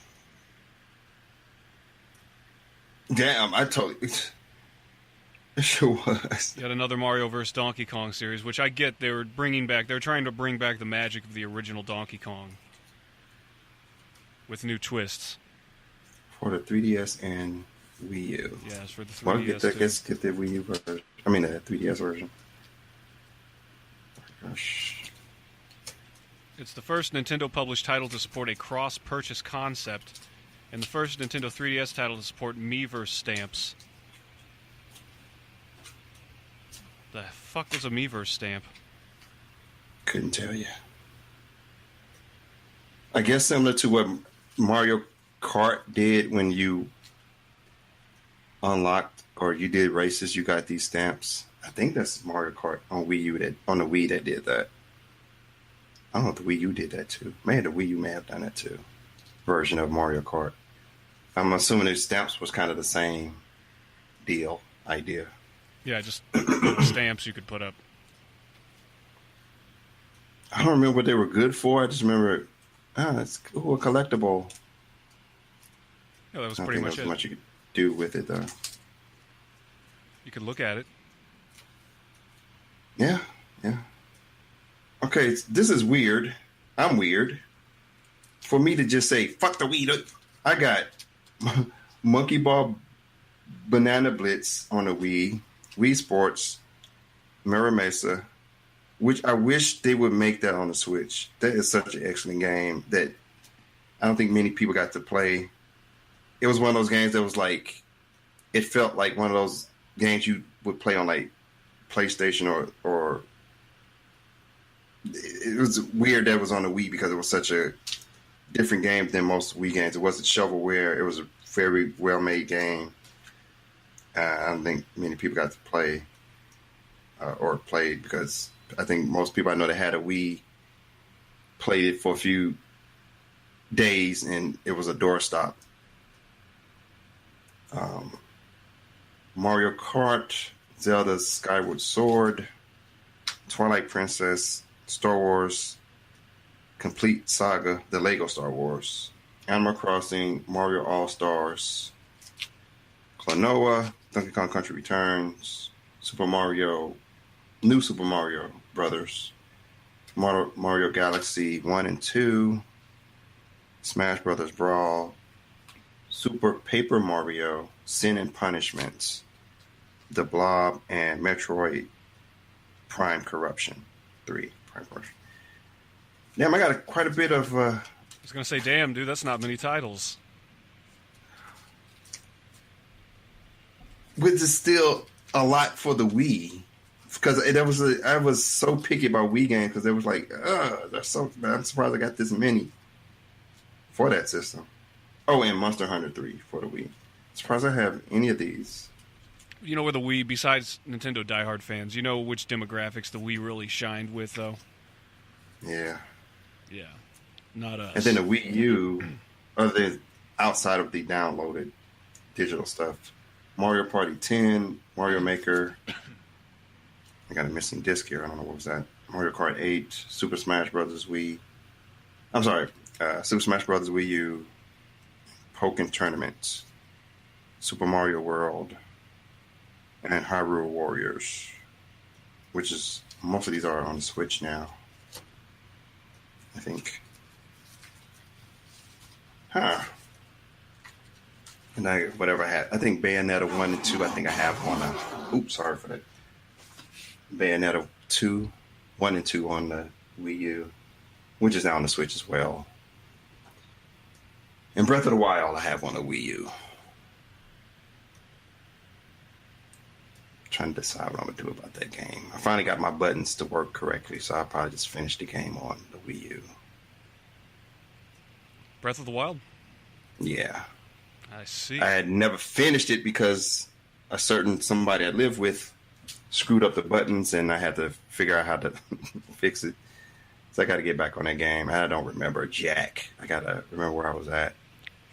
Damn, I totally... It sure was. You had another Mario vs. Donkey Kong series, which I get they were trying to bring back the magic of the original Donkey Kong. With new twists. For the 3DS and Wii U. Yeah, it's for the 3DS. Well, get the Wii U version. I mean, the 3DS version. Gosh. It's the first Nintendo-published title to support a cross-purchase concept, and the first Nintendo 3DS title to support Miiverse stamps. The fuck was a Miiverse stamp? Couldn't tell you. I guess similar to what Mario Kart did when you unlocked or you did races, you got these stamps. I think that's Mario Kart on Wii U on the Wii that did that. I don't know if the Wii U did that too. Maybe the Wii U may have done that too. Version of Mario Kart. I'm assuming the stamps was kind of the same idea. Yeah, just little stamps you could put up. I don't remember what they were good for. I just remember, it's a collectible. Yeah, that was pretty much it. Not much you could do with it though. You could look at it. Yeah. Okay, this is weird. I'm weird. For me to just say, fuck the Wii. I got Monkey Ball Banana Blitz on the Wii Sports, Mirror Mesa, which I wish they would make that on the Switch. That is such an excellent game that I don't think many people got to play. It was one of those games that was like, it felt like one of those games you would play on like PlayStation or it was weird that it was on the Wii because it was such a different game than most Wii games. It wasn't shovelware. It was a very well-made game. I don't think many people got to play or played because I think most people I know that had a Wii played it for a few days and it was a doorstop. Mario Kart, Zelda Skyward Sword, Twilight Princess, Star Wars Complete Saga, the Lego Star Wars, Animal Crossing, Mario All-Stars, Klonoa, Donkey Kong Country Returns, New Super Mario Brothers, Mario Galaxy 1 and 2, Smash Brothers Brawl, Super Paper Mario, Sin and Punishment, The Blob, and Metroid Prime Corruption 3. Prime Corruption. Damn, I got quite a bit of... I was going to say, damn, dude, that's not many titles. Which is still a lot for the Wii. Because I was so picky about Wii games because it was like, I'm surprised I got this many for that system. Oh, and Monster Hunter 3 for the Wii. Surprised I have any of these. You know where the Wii, besides Nintendo diehard fans, you know which demographics the Wii really shined with, though? Yeah. Yeah. Not us. And then the Wii U, other than outside of the downloaded digital stuff, Mario Party 10, Mario Maker... I got a missing disc here. I don't know what was that. Mario Kart 8, Super Smash Brothers Wii. I'm sorry. Super Smash Brothers Wii U, Pokken Tournament, Super Mario World, and Hyrule Warriors, which is most of these are on the Switch now. I think. And whatever I had. I think Bayonetta 1 and 2. I think I have one. Oops, sorry for that. Bayonetta 2, 1 and 2 on the Wii U, which is now on the Switch as well. And Breath of the Wild I have on the Wii U. Trying to decide what I'm going to do about that game. I finally got my buttons to work correctly, so I'll probably just finish the game on the Wii U. Breath of the Wild? Yeah. I see. I had never finished it because somebody I lived with screwed up the buttons, and I had to figure out how to fix it. So I got to get back on that game. I don't remember jack. I got to remember where I was at.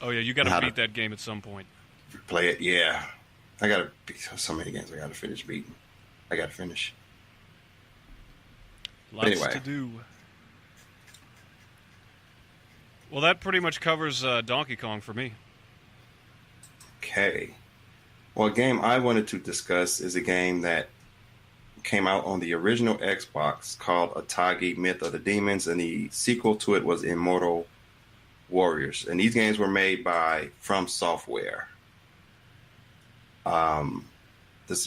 Oh, yeah, you got to beat that game at some point. Play it, yeah. I got to beat so many games I got to finish beating. I got to finish. Lots to do. Well, that pretty much covers Donkey Kong for me. Okay. Well, a game I wanted to discuss is a game that came out on the original Xbox called Otogi Myth of the Demons, and the sequel to it was Immortal Warriors. And these games were made by From Software. This is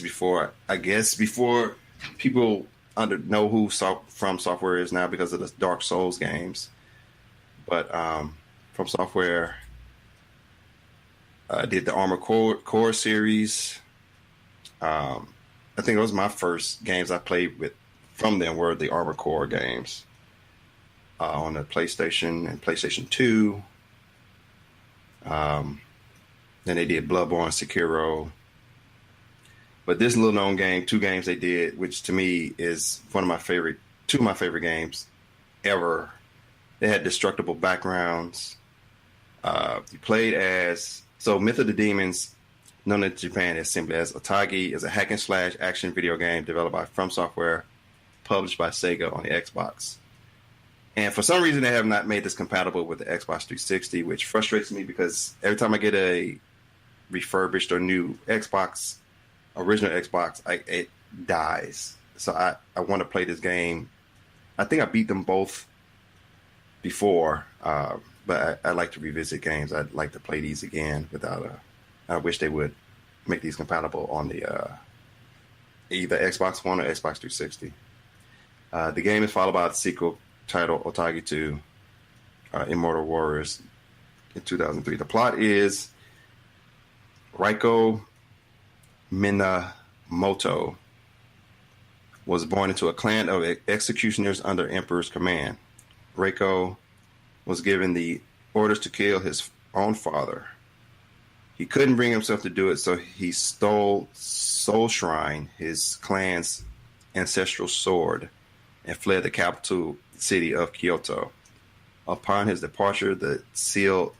before people know who From Software is now because of the Dark Souls games. But From Software did the Armored Core series. I think those were my first games I played with from them were the Armored Core games on the PlayStation and PlayStation 2. Then they did Bloodborne, Sekiro. But this little known game, 2 games they did, which to me is two of my favorite games ever. They had destructible backgrounds. You played as... So Myth of the Demons, known in Japan as simply as Otogi, is a hack and slash action video game developed by From Software, published by Sega on the Xbox. And for some reason, they have not made this compatible with the Xbox 360, which frustrates me because every time I get a refurbished or new Xbox, original Xbox, it dies. So I want to play this game. I think I beat them both before, but I like to revisit games. I'd like to play these again I wish they would make these compatible on the either Xbox One or Xbox 360. The game is followed by the sequel titled Otogi 2, Immortal Warriors in 2003. The plot is Reiko Minamoto was born into a clan of executioners under Emperor's command. Reiko was given the orders to kill his own father. He couldn't bring himself to do it, so he stole Soul Shrine, his clan's ancestral sword, and fled the capital city of Kyoto. Upon his departure, the seal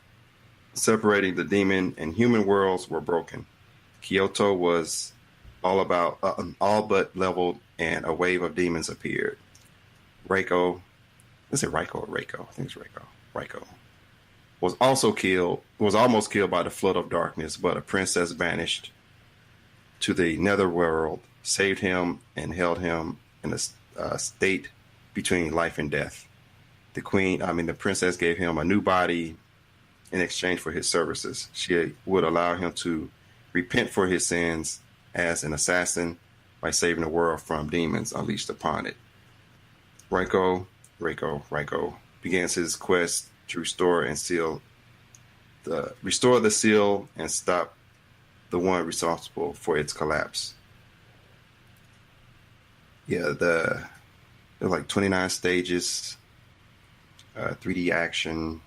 separating the demon and human worlds were broken. Kyoto was all but leveled, and a wave of demons appeared. Reiko, is it Reiko or Reiko? I think it's Reiko. Reiko was almost killed by the flood of darkness, but a princess vanished to the netherworld, saved him, and held him in a state between life and death. The princess gave him a new body in exchange for his services. She would allow him to repent for his sins as an assassin by saving the world from demons unleashed upon it. Reiko begins his quest to restore the seal and stop the one responsible for its collapse. Yeah, there's like 29 stages, 3D action,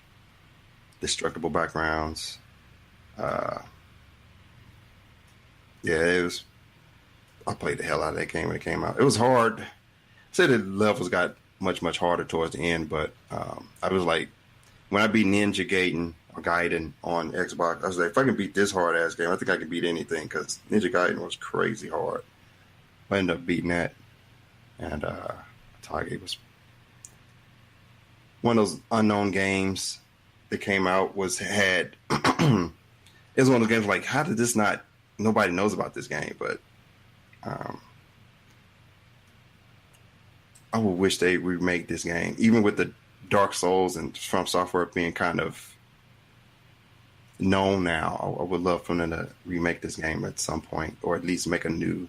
destructible backgrounds. I played the hell out of that game when it came out. It was hard. I said the levels got much, much harder towards the end, but I was like, when I beat Ninja Gaiden on Xbox, I was like, if I can beat this hard ass game, I think I can beat anything, because Ninja Gaiden was crazy hard. I ended up beating that, and Otogi was one of those unknown games that came out. It was one of those games like, how did this not? Nobody knows about this game, but I would wish they remake this game, even with the Dark Souls and From Software being kind of known now. I would love for them to remake this game at some point, or at least make a new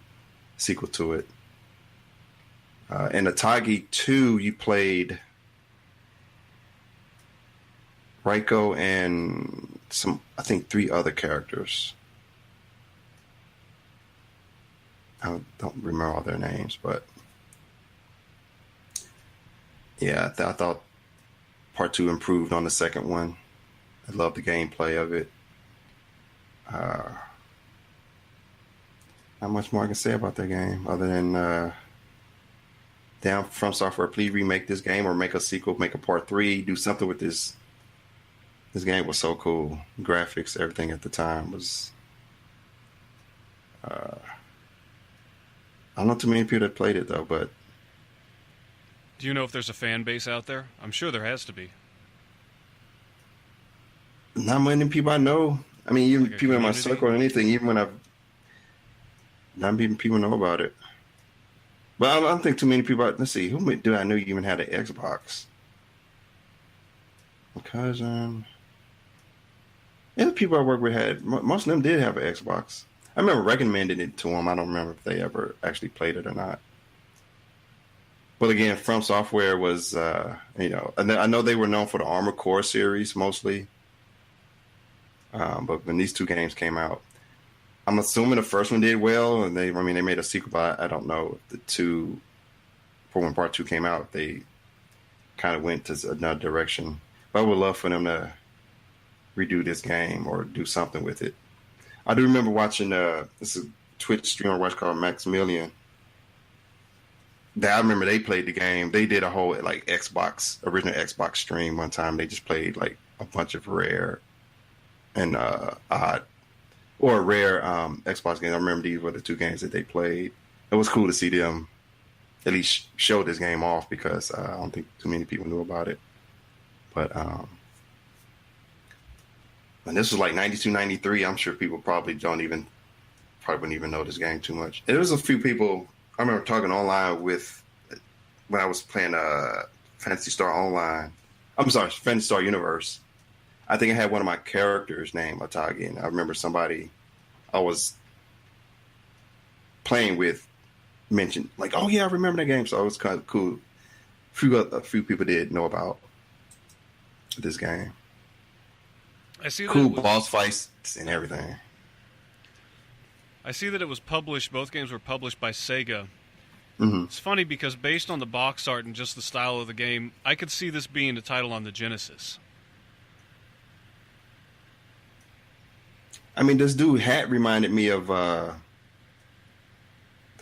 sequel to it. In Otogi 2, you played Reiko and I think 3 other characters. I don't remember all their names, but yeah, I thought part 2 improved on the second one. I love the gameplay of it. Not much more I can say about that game other than From Software, please remake this game or make a sequel, make a part 3, do something with this. This game was so cool. Graphics, everything at the time was. I don't know too many people that played it though, but. Do you know if there's a fan base out there? I'm sure there has to be. Not many people I know. I mean, even like people in my circle or anything, even when not many people know about it. But I don't think too many people. Let's see, who do I know even had an Xbox? My cousin. Yeah, the people I work with had. Most of them did have an Xbox. I remember recommending it to them. I don't remember if they ever actually played it or not. But again, From Software was, and I know they were known for the Armored Core series mostly. But when these 2 games came out, I'm assuming the first one did well, and they made a sequel, but I don't know if when part 2 came out, they kind of went to another direction. But I would love for them to redo this game or do something with it. I do remember watching this is a Twitch streamer watch called Maximilian. I remember they played the game. They did a whole like original Xbox stream one time. They just played like a bunch of rare and odd or rare Xbox games. I remember these were the 2 games that they played. It was cool to see them at least show this game off, because I don't think too many people knew about it. But and this was like 92, 93. I'm sure people probably wouldn't even know this game too much. There was a few people I remember talking online with when I was playing Phantasy Star Online. I'm sorry, Phantasy Star Universe. I think I had one of my characters named Otogi, and I remember somebody I was playing with mentioned, like, oh yeah, I remember that game. So it was kind of cool. A few people did know about this game. I see cool boss fights and everything. I see that it was published. Both games were published by Sega. Mm-hmm. It's funny because based on the box art and just the style of the game, I could see this being a title on the Genesis. I mean, this dude hat reminded me of the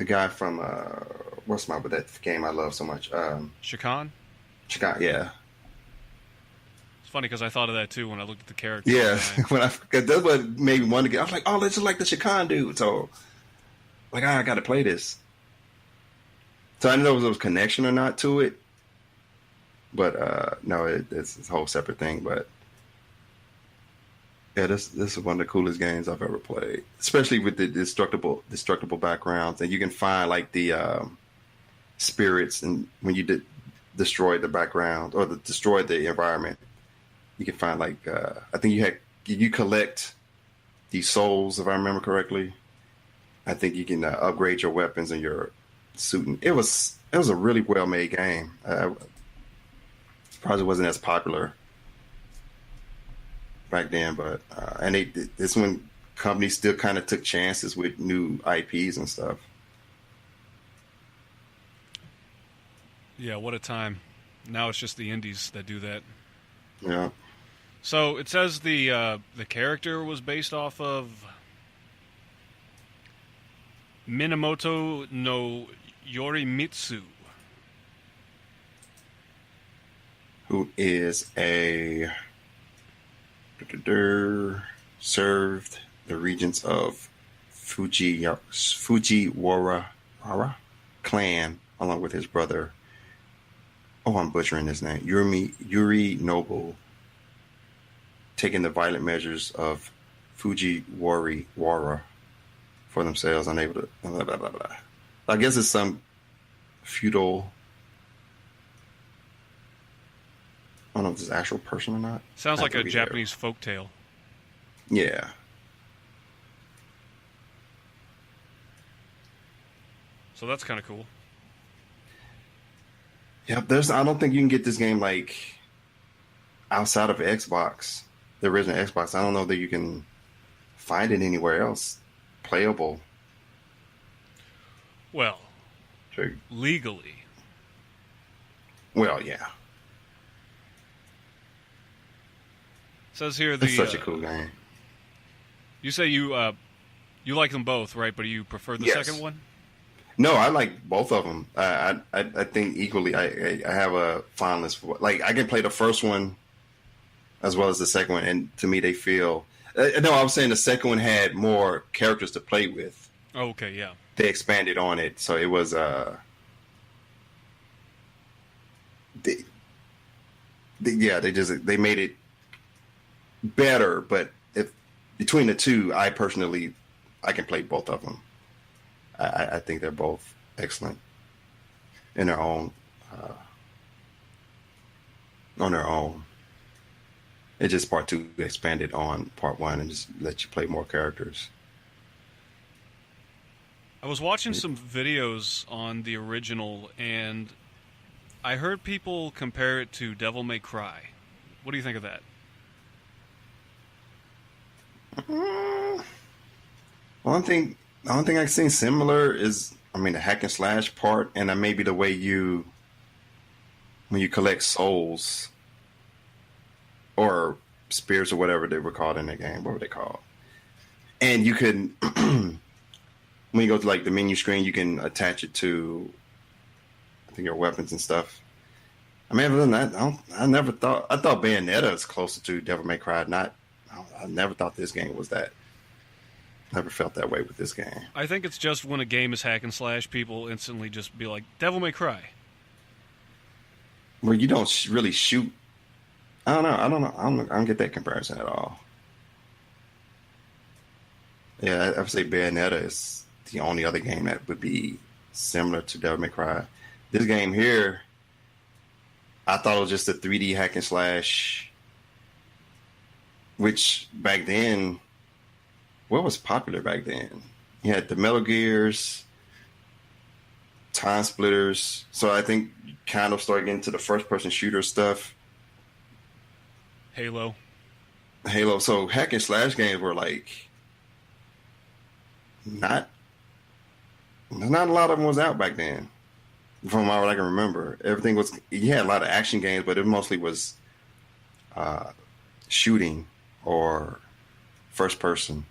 guy from but that game I love so much. Shakan? Shakan, yeah. It's funny because I thought of that too when I looked at the character. Yeah, that's what made me want to get. I was like, oh, this is like the Shakan dude. So, like, I got to play this. So I didn't know if there was a connection or not to it, but no, it's a whole separate thing. But yeah, this is one of the coolest games I've ever played, especially with the destructible backgrounds, and you can find like the spirits, and when you destroyed the background or destroyed the environment, you can find like I think you collect these souls, if I remember correctly. I think you can upgrade your weapons and your suit. And it was a really well made game. Probably wasn't as popular back then, but and it's when companies still kind of took chances with new IPs and stuff. Yeah, what a time. Now it's just the indies that do that. Yeah. So it says the character was based off of Minamoto no Yorimitsu, who is served the regions of Fujiwara clan along with his brother. Oh, I'm butchering his name. Yuri Nobu, taking the violent measures of Fujiwara for themselves, unable to. Blah, blah, blah, blah. I guess it's some feudal. I don't know if it's an actual person or not. Sounds like a Japanese folktale. Yeah. So that's kind of cool. Yeah, I don't think you can get this game like outside of Xbox, the original Xbox. I don't know that you can find it anywhere else playable. Well, Sure. legally. Well, yeah. It says here It's such a cool game. You say you like them both, right? But you prefer the Yes. second one? No, I like both of them. I think equally. I have a fondness for, like, I can play the first one as well as the second one, and to me they feel. No, I was saying the second one had more characters to play with. Oh, okay, yeah. They expanded on it, so it was they made it better. But if between the two, I personally can play both of them. I think they're both excellent in their own on their own. It just part two expanded on part one and just let you play more characters. I was watching some videos on the original, and I heard people compare it to Devil May Cry. What do you think of that? The only thing I've seen similar is, the hack and slash part, and then maybe the way when you collect souls or spirits or whatever they were called in the game. What were they called? And you can, when you go to like the menu screen, you can attach it to, I think, your weapons and stuff. Other than that, I thought Bayonetta is closer to Devil May Cry. I never thought this game was that. Never felt that way with this game. I think it's just when a game is hack and slash, people instantly just be like, Devil May Cry. Where you don't really shoot. I don't know. I don't get that comparison at all. Yeah, I would say Bayonetta is the only other game that would be similar to Devil May Cry. This game here, I thought it was just a 3D hack and slash, which back then, what was popular back then? You had the Metal Gears, Time Splitters. So I think you kind of started getting into the first-person shooter stuff. Halo. So hack and slash games were like not a lot of them was out back then. From what I can remember, everything was, you had a lot of action games, but it mostly was shooting or first person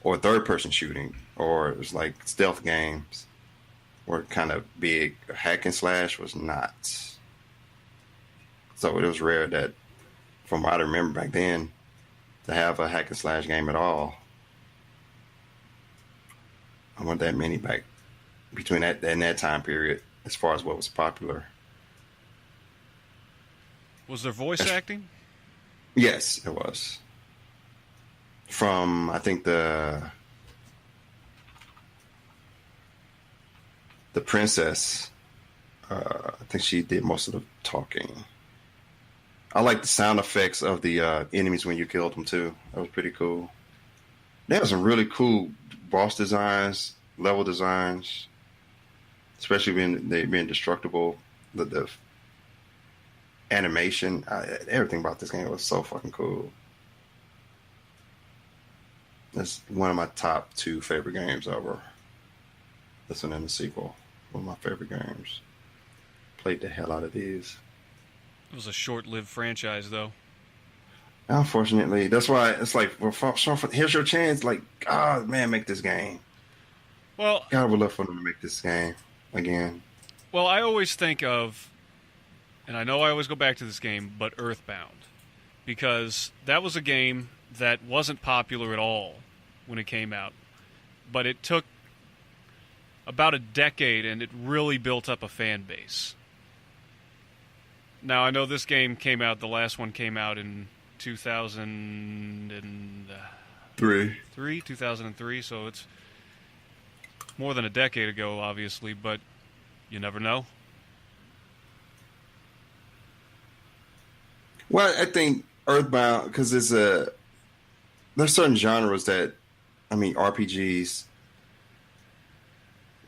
or third person shooting, or it was like stealth games were kind of big. Hack and slash was not. So it was rare that, from what I remember back then, to have a hack and slash game at all. I want that many back between that and that time period as far as what was popular. Was there voice acting? Yes, it was. From, I think, the princess, I think she did most of the talking. I like the sound effects of the enemies when you killed them too. That was pretty cool. They have some really cool boss designs, level designs, especially when they being destructible. The animation, everything about this game was so fucking cool. That's one of my top 2 favorite games ever. This one and the sequel. One of my favorite games. Played the hell out of these. It was a short-lived franchise, though. Unfortunately, that's why it's like, well, here's your chance. Like, man, make this game. Well, God would love for them to make this game again. Well, I always think of, and I know I always go back to this game, but Earthbound, because that was a game that wasn't popular at all when it came out, but it took about a decade and it really built up a fan base. Now, I know this game came out, the last one came out in 2003, so it's more than a decade ago, obviously, but you never know. Well, I think Earthbound, because there's certain genres that, RPGs,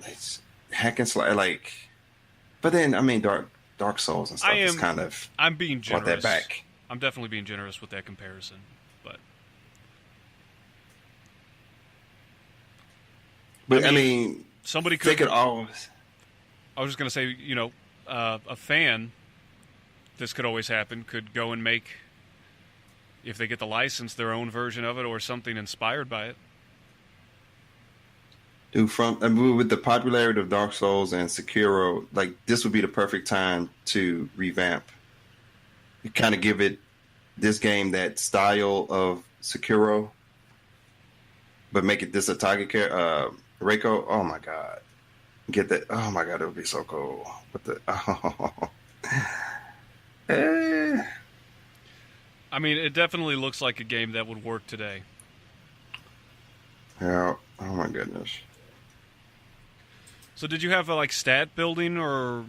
it's hack and slide, like, but then, Dark Souls and stuff is kind of... I'm being generous. Brought that back. I'm definitely being generous with that comparison, but somebody could... They could always... I was just going to say, a fan, this could always happen, could go and make, if they get the license, their own version of it or something inspired by it. Dude, with the popularity of Dark Souls and Sekiro, like, this would be the perfect time to revamp. You kind of give this game that style of Sekiro, but make it this Otogi Reiko. Oh my god, get that! Oh my god, it would be so cool. But it definitely looks like a game that would work today. Yeah. Oh my goodness. So did you have stat building, or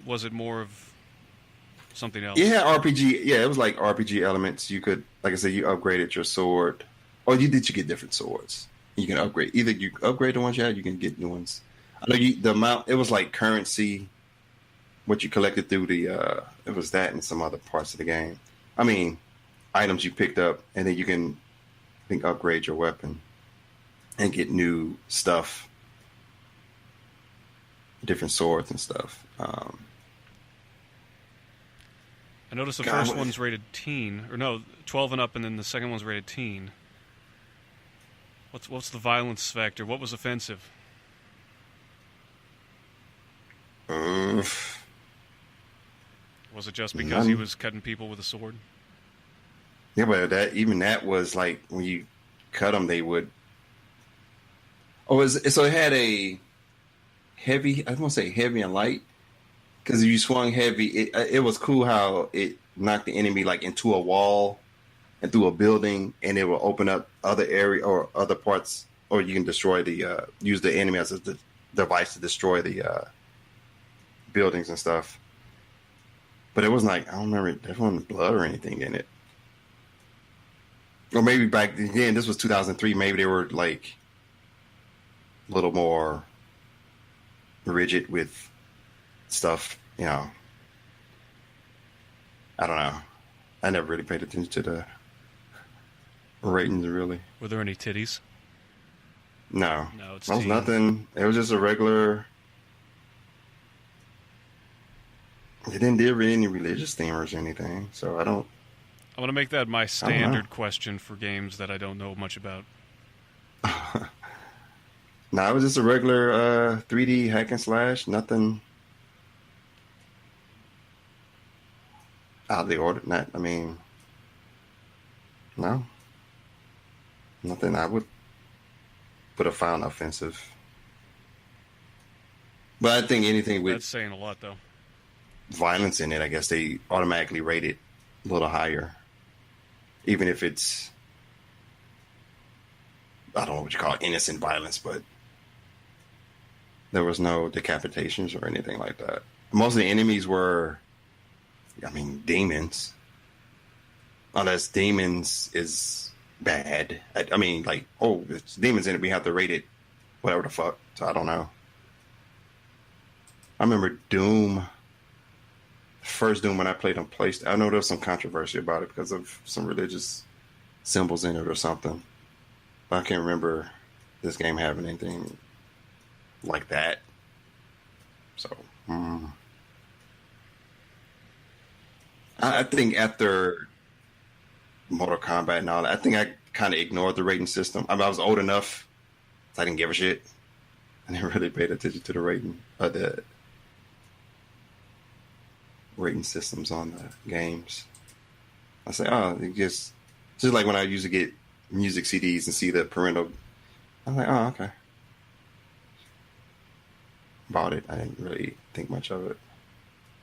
was it more of something else? Yeah, RPG. Yeah, it was like RPG elements. You could, like I said, you upgraded your sword, or you get different swords. You can upgrade. Either you upgrade the ones you had, you can get new ones. I know the amount. It was like currency, what you collected through the. It was that and some other parts of the game. Items you picked up, and then you can, I think, upgrade your weapon and get new stuff. Different swords and stuff. I noticed the first one's rated teen, or no, 12 and up, and then the second one's rated teen. What's the violence factor? What was offensive? Was it just because he was cutting people with a sword? Yeah, but that was like when you cut them, they would. So it had a heavy. I was gonna say heavy and light, because if you swung heavy, it was cool how it knocked the enemy like into a wall and through a building, and it will open up other area or other parts, or you can destroy use the enemy as a device to destroy the buildings and stuff. But it wasn't I don't remember, there wasn't blood or anything in it. Or maybe back then, this was 2003, maybe they were like a little more rigid with stuff, I don't know. I never really paid attention to the ratings, really. Were there any titties? No. No, it's There was nothing. It was just a regular... It didn't deal with any religious themes or anything, so I don't... I'm going to make that my standard question for games that I don't know much about. No, it was just a regular 3D hack and slash. Nothing out of the order. No. Nothing I would have found offensive. But I think anything with... That's saying a lot, though. Violence in it, I guess they automatically rate it a little higher. Even if it's... I don't know what you call it, innocent violence, but... There was no decapitations or anything like that. most of the enemies were, I mean, demons. Unless demons is bad. I mean, like, oh, it's demons in it, we have to rate it whatever the fuck. So I don't know. I remember Doom, first Doom when I played on PlayStation. I know there was some controversy about it because of some religious symbols in it or something. But I can't remember this game having anything like that. So, I think after Mortal Kombat and all that, I think I kind of ignored the rating system. I mean, I was old enough, so I didn't give a shit. I didn't really pay attention to the rating, the rating systems on the games. I say, oh, it just like when I used to get music CDs and see the parental. I'm like, oh, okay. Bought it. I didn't really think much of it.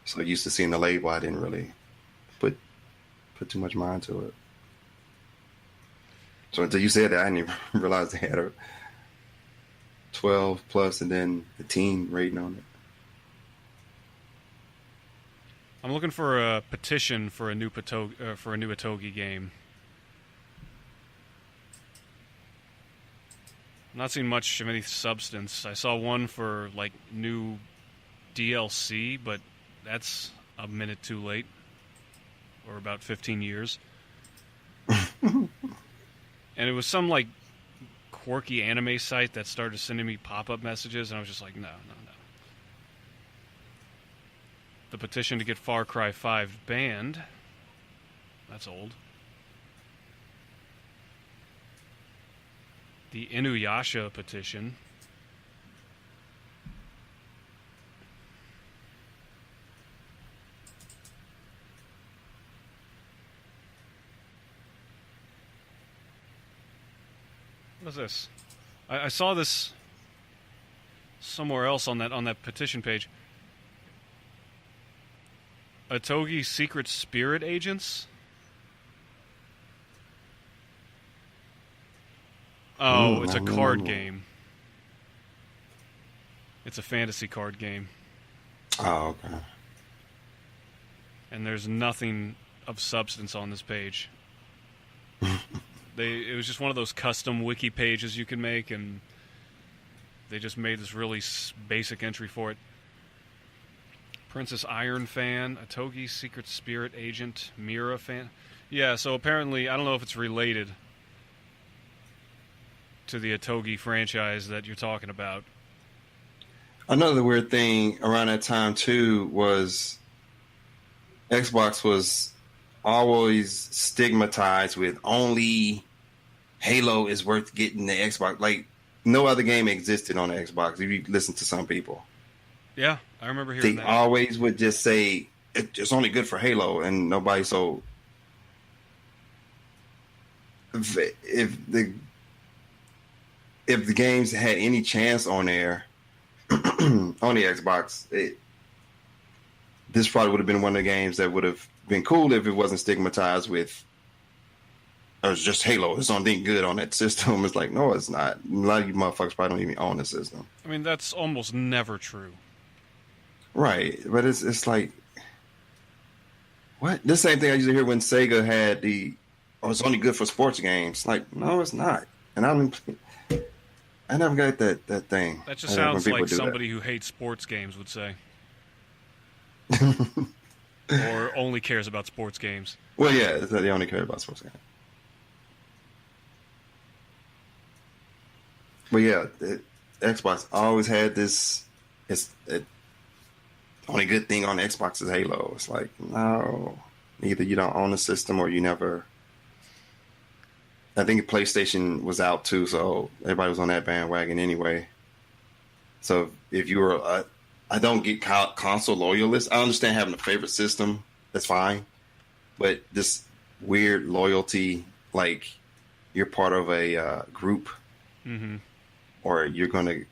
So used to seeing the label, I didn't really put too much mind to it. So until you said that, I didn't even realize they had a 12 plus and then the teen rating on it. I'm looking for a petition for a new Otogi game. I'm not seeing much of any substance. I saw one for like new DLC, but that's a minute too late, or about 15 years. And it was some like quirky anime site that started sending me pop-up messages, and I was just like, no. The petition to get Far Cry 5 banned. That's old. The Inuyasha petition. What's this? I saw this somewhere else on that petition page. Otogi Secret Spirit Agents? Oh, it's a card game. It's a fantasy card game. Oh, okay. And there's nothing of substance on this page. It was just one of those custom wiki pages you can make, and they just made this really basic entry for it. Princess Iron fan, Otogi Secret Spirit Agent, Mira fan. Yeah, so apparently, I don't know if it's related to the Otogi franchise that you're talking about. Another weird thing around that time, too, was Xbox was always stigmatized with only Halo is worth getting the Xbox. Like, no other game existed on the Xbox, if you listen to some people. Yeah, I remember hearing that. They always would just say, it's only good for Halo, and nobody so... If the games had any chance on there, on the Xbox, this probably would have been one of the games that would have been cool if it wasn't stigmatized with, oh, it's just Halo. It's something good on that system. It's like, no, it's not. A lot of you motherfuckers probably don't even own the system. I mean, that's almost never true. Right, but it's like, what? The same thing I used to hear when Sega had it's only good for sports games. Like, no, it's not. And I never got that thing. That just sounds like somebody who hates sports games would say. Or only cares about sports games. Well, yeah, they only care about sports games. But yeah, Xbox always had this. Only good thing on Xbox is Halo. It's like, no, either you don't own the system or you never. I think PlayStation was out too, so everybody was on that bandwagon anyway. So if you were, I don't get console loyalists. I understand having a favorite system. That's fine. But this weird loyalty, like you're part of a group, or you're going to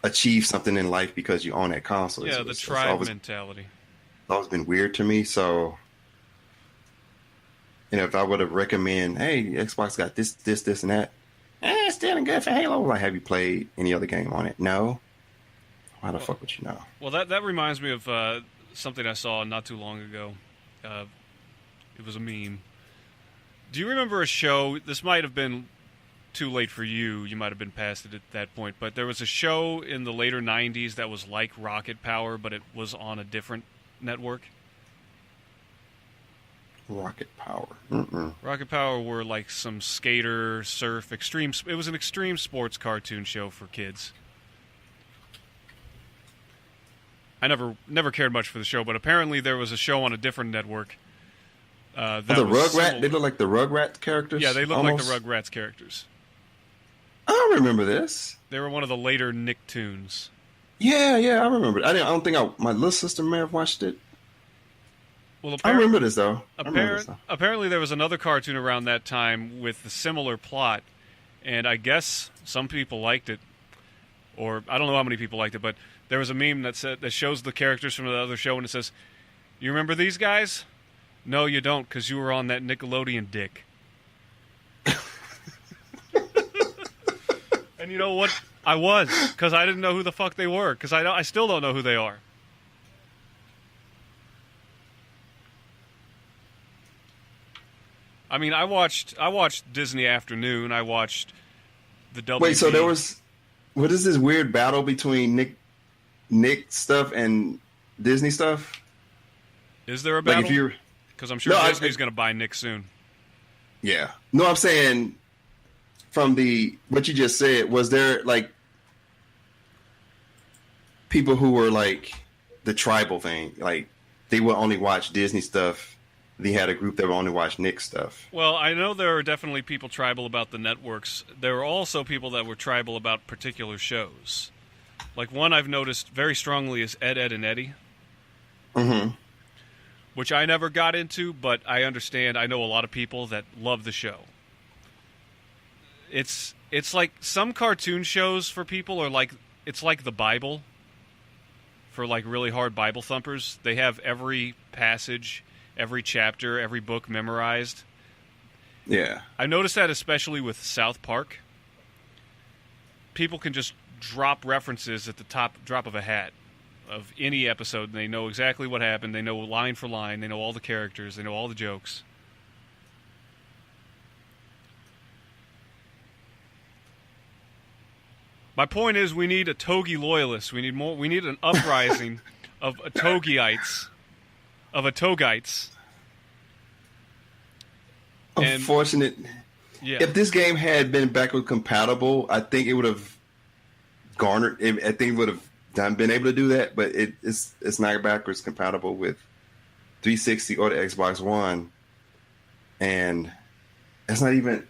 achieve something in life because you own that console. Yeah, the tribe mentality. It's always been weird to me. So, if I would have recommend, hey, Xbox got this, and that, it's still good for Halo. Like, have you played any other game on it? No. How the fuck would you know? Well, that reminds me of something I saw not too long ago. It was a meme. Do you remember a show? This might have been too late for you. You might have been past it at that point. But there was a show in the later 90s that was like Rocket Power, but it was on a different network. Rocket Power. Mm-mm. Rocket Power were like some skater, surf, extreme. It was an extreme sports cartoon show for kids. I never cared much for the show, but apparently there was a show on a different network. The Rugrats? They look like the Rugrats characters? Yeah, they look almost like the Rugrats characters. I don't remember this. They were one of the later Nicktoons. Yeah, I remember. I don't think my little sister may have watched it. Well, I remember this though. Apparently, there was another cartoon around that time with a similar plot, and I guess some people liked it, or I don't know how many people liked it, but there was a meme that shows the characters from the other show, and it says, "You remember these guys? No, you don't, because you were on that Nickelodeon dick." And you know what? I was, because I didn't know who the fuck they were, because I still don't know who they are. I mean, I watched Disney Afternoon. I watched the WB. Wait, so what is this weird battle between Nick stuff and Disney stuff? Is there a battle? Like because I'm sure Disney's going to buy Nick soon. Yeah. No, I'm saying from what you just said, was there like people who were like the tribal thing, like they would only watch Disney stuff? They had a group that would only watch Nick stuff. Well, I know there are definitely people tribal about the networks. There were also people that were tribal about particular shows. Like one I've noticed very strongly is Ed, Edd and Eddy. Mm-hmm. Which I never got into, but I understand. I know a lot of people that love the show. It's like some cartoon shows for people are like, it's like the Bible for like really hard Bible thumpers. They have every passage, every chapter, every book memorized. Yeah. I noticed that especially with South Park. People can just drop references at the drop of a hat of any episode, and they know exactly what happened. They know line for line. They know all the characters. They know all the jokes. My point is, we need Otogi loyalists. We need more. We need an uprising of Otogiites. Unfortunate. Yeah. If this game had been backward compatible, I think it would have garnered. I think it would have been able to do that, but it's not backwards compatible with 360 or the Xbox One, and it's not even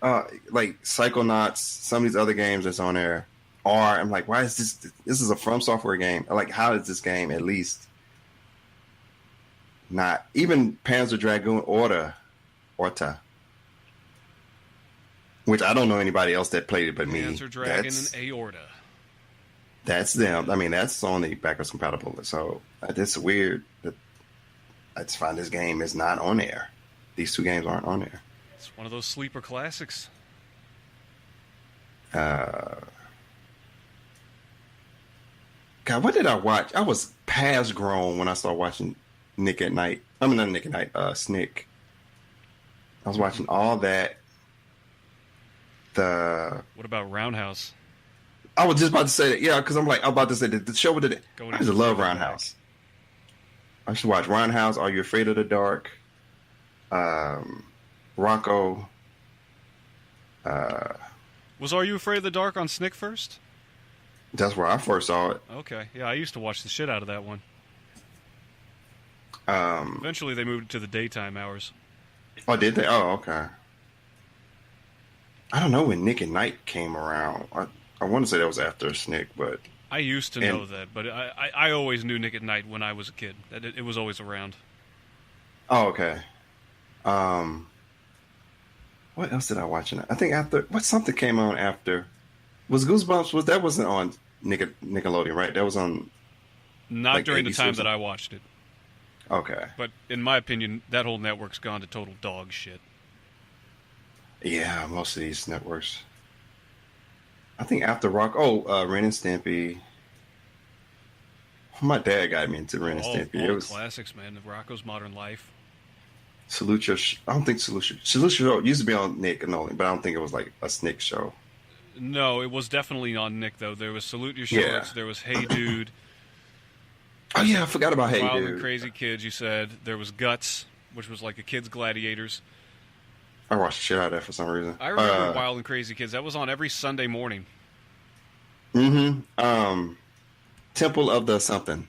like Psychonauts. Some of these other games that's on there are. I'm like, why is this? This is a From Software game. Like, how is this game at least not even Panzer Dragoon Orta, which I don't know anybody else that played it but me. Panzer Dragon and Aorta. That's them. I mean, that's only backwards compatible. So it's weird that I just find this game is not on there. These two games aren't on there. It's one of those sleeper classics. God, what did I watch? I was past grown when I started watching Nick at Night. I mean, not Nick at Night, Snick. I was watching all that. What about Roundhouse? I was just about to say that, yeah, because I'm about to say that the show with it. I just love Roundhouse. I should watch Roundhouse. Are You Afraid of the Dark? Rocco. Was Are You Afraid of the Dark on Snick first? That's where I first saw it. Okay, yeah, I used to watch the shit out of that one. Eventually, they moved it to the daytime hours. Oh, did they? Oh, okay. I don't know when Nick at Night came around. I want to say that was after Snick, but I used to know that, but I always knew Nick at Night when I was a kid. It was always around. Oh, okay. What else did I watch? I think something came on after. Was Goosebumps? That wasn't on Nickelodeon, right? That was on. Not like during the time that I watched it. Okay. But in my opinion, that whole network's gone to total dog shit. Yeah, most of these networks. I think after Rock. Oh, Ren and Stimpy. My dad got me into Ren and Oh, Stimpy. all It was classics, man. The Rocko's Modern Life. Salute Your. I don't think Salute Your Show used to be on Nick and Nolan, but I don't think it was like a Snick show. No, it was definitely on Nick, though. There was Salute Your Yeah. Shorts. There was Hey Dude. Oh yeah, I forgot about Hey Wild Dude. and Crazy Kids, you said. There was Guts, which was like a Kids Gladiators. I watched the shit out of that for some reason. I remember Wild and Crazy Kids. That was on every Sunday morning. Temple of the something.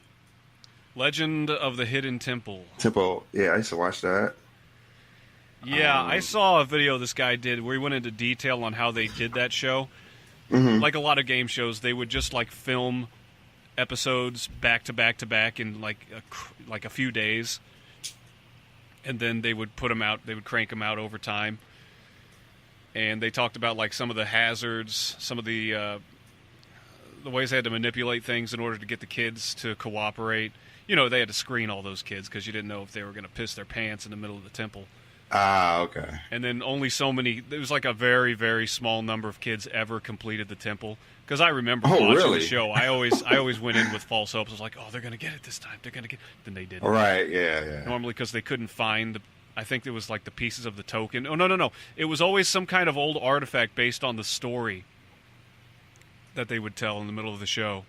Legend of the Hidden Temple. Temple. Yeah, I used to watch that. Yeah, I saw a video this guy did where he went into detail on how they did that show. Like a lot of game shows, they would just like film episodes back to back to back in like a few days, and then they would put them out. They would crank them out over time. And they talked about like some of the hazards, some of the ways they had to manipulate things in order to get the kids to cooperate. You know, they had to screen all those kids because you didn't know if they were going to piss their pants in the middle of the temple. Ah, okay. And then only so many, there was like a very, very small number of kids ever completed the temple. Because I remember watching the show, I always went in with false hopes. I was like, oh, they're going to get it this time. They're going to get it. Then they didn't. Right, yeah. Normally because they couldn't find, I think it was like the pieces of the token. Oh, no. It was always some kind of old artifact based on the story that they would tell in the middle of the show.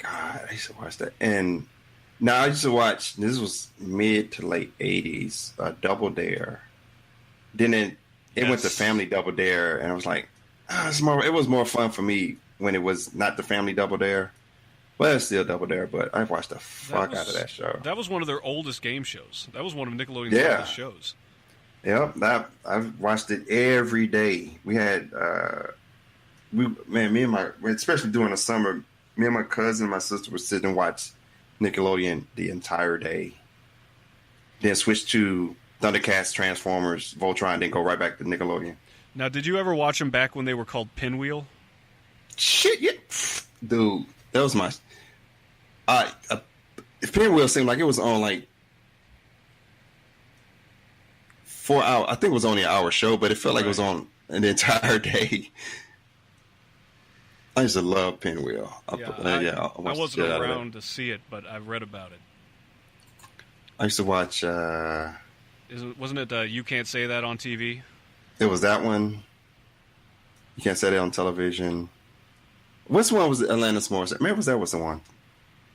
God, I used to watch that. And now I used to watch, this was mid to late 80s, Double Dare. Then it went to Family Double Dare, and I was like, it was more fun for me when it was not the Family Double Dare. Well, it's still Double Dare, but I watched the fuck out of that show. That was one of their oldest game shows. That was one of Nickelodeon's oldest shows. Yep, I've watched it every day. We had, me and my, especially during the summer, me and my cousin and my sister would sit and watch Nickelodeon the entire day. Then switch to Thundercats, Transformers, Voltron, then go right back to Nickelodeon. Now, did you ever watch them back when they were called Pinwheel? Shit, yeah. Dude, that was my... Pinwheel seemed like it was on like 4 hours. I think it was only an hour show, but it felt like it was on an entire day. I used to love Pinwheel. I wasn't around to see it, but I've read about it. I used to watch... wasn't it You Can't Say That on TV? It was that one. You Can't Say That on television. Which one was Alanis Morissette? Maybe that was the one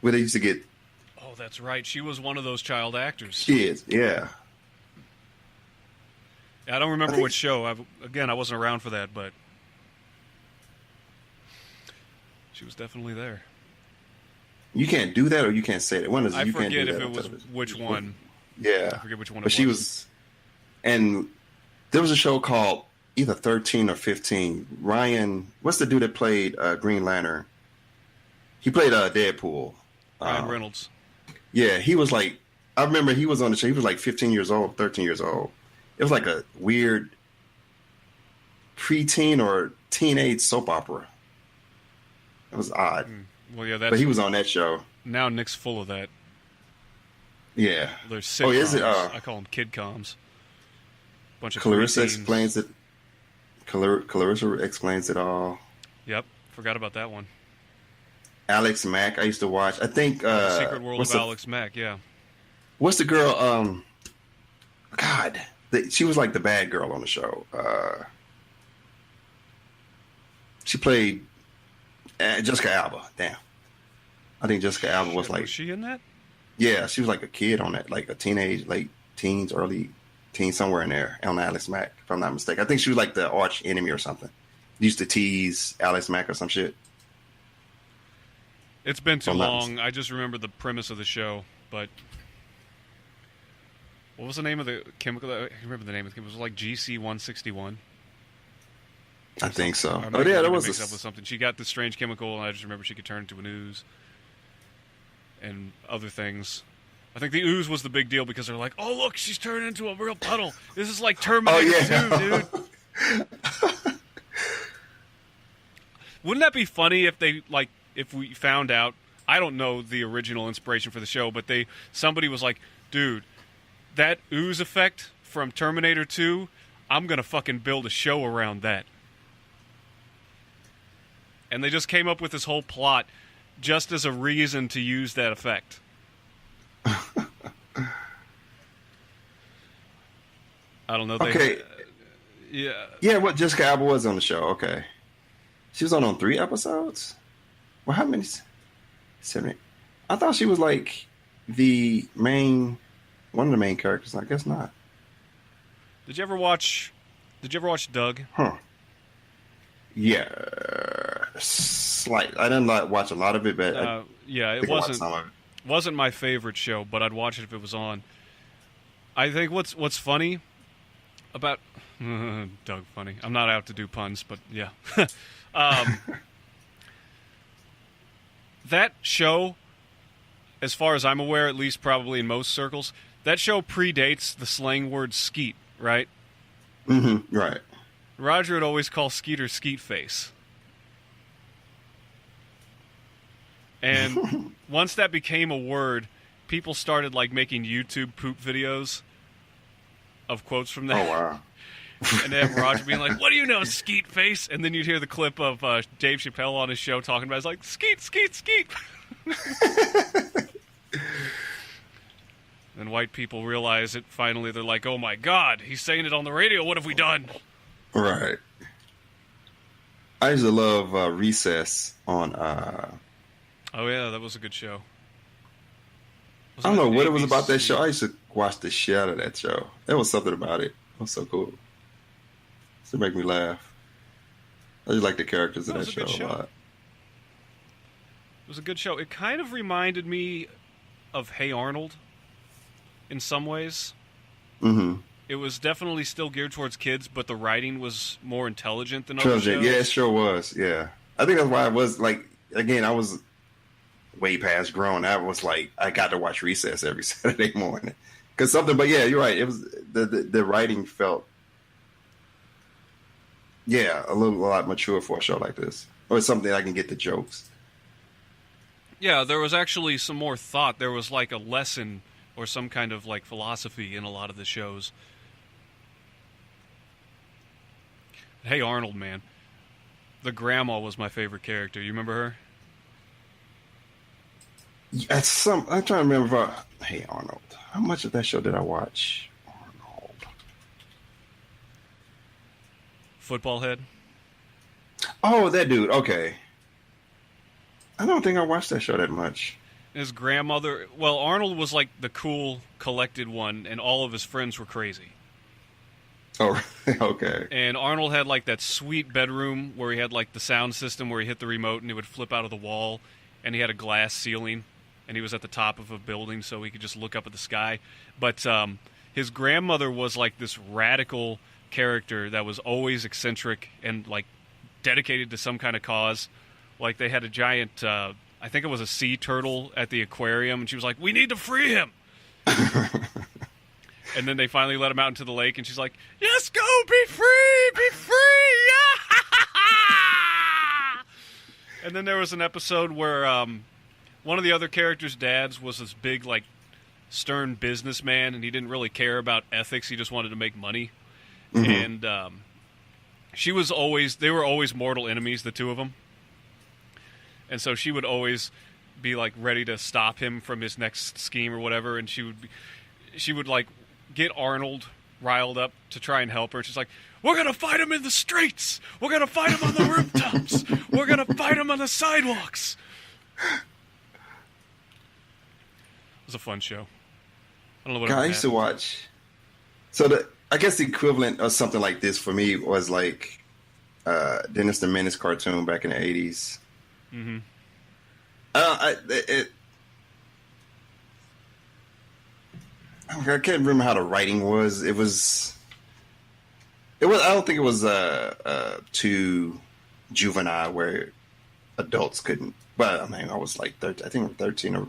where they used to get... Oh, that's right. She was one of those child actors. She is, yeah. I don't remember which show. I wasn't around for that, but she was definitely there. You can't do that, or you can't say that. One is I you forget can't do if that it was television. which one. Yeah, I forget which one. But she was, and there was a show called either 13 or 15. Ryan, what's the dude that played Green Lantern? He played Deadpool. Ryan Reynolds. Yeah, he was like, I remember he was on the show. He was like 15 years old, 13 years old. It was like a weird preteen or teenage soap opera. It was odd. Well, yeah, but he was on that show. Now Nick's full of that. Yeah. There's sitcoms. Oh, is it? I call them kidcoms. Bunch of Clarissa preteens. explains it. Clarissa explains it all. Yep, forgot about that one. Alex Mack, I used to watch. I think The Secret World of Alex Mack. Yeah. What's the girl? God, she was like the bad girl on the show. She played Jessica Alba. Damn, I think Jessica Alba was like. Was she in that? Yeah, she was like a kid on that, like a teenage, late teens, early teens, somewhere in there on Alex Mack, if I'm not mistaken. I think she was like the arch enemy or something. Used to tease Alex Mack or some shit. It's been too long. I just remember the premise of the show, but what was the name of the chemical? I remember the name of it. It was like GC-161. I think so. Oh yeah, that was mixed up with something. She got this strange chemical, and I just remember she could turn into an ooze and other things. I think the ooze was the big deal because they're like, "Oh look, she's turned into a real puddle. This is like Terminator 2, dude." Wouldn't that be funny if they if we found out? I don't know the original inspiration for the show, but somebody was like, "Dude, that ooze effect from Terminator 2, I'm gonna fucking build a show around that." And they just came up with this whole plot, just as a reason to use that effect. I don't know. Okay. Yeah. Yeah, what Jessica Alba was on the show. Okay. She was on 3 episodes? Well, how many? 7. I thought she was like one of the main characters. I guess not. Did you ever watch Doug? Huh. Yeah. Slight. I didn't watch a lot of it, but yeah, it wasn't my favorite show, but I'd watch it if it was on. I think what's funny about Doug funny. I'm not out to do puns, but yeah. That show, as far as I'm aware, at least probably in most circles, that show predates the slang word skeet, right? Mm-hmm. Right. Roger would always call Skeeter Skeet Face. And once that became a word, people started like making YouTube poop videos of quotes from that. Oh, wow. And then Roger being like, "What do you know, Skeet Face?" And then you'd hear the clip of Dave Chappelle on his show talking about it. It's like, Skeet, Skeet, Skeet. Then white people realize it finally. They're like, "Oh my God, he's saying it on the radio. What have we done?" Right. I used to love Recess on... Oh, yeah, that was a good show. I don't know what it was about that show. I used to watch the shit out of that show. There was something about it. It was so cool. It used to make me laugh. I just like the characters in that show a lot. It was a good show. It kind of reminded me of Hey Arnold in some ways. Mm-hmm. It was definitely still geared towards kids, but the writing was more intelligent than other shows. Yeah, it sure was. Yeah. I think that's why I was like, again, I was way past grown. I was like, I got to watch Recess every Saturday morning. But yeah, you're right. It was the writing felt, a lot mature for a show like this. Or something I can get the jokes. Yeah, there was actually some more thought. There was like a lesson or some kind of like philosophy in a lot of the shows. Hey Arnold, man. The grandma was my favorite character. You remember her? I'm trying to remember. Hey Arnold. How much of that show did I watch? Arnold. Football head? Oh, that dude. Okay. I don't think I watched that show that much. His grandmother... Well, Arnold was like the cool, collected one, and all of his friends were crazy. Oh, okay. And Arnold had like that sweet bedroom where he had like the sound system where he hit the remote and it would flip out of the wall, and he had a glass ceiling, and he was at the top of a building so he could just look up at the sky. But his grandmother was like this radical character that was always eccentric and like dedicated to some kind of cause. Like they had a giant, I think it was a sea turtle at the aquarium, and she was like, "We need to free him." And then they finally let him out into the lake, and she's like, "Yes, go, be free, be free!" And then there was an episode where one of the other characters' dads was this big, like, stern businessman, and he didn't really care about ethics. He just wanted to make money. Mm-hmm. And they were always mortal enemies, the two of them. And so she would always be, like, ready to stop him from his next scheme or whatever, and she would like, get Arnold riled up to try and help her. And she's like, "We're going to fight him in the streets. We're going to fight him on the rooftops. We're going to fight him on the sidewalks." It was a fun show. I don't know what I used to watch. So I guess the equivalent of something like this for me was like Dennis the Menace cartoon back in the 80s. Mm-hmm. I can't remember how the writing was. It was. I don't think it was too juvenile where adults couldn't. But I mean, I was like 13. I think I was 13 or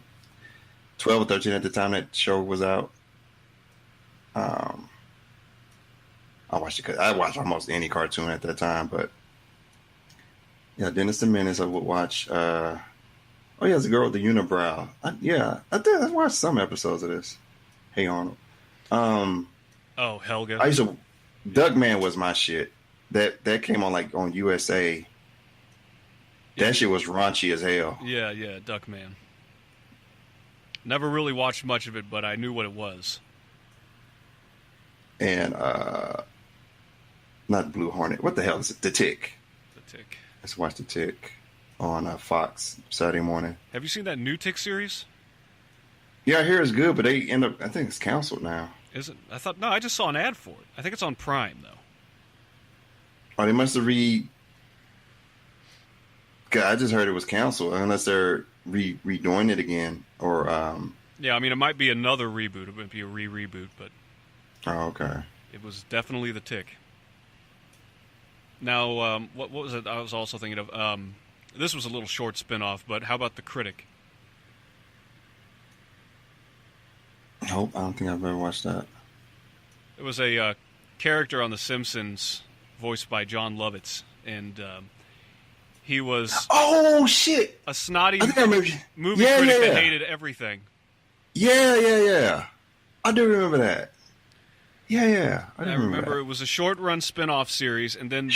12 or 13 at the time that show was out. I watched almost any cartoon at that time, but yeah, Dennis the Menace I would watch. Oh yeah, it's a girl with the unibrow. I watched some episodes of this. Hey Arnold. Oh, Helga. Duckman was my shit. That came on like on USA. That shit was raunchy as hell. Yeah, Duckman. Never really watched much of it, but I knew what it was. And not Blue Hornet. What the hell is it? The Tick. The Tick. Let's watch The Tick on Fox Saturday morning. Have you seen that new Tick series? Yeah, I hear it's good, but they end up. I think it's canceled now. Is it? I thought no. I just saw an ad for it. I think it's on Prime though. Oh, they must have God, I just heard it was canceled, unless they're redoing it again, or Yeah, I mean it might be another reboot. It might be a reboot, but. Oh, okay. It was definitely The Tick. Now, what was it? I was also thinking of. This was a little short spin-off, but how about The Critic? Nope, I don't think I've ever watched that. It was a character on The Simpsons, voiced by John Lovitz, and he was oh shit a snotty movie yeah, critic yeah. that hated everything. Yeah. I do remember that. Yeah. I remember it was a short-run spin-off series, and then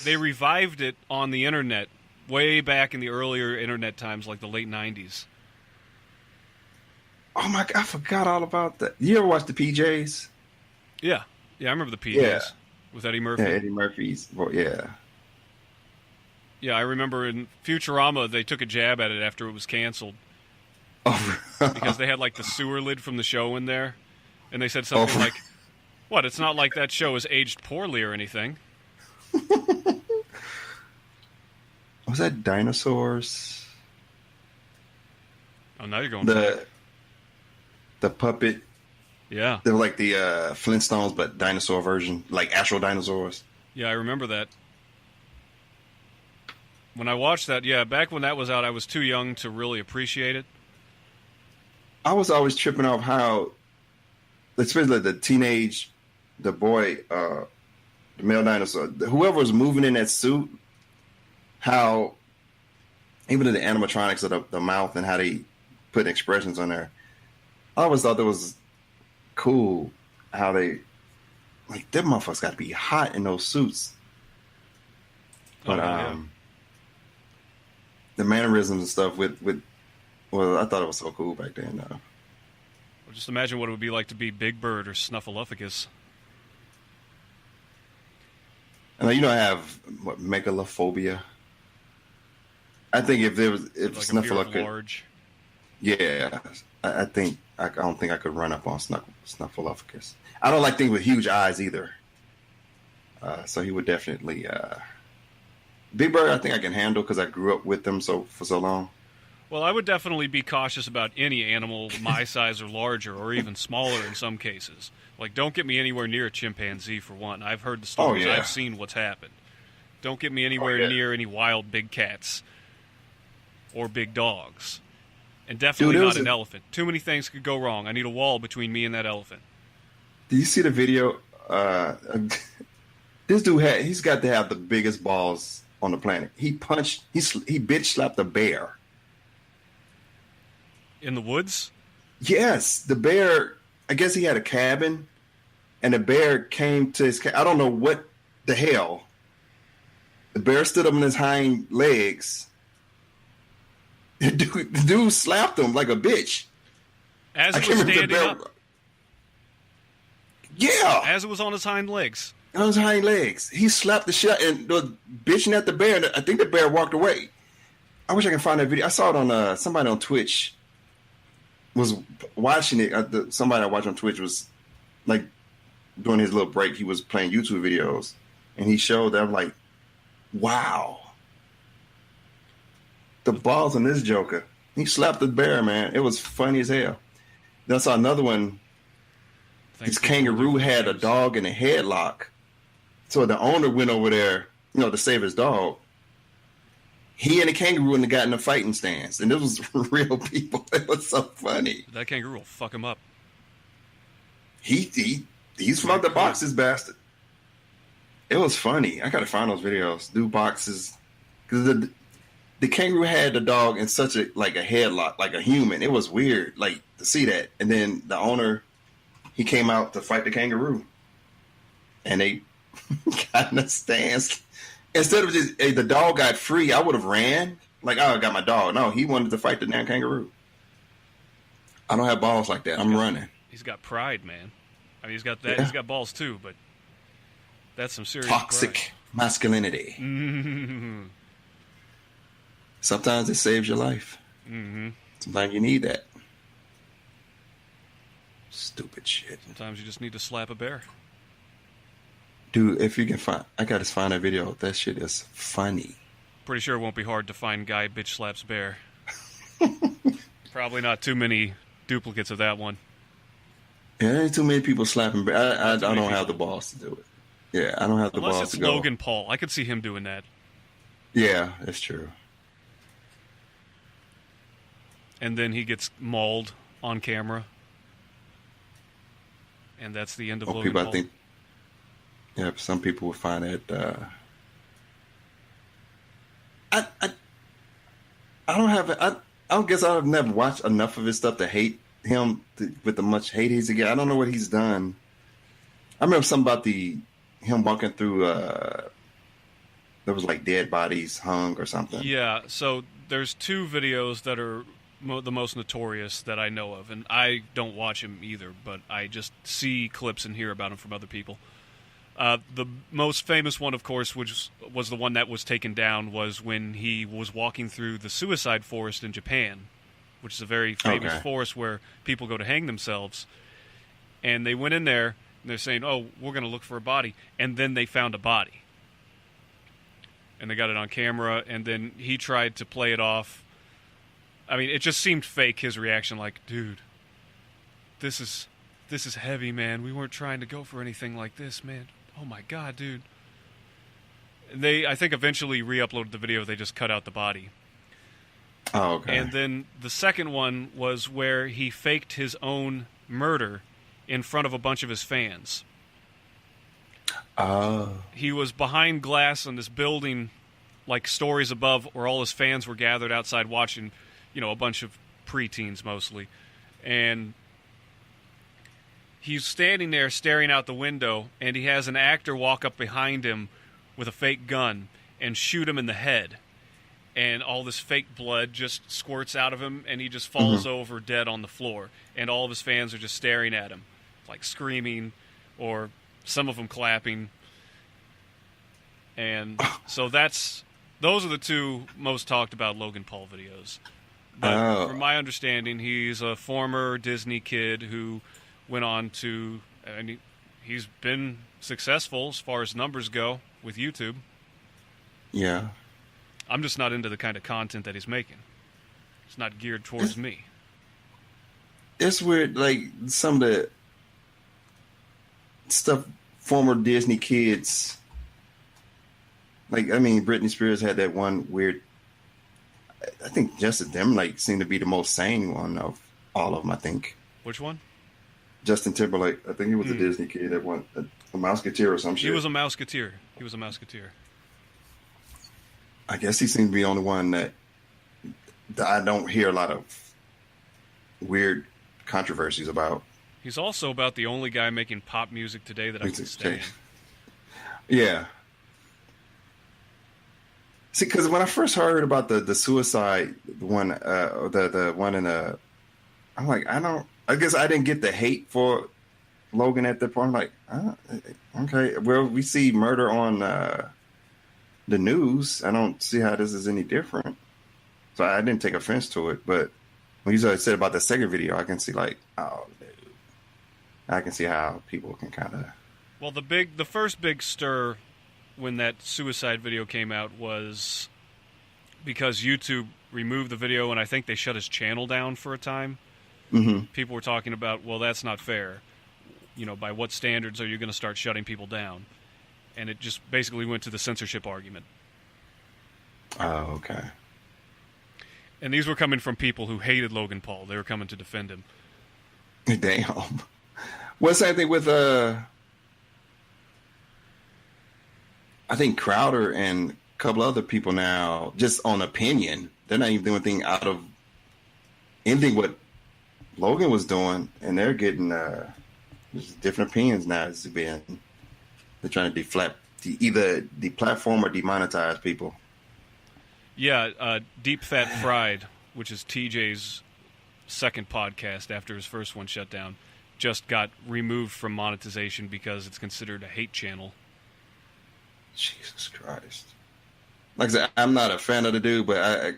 they revived it on the internet way back in the earlier internet times, like the late 90s. Oh my God, I forgot all about that. You ever watch the PJs? Yeah, I remember the PJs. Yeah. With Eddie Murphy. Yeah, Eddie Murphy's. Well, yeah. Yeah, I remember in Futurama they took a jab at it after it was canceled. Oh. Because they had like the sewer lid from the show in there, and they said something like, "What? It's not like that show is aged poorly or anything." Was that dinosaurs? Oh, now you're going the puppet. Yeah, they were like the Flintstones, but dinosaur version, like actual dinosaurs. Yeah, I remember that. When I watched that, back when that was out, I was too young to really appreciate it. I was always tripping off how, especially the boy, the male dinosaur, whoever was moving in that suit, how, even in the animatronics of the mouth and how they put expressions on there, I always thought that was cool how they, like, them motherfuckers got to be hot in those suits. But, the mannerisms and stuff well, I thought it was so cool back then. Well, just imagine what it would be like to be Big Bird or Snuffleupagus. And I have megalophobia. I think if like Snuffleupagus, large. Yeah, I don't think I could run up on Snuffleupagus. I don't like things with huge eyes either. So he would definitely. Big Bird, I think I can handle because I grew up with them for so long. Well, I would definitely be cautious about any animal my size or larger, or even smaller in some cases. Like, don't get me anywhere near a chimpanzee, for one. I've heard the stories. I've seen what's happened. Don't get me anywhere near any wild big cats or big dogs. And definitely not an elephant. Too many things could go wrong. I need a wall between me and that elephant. Do you see the video? This dude he's got to have the biggest balls on the planet. He bitch slapped a bear. In the woods? Yes, the bear, I guess he had a cabin, and the bear came to his I don't know what the hell. The bear stood up on his hind legs. The dude slapped him like a bitch. As it was standing up? Yeah. As it was on his hind legs. On his hind legs. He slapped the shit and was bitching at the bear. And I think the bear walked away. I wish I could find that video. I saw it on somebody on Twitch was watching it. Somebody I watched on Twitch was like during his little break. He was playing YouTube videos, and he showed that. I'm like, wow, the balls on this Joker. He slapped the bear, man. It was funny as hell. Then I saw another one. This kangaroo had a dog in a headlock, so the owner went over there, to save his dog. He and the kangaroo got in a fighting stance, and this was real people. It was so funny. That kangaroo will fuck him up. He's from the boxes, bastard. It was funny. I gotta find those videos. Do boxes because the kangaroo had the dog in such a headlock, like a human. It was weird, to see that. And then the owner, he came out to fight the kangaroo, and they got in a stance. instead of just the dog got free, I would have ran. Like, oh, I got my dog. No, he wanted to fight the damn kangaroo. I don't have balls like that. I'm running. He's got pride, man. I mean, he's got that. Yeah. He's got balls too, but that's some serious toxic pride. Masculinity. Mm-hmm. Sometimes it saves your life. Mm-hmm. Sometimes you need that. Stupid shit. Sometimes you just need to slap a bear. Dude, if you can find... I gotta find a video. That shit is funny. Pretty sure it won't be hard to find guy bitch slaps bear. Probably not too many duplicates of that one. Yeah, there ain't too many people slapping bear. I don't have the balls to do it. Yeah, I don't have the balls to go. Unless it's Logan Paul. I could see him doing that. Yeah, that's true. And then he gets mauled on camera. And that's the end of Logan Paul. I think, yeah, some people would find it. I don't have. I don't guess I've never watched enough of his stuff to hate him with the much hate he's getting. I don't know what he's done. I remember something about him walking through. There was like dead bodies hung or something. Yeah. So there's two videos that are the most notorious that I know of, and I don't watch him either, but I just see clips and hear about him from other people. The most famous one, of course, which was the one that was taken down, was when he was walking through the suicide forest in Japan, which is a very famous forest where people go to hang themselves. And they went in there, and they're saying, oh, we're going to look for a body. And then they found a body. And they got it on camera, and then he tried to play it off. I mean, it just seemed fake, his reaction, like, dude, this is heavy, man. We weren't trying to go for anything like this, man. Oh, my God, dude. They, I think, eventually re-uploaded the video. They just cut out the body. Oh, okay. And then the second one was where he faked his own murder in front of a bunch of his fans. Oh. He was behind glass in this building, like stories above, where all his fans were gathered outside watching, you know, a bunch of preteens mostly. And he's standing there staring out the window, and he has an actor walk up behind him with a fake gun and shoot him in the head. And all this fake blood just squirts out of him, and he just falls over dead on the floor. And all of his fans are just staring at him, like screaming, or some of them clapping. And so those are the two most talked about Logan Paul videos. But from my understanding, he's a former Disney kid who went on to, and he's been successful as far as numbers go with YouTube. Yeah. I'm just not into the kind of content that he's making. It's not geared towards me. It's weird, like some of the stuff former Disney kids, like, I mean, Britney Spears had that one weird, I think Justin Timberlake seemed to be the most sane one of all of them, I think. Which one? Justin Timberlake. I think he was a Disney kid that went a Mouseketeer or some shit. He was a Mouseketeer. I guess he seemed to be the only one that I don't hear a lot of weird controversies about. He's also about the only guy making pop music today that I can stand. Yeah. See, because when I first heard about the suicide one, the one in the, I'm like, I guess I didn't get the hate for Logan at that point. I'm like, okay, well, we see murder on the news. I don't see how this is any different. So I didn't take offense to it. But when you said about the second video, I can see like, oh, dude. I can see how people can kind of. Well, the first big stir when that suicide video came out was because YouTube removed the video, and I think they shut his channel down for a time. Mm-hmm. People were talking about, well, that's not fair. You know, by what standards are you going to start shutting people down? And it just basically went to the censorship argument. Oh, okay. And these were coming from people who hated Logan Paul. They were coming to defend him. Damn. Well, same thing with I think Crowder and a couple other people now, just on opinion. They're not even doing anything out of anything what Logan was doing, and they're getting just different opinions now. They're trying to either deplatform or demonetize people. Yeah, Deep Fat Fried, which is TJ's second podcast after his first one shut down, just got removed from monetization because it's considered a hate channel. Jesus Christ. Like I said, I'm not a fan of the dude, but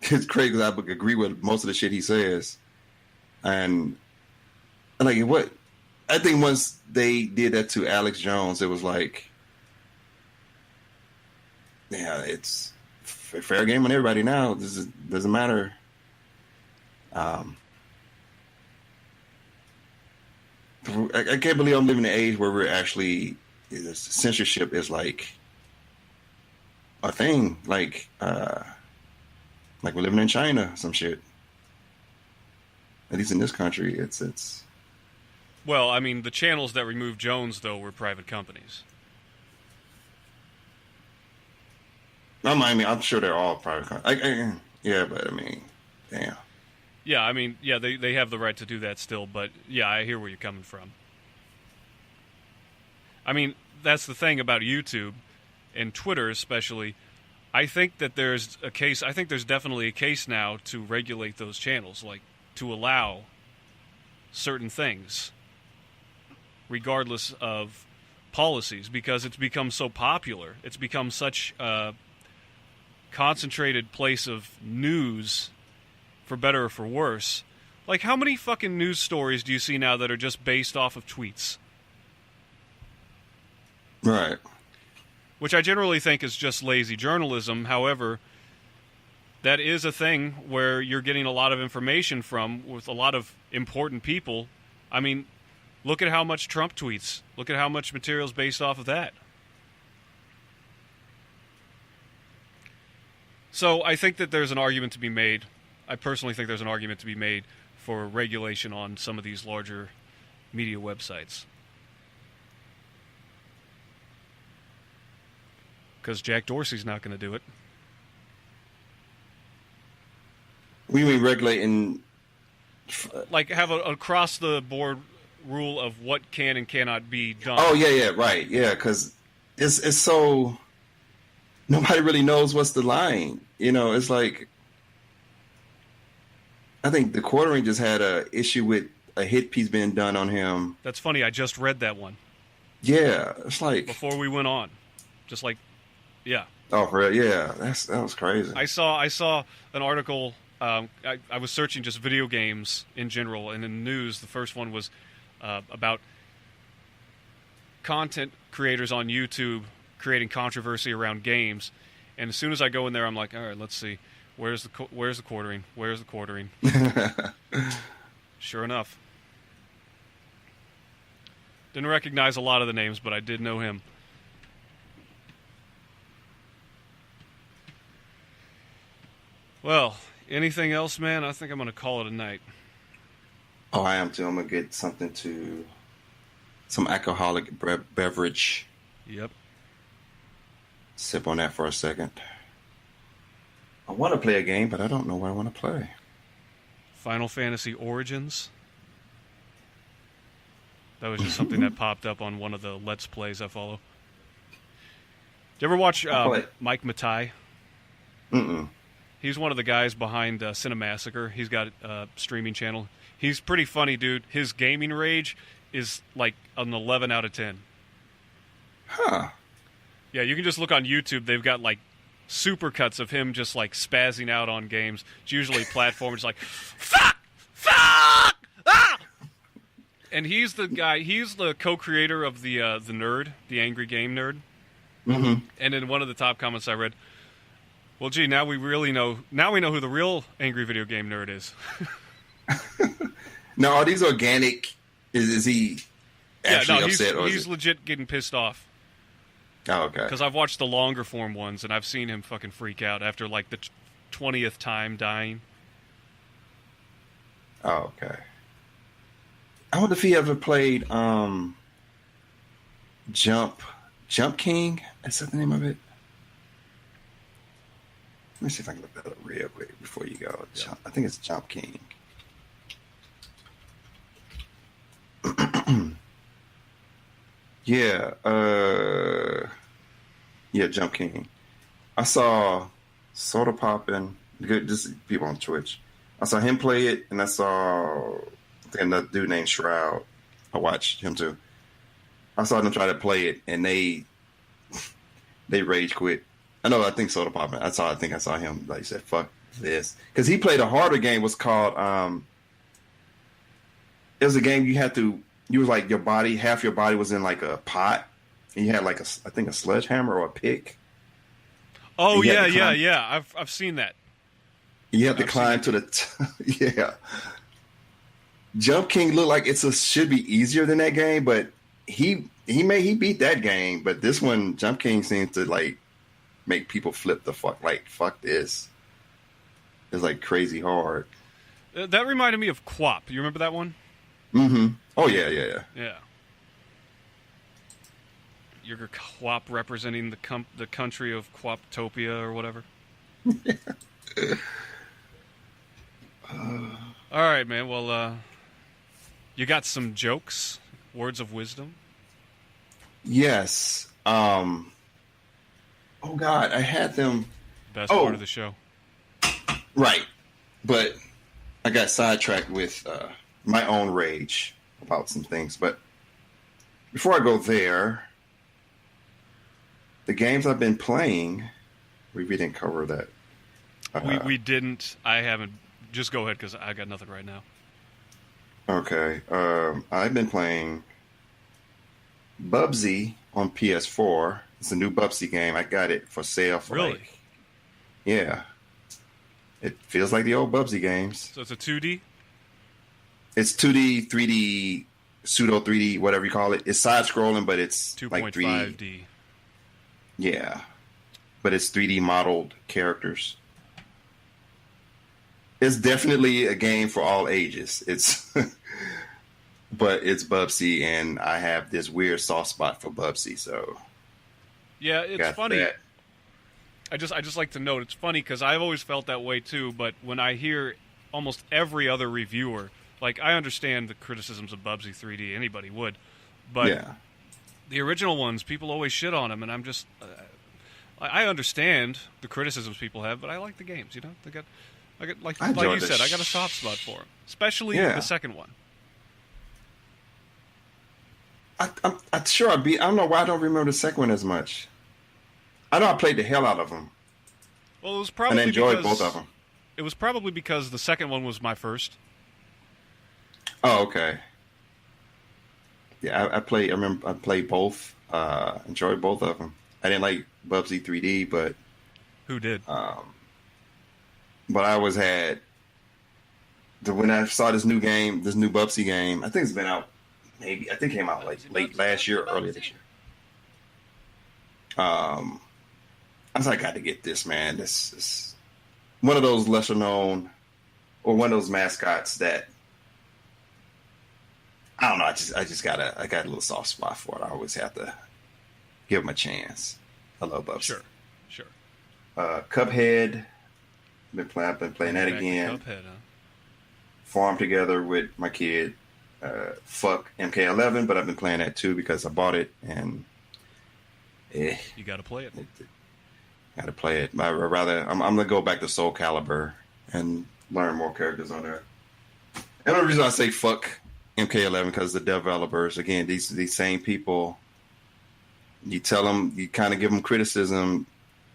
it's crazy because I agree with most of the shit he says. And like, what? I think once they did that to Alex Jones, it was like, yeah, it's fair game on everybody now. This doesn't matter. I can't believe I'm living in an age where we're actually censorship is like a thing. Like we're living in China, some shit. At least in this country, it's. Well, I mean, the channels that removed Jones, though, were private companies. I mean, I'm sure they're all private companies. Yeah, but I mean, damn. Yeah, I mean, yeah, they have the right to do that still, but yeah, I hear where you're coming from. I mean, that's the thing about YouTube and Twitter especially. I think that there's definitely a case now to regulate those channels, like to allow certain things, regardless of policies, because it's become so popular. It's become such a concentrated place of news, for better or for worse. Like, how many fucking news stories do you see now that are just based off of tweets? Right. Which I generally think is just lazy journalism. However, that is a thing where you're getting a lot of information from with a lot of important people. I mean, look at how much Trump tweets. Look at how much material is based off of that. So I think that there's an argument to be made. I personally think there's an argument to be made for regulation on some of these larger media websites. Because Jack Dorsey's not going to do it. We mean regulating? Like, have an across-the-board rule of what can and cannot be done. Oh, yeah, right. Yeah, because it's so... Nobody really knows what's the line. You know, it's like... I think the Quartering just had a issue with a hit piece being done on him. That's funny. I just read that one. Yeah, it's like... Before we went on. Just like... Yeah. Oh, for real? Yeah, that was crazy. I saw an article... I was searching just video games in general, and in the news, the first one was about content creators on YouTube creating controversy around games. And as soon as I go in there, I'm like, all right, let's see, where's the Quartering? Where's the Quartering? Sure enough, didn't recognize a lot of the names, but I did know him. Well. Anything else, man? I think I'm going to call it a night. Oh, I am too. I'm going to get some alcoholic beverage. Yep. Sip on that for a second. I want to play a game, but I don't know what I want to play. Final Fantasy Origins. That was just something that popped up on one of the Let's Plays I follow. Did you ever watch Mike Matai? Mm-mm. He's one of the guys behind Cinemassacre. He's got a streaming channel. He's pretty funny, dude. His gaming rage is like an 11 out of 10. Huh. Yeah, you can just look on YouTube. They've got like super cuts of him just like spazzing out on games. It's usually platforms like, fuck! Ah! And he's the guy, he's the co-creator of the Nerd, the Angry Game Nerd. Mm-hmm. And in one of the top comments I read, well, gee, now we know who the real angry video game nerd is. Now, are these organic? Is he actually upset? He's legit getting pissed off. Oh, okay. Because I've watched the longer form ones, and I've seen him fucking freak out after, like, the 20th time dying. Oh, okay. I wonder if he ever played Jump King? Is that the name of it? Let me see if I can look that up real quick before you go. Yeah. I think it's Jump King. Yeah. Yeah, Jump King. I saw Soda Pop and good just people on Twitch. I saw him play it, and I saw another dude named Shroud. I watched him too. I saw them try to play it, and they rage quit. I think Soda Pop. I think I saw him. Like said, "Fuck this," because he played a harder game. Was called. It was a game you had to. You was like your body. Half your body was in like a pot, and you had like I think a sledgehammer or a pick. Oh yeah. I've seen that. You have to climb to the yeah. Jump King looked like should be easier than that game, but he beat that game. But this one, Jump King seems to like make people flip the fuck this. It's like crazy hard. That reminded me of Quap. You remember that one? Mm-hmm. Oh yeah. Yeah. You're Quap representing the country of Quaptopia or whatever. All right, man. Well, you got some jokes, words of wisdom? Yes. Oh God, I had them. Best part of the show. Right. But I got sidetracked with my own rage about some things. But before I go there, the games I've been playing, we didn't cover that. We didn't. I haven't. Just go ahead because I got nothing right now. Okay. I've been playing Bubsy on PS4. It's a new Bubsy game. I got it for sale for really? Yeah. It feels like the old Bubsy games. So it's a 2D? It's 2D, 3D, pseudo 3D, whatever you call it. It's side-scrolling, but it's 2.5D. like 3D. Yeah. But it's 3D modeled characters. It's definitely a game for all ages. But it's Bubsy, and I have this weird soft spot for Bubsy, so... Yeah, it's funny. That. I just like to note, it's funny because I've always felt that way too, but when I hear almost every other reviewer, like I understand the criticisms of Bubsy 3D, anybody would, but the original ones, people always shit on them, and I'm just... I understand the criticisms people have, but I like the games, you know? Like you said, I got a soft spot for them, especially the second one. I'm sure I don't know why I don't remember the second one as much. I know I played the hell out of them. Well, it was probably and I enjoyed both of them. It was probably because the second one was my first. Oh, okay. Yeah, I remember I played both. Enjoyed both of them. I didn't like Bubsy 3D, but who did? But I always had when I saw this new Bubsy game. I think it's been out. Maybe I think it came out like late last year, or earlier this year. I was like, I got to get this, man. This is one of those lesser known, or one of those mascots that I don't know. I got a little soft spot for it. I always have to give him a chance. I love Bubsy. Sure. Cuphead. I've been playing that again. Cuphead, huh? Farm together with my kid. Fuck MK11, but I've been playing that too because I bought it and you got to play it. Got to play it. I'm gonna go back to Soul Calibur and learn more characters on there. And the reason I say fuck MK11 because the developers, again, these same people. You tell them, you kind of give them criticism.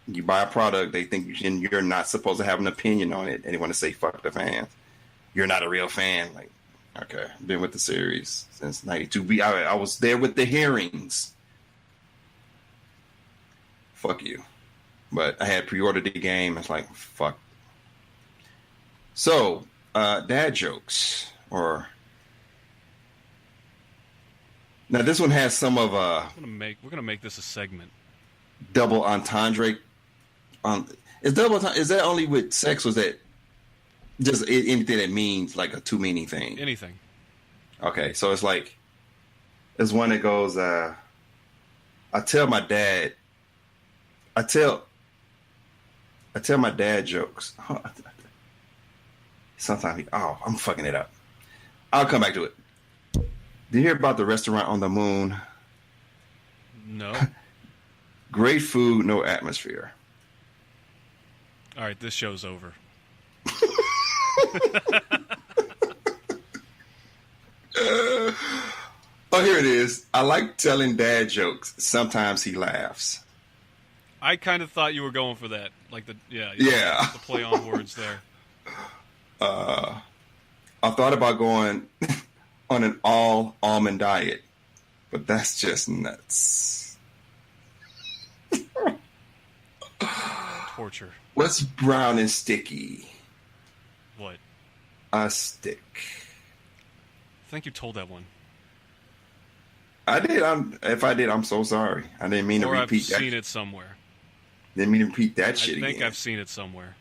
You buy a product, they think you're not supposed to have an opinion on it, and they want to say fuck the fans. You're not a real fan, like. Okay, been with the series since '92. I was there with the hearings. Fuck you. But I had pre-ordered the game. It's like, fuck. So, dad jokes. Now this one has some of we're gonna make this a segment. Double entendre. Is that only with sex, or is that just anything that means like a two meaning thing? Anything. Okay, so it's like there's one that goes, I tell my dad jokes. Sometimes I'm fucking it up. I'll come back to it. Did you hear about the restaurant on the moon? No. Great food, no atmosphere. All right, this show's over. Oh, here it is. I like telling dad jokes. Sometimes he laughs. I kind of thought you were going for that, like the the play on words there. I thought about going on an all almond diet, but that's just nuts. Torture. What's brown and sticky? What? A stick. I think you told that one. I did. If I did, I'm so sorry. I didn't mean to repeat that. I've seen it somewhere. Didn't mean to repeat that shit again. I think I've seen it somewhere.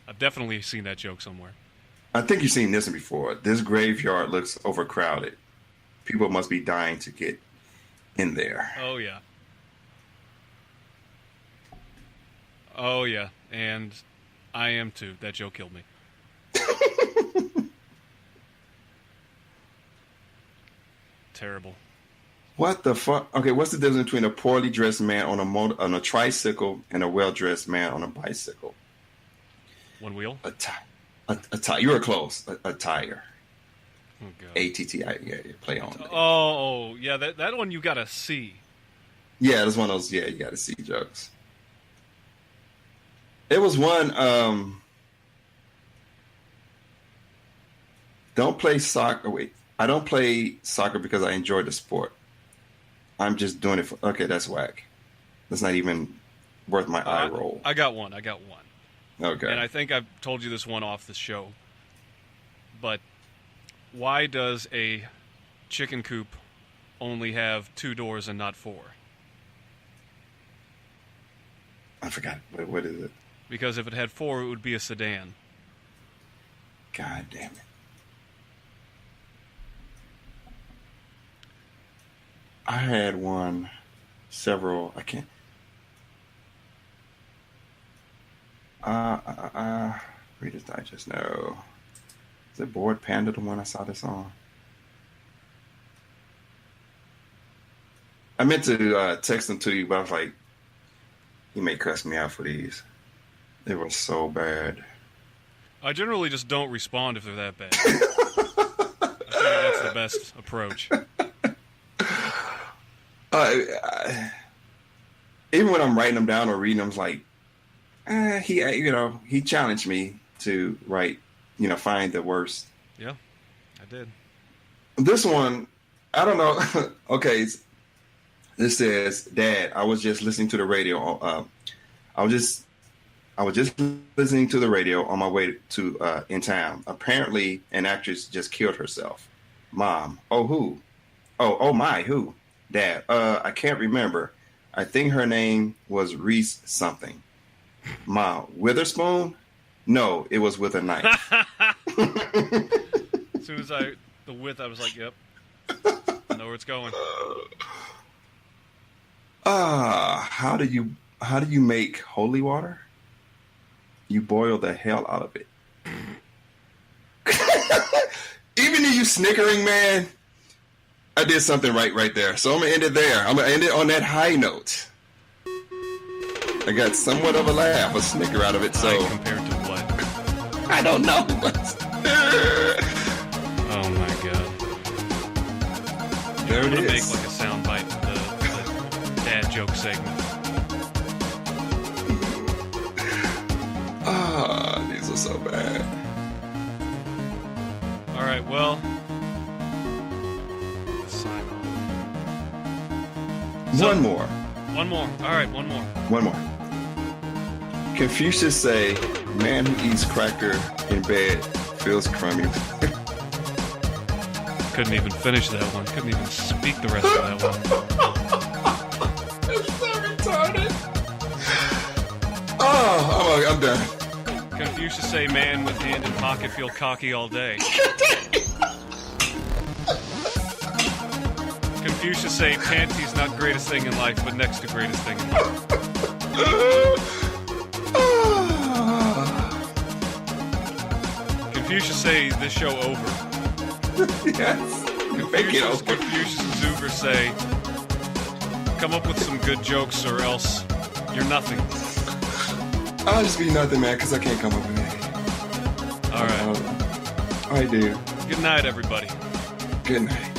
I've definitely seen that joke somewhere. I think you've seen this one before. This graveyard looks overcrowded. People must be dying to get in there. Oh, yeah. Oh, yeah. And I am too. That joke killed me. Terrible. What the fuck? Okay, what's the difference between a poorly dressed man on a tricycle and a well-dressed man on a bicycle? One wheel? A tire. You were close. A tire. Oh, God. A-T-T-I. Yeah, play on. Oh, yeah. That one you gotta see. Yeah, that's one of those. Yeah, you gotta see jokes. It was one. Don't play soccer. Wait, I don't play soccer because I enjoy the sport. I'm just doing it for. Okay, that's whack. That's not even worth my eye roll. I got one. Okay. And I think I've told you this one off the show. But why does a chicken coop only have 2 doors and not 4? I forgot. What is it? Because if it had 4, it would be a sedan. God damn it. I had several. I can't. Reader's Digest. No. Is it Bored Panda the one I saw this on? I meant to text them to you, but I was like, you may cuss me out for these. They were so bad. I generally just don't respond if they're that bad. I think that's the best approach. Even when I'm writing them down or reading them, I'm like, he challenged me to write, find the worst. Yeah, I did. This one, I don't know. Okay, this says, Dad, I was just listening to the radio. I was just listening to the radio on my way to in town. Apparently, an actress just killed herself. Mom, oh who? Oh my, who? Dad, I can't remember. I think her name was Reese something. Mom, Witherspoon? No, it was with a knife. As soon as the width, I was like, yep. I know where it's going. How do you make holy water? You boil the hell out of it. Even you snickering, man. I did something right there. So I'm going to end it there. I'm going to end it on that high note. I got somewhat of a laugh, a snicker out of it. So compared to what? I don't know. Oh my God. There it is. Make like a soundbite the dad joke segment. These are so bad. All right, well. One more. All right, one more. Confucius say, man who eats cracker in bed feels crummy. Couldn't even finish that one. Couldn't even speak the rest of that one. It's so retarded. Oh, I'm done. Confucius say, man with hand in pocket feel cocky all day. Confucius say, panties not greatest thing in life, but next to greatest thing in life. Confucius say, this show over. Yes. Confucius and Zuver say, Come up with some good jokes, or else you're nothing. I'll just be nothing, man, because I can't come up with anything. All right. All right, dude. Good night, everybody. Good night.